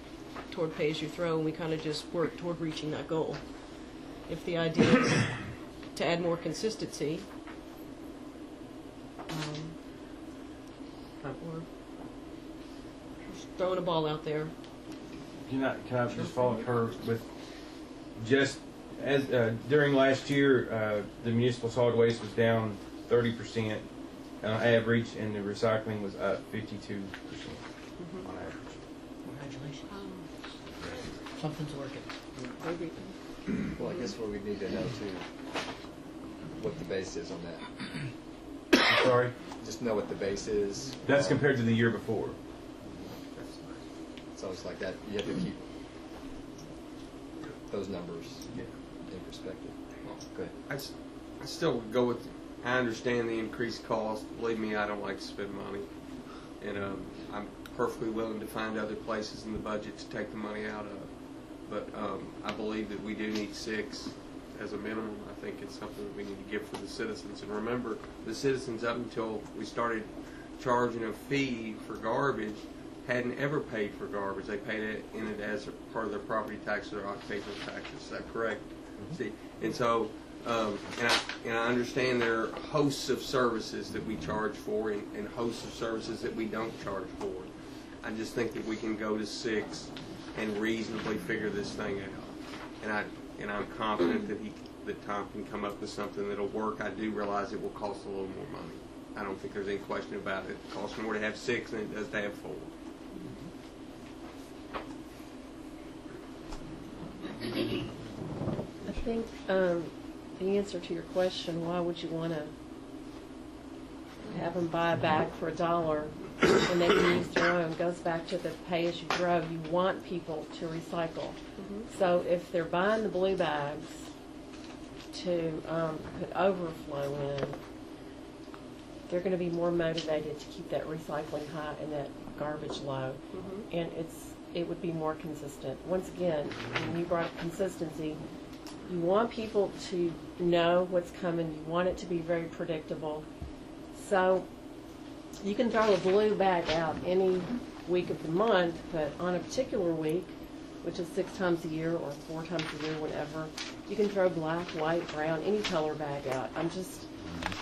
toward pay-as-you-throw, and we kind of just work toward reaching that goal. If the idea is to add more consistency, or just throwing a ball out there. Can I just follow her with just as during last year, the municipal solid waste was down 30% on average, and the recycling was up 52% on average. Congratulations. Something's working. Well, I guess what we need to know too, what the base is on that. I'm sorry? Just know what the base is. That's compared to the year before. So it's like that. You have to keep those numbers in perspective. Go ahead. I still would go with, I understand the increased cost. Believe me, I don't like to spend money. And I'm perfectly willing to find other places in the budget to take the money out of. But I believe that we do need 6 as a minimum. I think it's something that we need to give for the citizens. And remember, the citizens, up until we started charging a fee for garbage, hadn't ever paid for garbage. They paid it in it as a part of their property tax or their occupational taxes. Is that correct? Mm-hmm. See, and so, and I understand there are hosts of services that we charge for, and hosts of services that we don't charge for. I just think that we can go to 6 and reasonably figure this thing out. And I'm confident that Tom can come up with something that'll work. I do realize it will cost a little more money. I don't think there's any question about it. It costs more to have 6 than it does to have 4. I think the answer to your question, why would you want to have them buy a bag for $1 when they can use their own, goes back to the pay-as-you-throw. You want people to recycle. So if they're buying the blue bags to put overflow in, they're going to be more motivated to keep that recycling high and that garbage low. And it would be more consistent. Once again, when you brought up consistency, you want people to know what's coming. You want it to be very predictable. So you can throw a blue bag out any week of the month, but on a particular week, which is 6 times a year or 4 times a year, whatever, you can throw black, white, brown, any color bag out.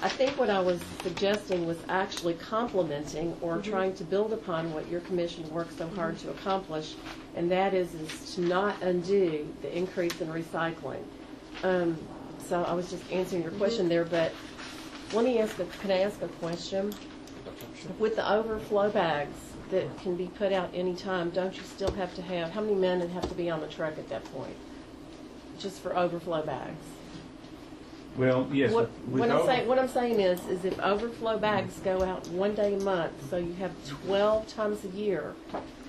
I think what I was suggesting was actually complementing or trying to build upon what your commission worked so hard to accomplish, and that is to not undo the increase in recycling. So I was just answering your question there, but let me can I ask a question? With the overflow bags that can be put out any time, don't you still have to have, how many men would have to be on the truck at that point? Just for overflow bags? Well, yes. What I'm saying is if overflow bags go out one day a month, so you have 12 times a year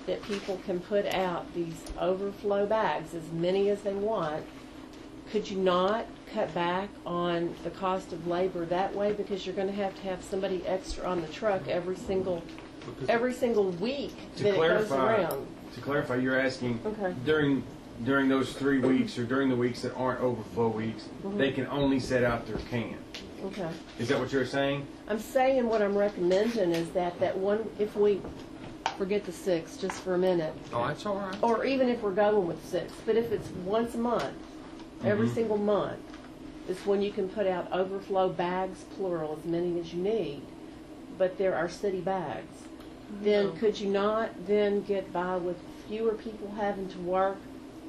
that people can put out these overflow bags, as many as they want, could you not cut back on the cost of labor that way, because you're going to have somebody extra on the truck every single week that it goes around? To clarify, you're asking during those 3 weeks, or during the weeks that aren't overflow weeks, they can only set out their can. Okay. Is that what you're saying? I'm saying what I'm recommending is that one, if we forget the 6 just for a minute. Oh, that's all right. Or even if we're going with 6. But if it's once a month, every Mhm. single month, is when you can put out overflow bags, plural, as many as you need. But there are city bags. Then could you not then get by with fewer people having to work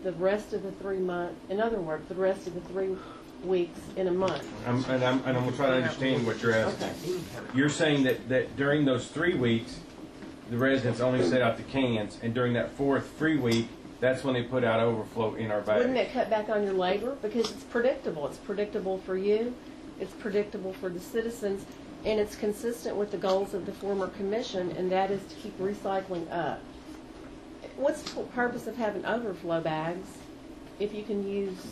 the rest of the 3 months? In other words, the rest of the 3 weeks in a month. I'm going to try to understand what you're asking. Okay. You're saying that during those 3 weeks, the residents only set out the cans, and during that 4th free week, that's when they put out overflow in our bags. Wouldn't that cut back on your labor? Because it's predictable. It's predictable for you. It's predictable for the citizens. And it's consistent with the goals of the former commission, and that is to keep recycling up. What's the purpose of having overflow bags if you can use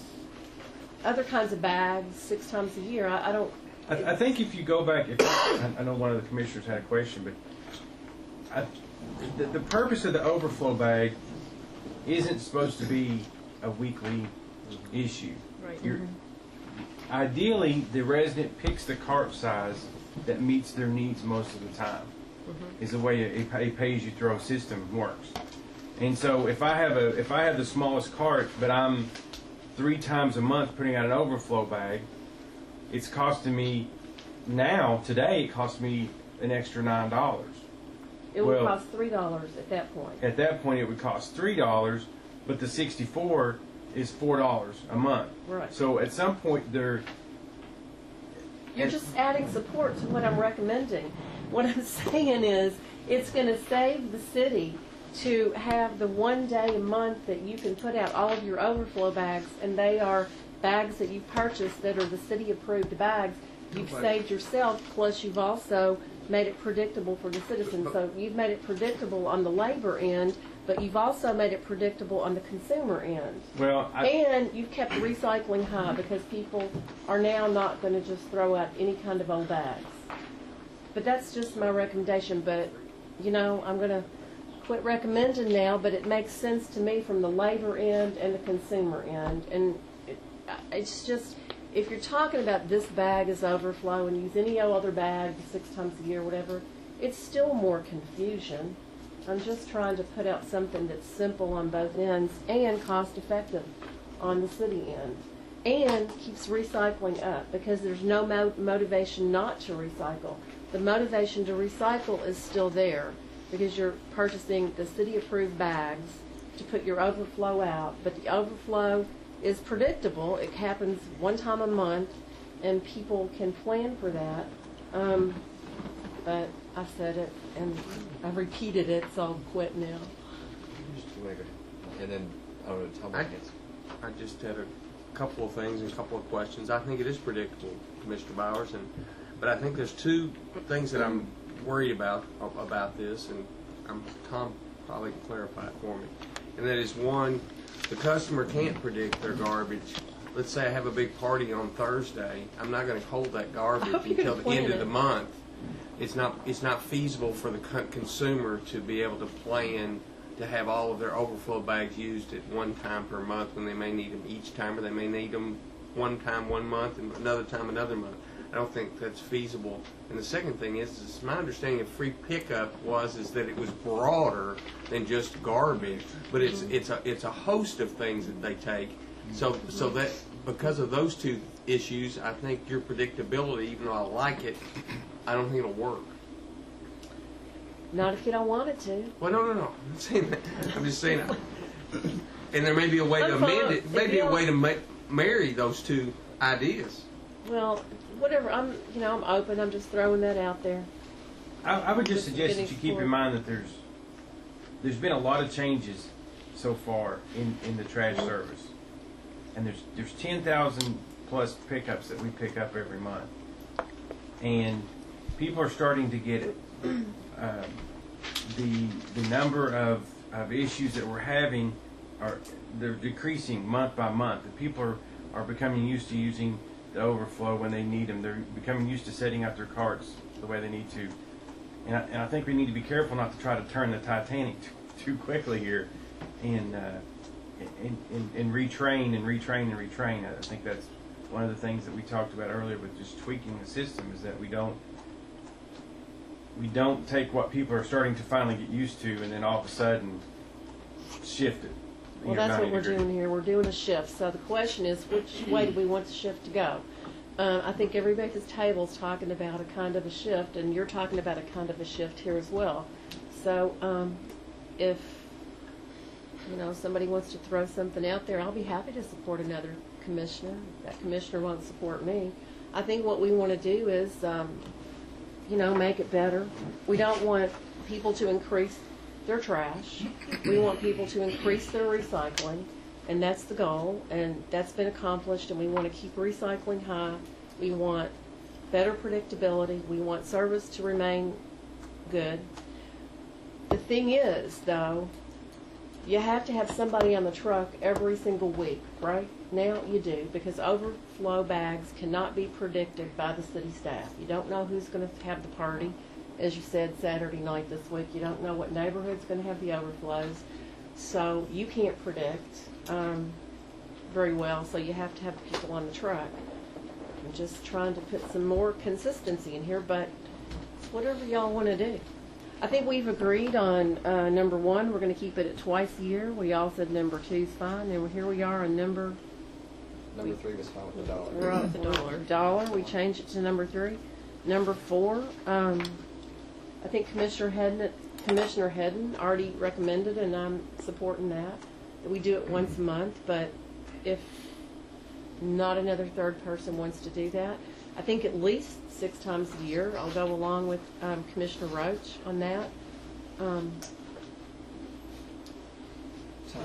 other kinds of bags 6 times a year? I don't... I think if you go back, I know one of the commissioners had a question, but the purpose of the overflow bag isn't supposed to be a weekly issue. Right. Ideally, the resident picks the cart size that meets their needs most of the time. Is the way a pay-as-you-throw system works. And so if I have the smallest cart, but I'm 3 times a month putting out an overflow bag, it's costing me today it costs me an extra $9. It would cost $3 at that point. At that point, it would cost $3, but the 64 is $4 a month. Right. So at some point, You're just adding support to what I'm recommending. What I'm saying is it's going to save the city to have the 1 day a month that you can put out all of your overflow bags, and they are bags that you've purchased that are the city-approved bags. You've saved yourself, plus you've also made it predictable for the citizens. So you've made it predictable on the labor end, but you've also made it predictable on the consumer end. Well, and you've kept recycling high because people are now not going to just throw out any kind of old bags. But that's just my recommendation. But, I'm going to quit recommending now, but it makes sense to me from the labor end and the consumer end. And it's just, if you're talking about this bag is overflow and use any other bag 6 times a year, whatever, it's still more confusion. I'm just trying to put out something that's simple on both ends and cost effective on the city end, and keeps recycling up, because there's no motivation not to recycle. The motivation to recycle is still there because you're purchasing the city approved bags to put your overflow out, but the overflow is predictable. It happens 1 time a month, and people can plan for that. But I said it, and I've repeated it, so I'll quit now. And then, I don't know, tell me. I just had a couple of things and a couple of questions. I think it is predictable, Mr. Bowers, but I think there's 2 things that I'm worried about this, and Tom probably can clarify it for me. And that is, one, the customer can't predict their garbage. Let's say I have a big party on Thursday. I'm not going to hold that garbage until the end of the month. It's not feasible for the consumer to be able to plan to have all of their overflow bags used at one time per month when they may need them each time, or they may need them one time 1 month and another time another month. I don't think that's feasible. And the second thing is my understanding of free pickup is that it was broader than just garbage, but it's a host of things that they take. So that because of those 2 issues, I think your predictability, even though I like it, I don't think it'll work. Not if you don't want it to. Well, no. I'm not saying that. I'm just saying, and there may be a way to amend it. Maybe a way to marry those 2 ideas. Well, whatever. I'm open. I'm just throwing that out there. I would just suggest that you keep in mind that there's been a lot of changes so far in the trash service, and there's 10,000 plus pickups that we pick up every month, and people are starting to get it. The number of issues that we're having they're decreasing month by month. And people are becoming used to using the overflow when they need them. They're becoming used to setting out their carts the way they need to. And I think we need to be careful not to try to turn the Titanic too quickly here, and retrain and retrain and retrain. I think that's one of the things that we talked about earlier with just tweaking the system, is that we don't we don't take what people are starting to finally get used to and then all of a sudden shift it. Well, that's what we're doing here. We're doing a shift. So the question is, which way do we want the shift to go? I think everybody at this table is talking about a kind of a shift, and you're talking about a kind of a shift here as well. So if somebody wants to throw something out there, I'll be happy to support another commissioner. If that commissioner won't support me. I think what we want to do is, make it better. We don't want people to increase their trash. We want people to increase their recycling, and that's the goal, and that's been accomplished, and we want to keep recycling high. We want better predictability. We want service to remain good. The thing is, though, you have to have somebody on the truck every single week, right? Now you do, because overflow bags cannot be predicted by the city staff. You don't know who's going to have the party, as you said, Saturday night this week. You don't know what neighborhood's going to have the overflows. So you can't predict very well, so you have to have people on the truck. I'm just trying to put some more consistency in here, but it's whatever y'all want to do. I think we've agreed on number 1. We're going to keep it at twice a year. We all said number 2 is fine, and here we are on number 3 was fine with the dollar. We're on the dollar. We changed it to number 3. Number 4, I think Commissioner Hedden already recommended, and I'm supporting that we do it once a month. But if not another third person wants to do that, I think at least 6 times a year. I'll go along with Commissioner Roach on that.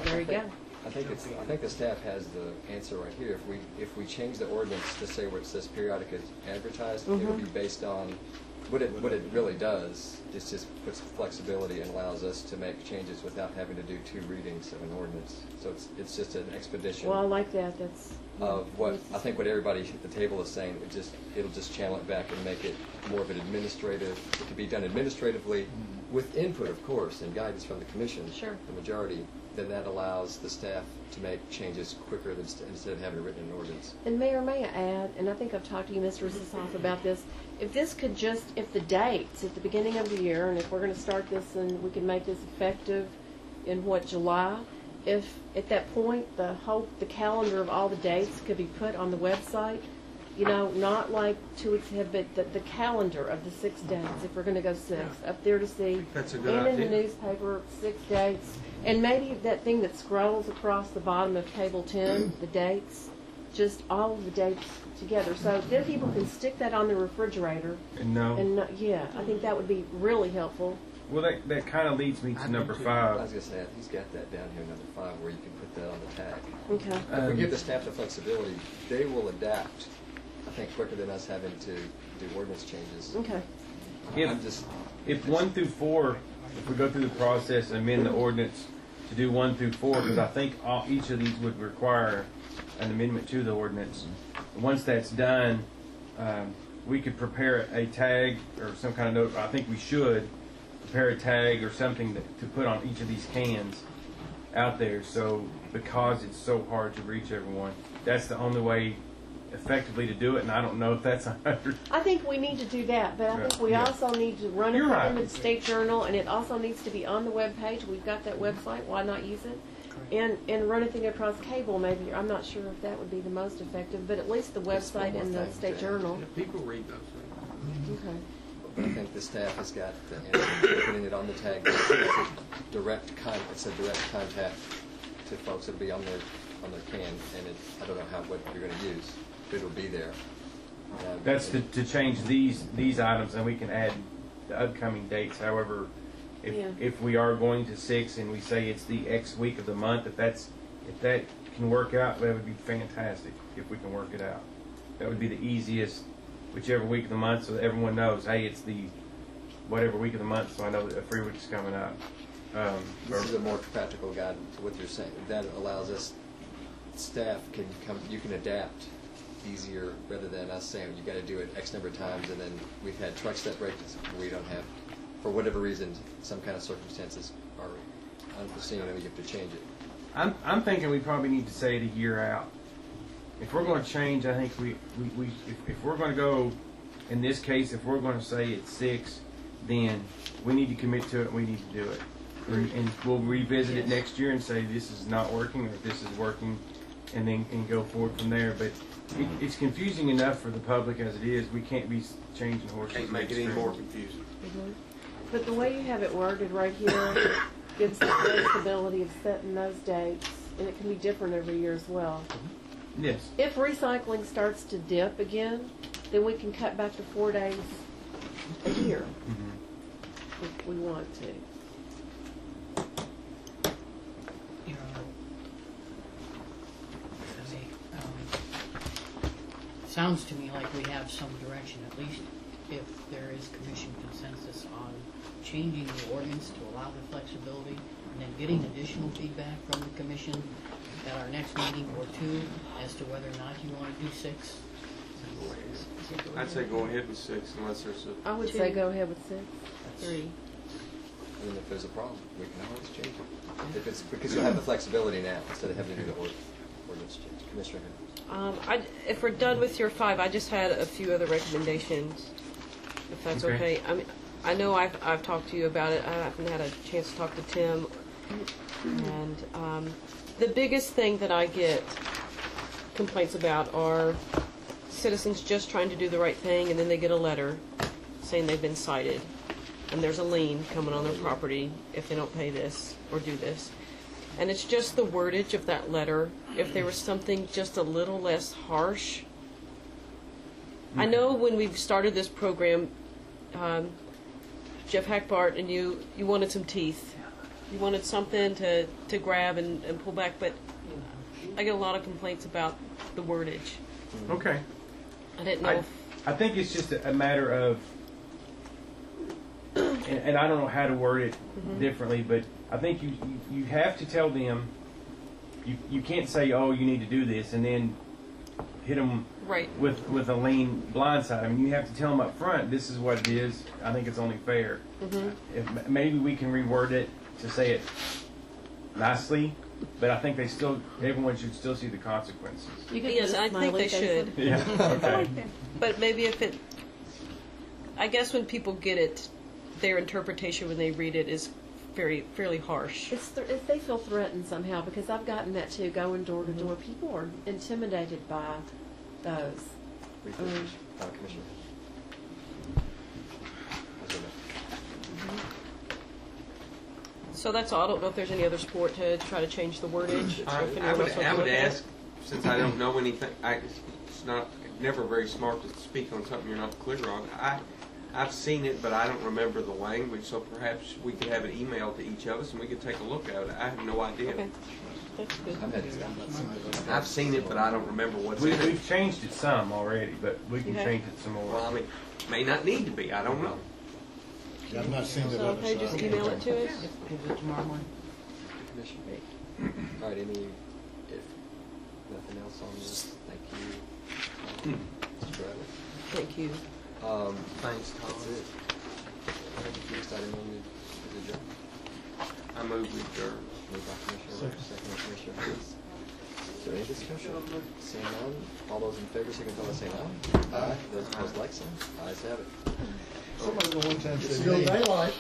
There you go. I think the staff has the answer right here. If we change the ordinance to say where it says periodic is advertised, it will be based on what it really does. It just puts flexibility and allows us to make changes without having to do 2 readings of an ordinance. So it's just an expedition. Well, I like that. That's of what I think what everybody at the table is saying. It'll just channel it back and make it more of an administrative. It can be done administratively with input, of course, and guidance from the commission. Sure. The majority. Then that allows the staff to make changes quicker than instead of having it written in an ordinance. And Mayor, may I add, and I think I've talked to you, Mr. Sissoff, about this, if the dates at the beginning of the year, and if we're going to start this and we can make this effective in July, if at that point the calendar of all the dates could be put on the website, not like 2 weeks ahead, but the calendar of the 6 dates, if we're going to go 6, up there to see. That's a good and idea. in the newspaper, 6 dates. And maybe that thing that scrolls across the bottom of table 10, the dates, just all of the dates together. So then people can stick that on the refrigerator. And yeah, I think that would be really helpful. Well, that kind of leads me to number 5. I was going to say, he's got that down here, number 5, where you can put that on the tag. Okay. If we give the staff the flexibility, they will adapt, I think, quicker than us having to do ordinance changes. Okay. If 1 through 4, if we go through the process and amend the ordinance to do 1 through 4, because I think each of these would require an amendment to the ordinance. Once that's done, we could prepare a tag or some kind of note. I think we should prepare a tag or something to put on each of these cans out there. So because it's so hard to reach everyone, that's the only way effectively to do it, and I don't know if that's 100. I think we need to do that, but I think we also need to run it into the State Journal, and it also needs to be on the web page. We've got that website. Why not use it? And run a thing across cable, maybe. I'm not sure if that would be the most effective, but at least the website and the State Journal. People read those things. Okay. But I think the staff has got the answer, putting it on the tag. It's a direct contact to folks that'll be on their can, and I don't know what you're going to use. It'll be there. That's to change these items, and we can add the upcoming dates. However, if we are going to 6 and we say it's the X week of the month, if that can work out, that would be fantastic. If we can work it out, that would be the easiest, whichever week of the month, so that everyone knows, hey, it's the whatever week of the month, so I know that a free week is coming up. This is a more practical guide to what you're saying. That allows us, staff can come, you can adapt easier rather than us saying you got to do it X number of times, and then we've had trucks that break we don't have, for whatever reason, some kind of circumstances are unforeseen and we have to change it. I'm thinking we probably need to say it a year out. If we're going to change, I think if we're going to go, in this case, if we're going to say it's 6 then we need to commit to it and we need to do it. And we'll revisit it next year and say this is not working or this is working, and then go forward from there. But it's confusing enough for the public as it is. We can't be changing horses. Can't make it any more confusing. But the way you have it worded right here gives the flexibility of setting those dates, and it can be different every year as well. Yes. If recycling starts to dip again, then we can cut back to 4 days a year if we want to. You know, sounds to me like we have some direction, at least if there is commission consensus on changing the ordinance to allow the flexibility, and then getting additional feedback from the commission at our next meeting or two as to whether or not you want to do 6. I'd say go ahead with 6 unless there's a... I would say go ahead with 6. 3. And if there's a problem, we can always change it. If it's because you'll have the flexibility now instead of having to do the ordinance change. Commissioner Henry. If we're done with your 5, I just had a few other recommendations, if that's okay. I mean, I know I've talked to you about it. I haven't had a chance to talk to Tim. And the biggest thing that I get complaints about are citizens just trying to do the right thing, and then they get a letter saying they've been cited, and there's a lien coming on their property if they don't pay this or do this. And it's just the wordage of that letter. If there was something just a little less harsh. I know when we started this program, Jeff Hackbart and you wanted some teeth. You wanted something to grab and pull back, but I get a lot of complaints about the wordage. Okay. I didn't know. I think it's just a matter of, and I don't know how to word it differently, but I think you have to tell them, you can't say, oh, you need to do this, and then hit them with a lean blindside. I mean, you have to tell them up front, this is what it is. I think it's only fair. If maybe we can reword it to say it nicely, but I think everyone should still see the consequences. Yes, I think they should. Yeah, okay. But maybe I guess when people get it, their interpretation when they read it is fairly harsh. If they feel threatened somehow, because I've gotten that too, going door to door. People are intimidated by those. Commissioner. So that's all. I don't know if there's any other support to try to change the wordage. I would ask, since I don't know anything, it's never very smart to speak on something you're not clear on. I've seen it, but I don't remember the language, so perhaps we could have an email to each of us and we could take a look at it. I have no idea. Okay. That's good. I've seen it, but I don't remember what's in it. We've changed it some already, but we can change it some more. Well, I mean, may not need to be. I don't know. Yeah, I've not seen it. So okay, just email it to us. Is it tomorrow morning? Commissioner. All right, if nothing else on this, thank you. Mr. Bradley. Thank you. Thanks, Tom. That's it. Next item on the agenda. I move with your... Moved by Commissioner Rich, second by Commissioner Hayes. Is there any discussion? Seeing none, all those in favor, signify by saying aye. Aye. Those opposed, like sign. Ayes have it. Somebody one time said, Still daylight.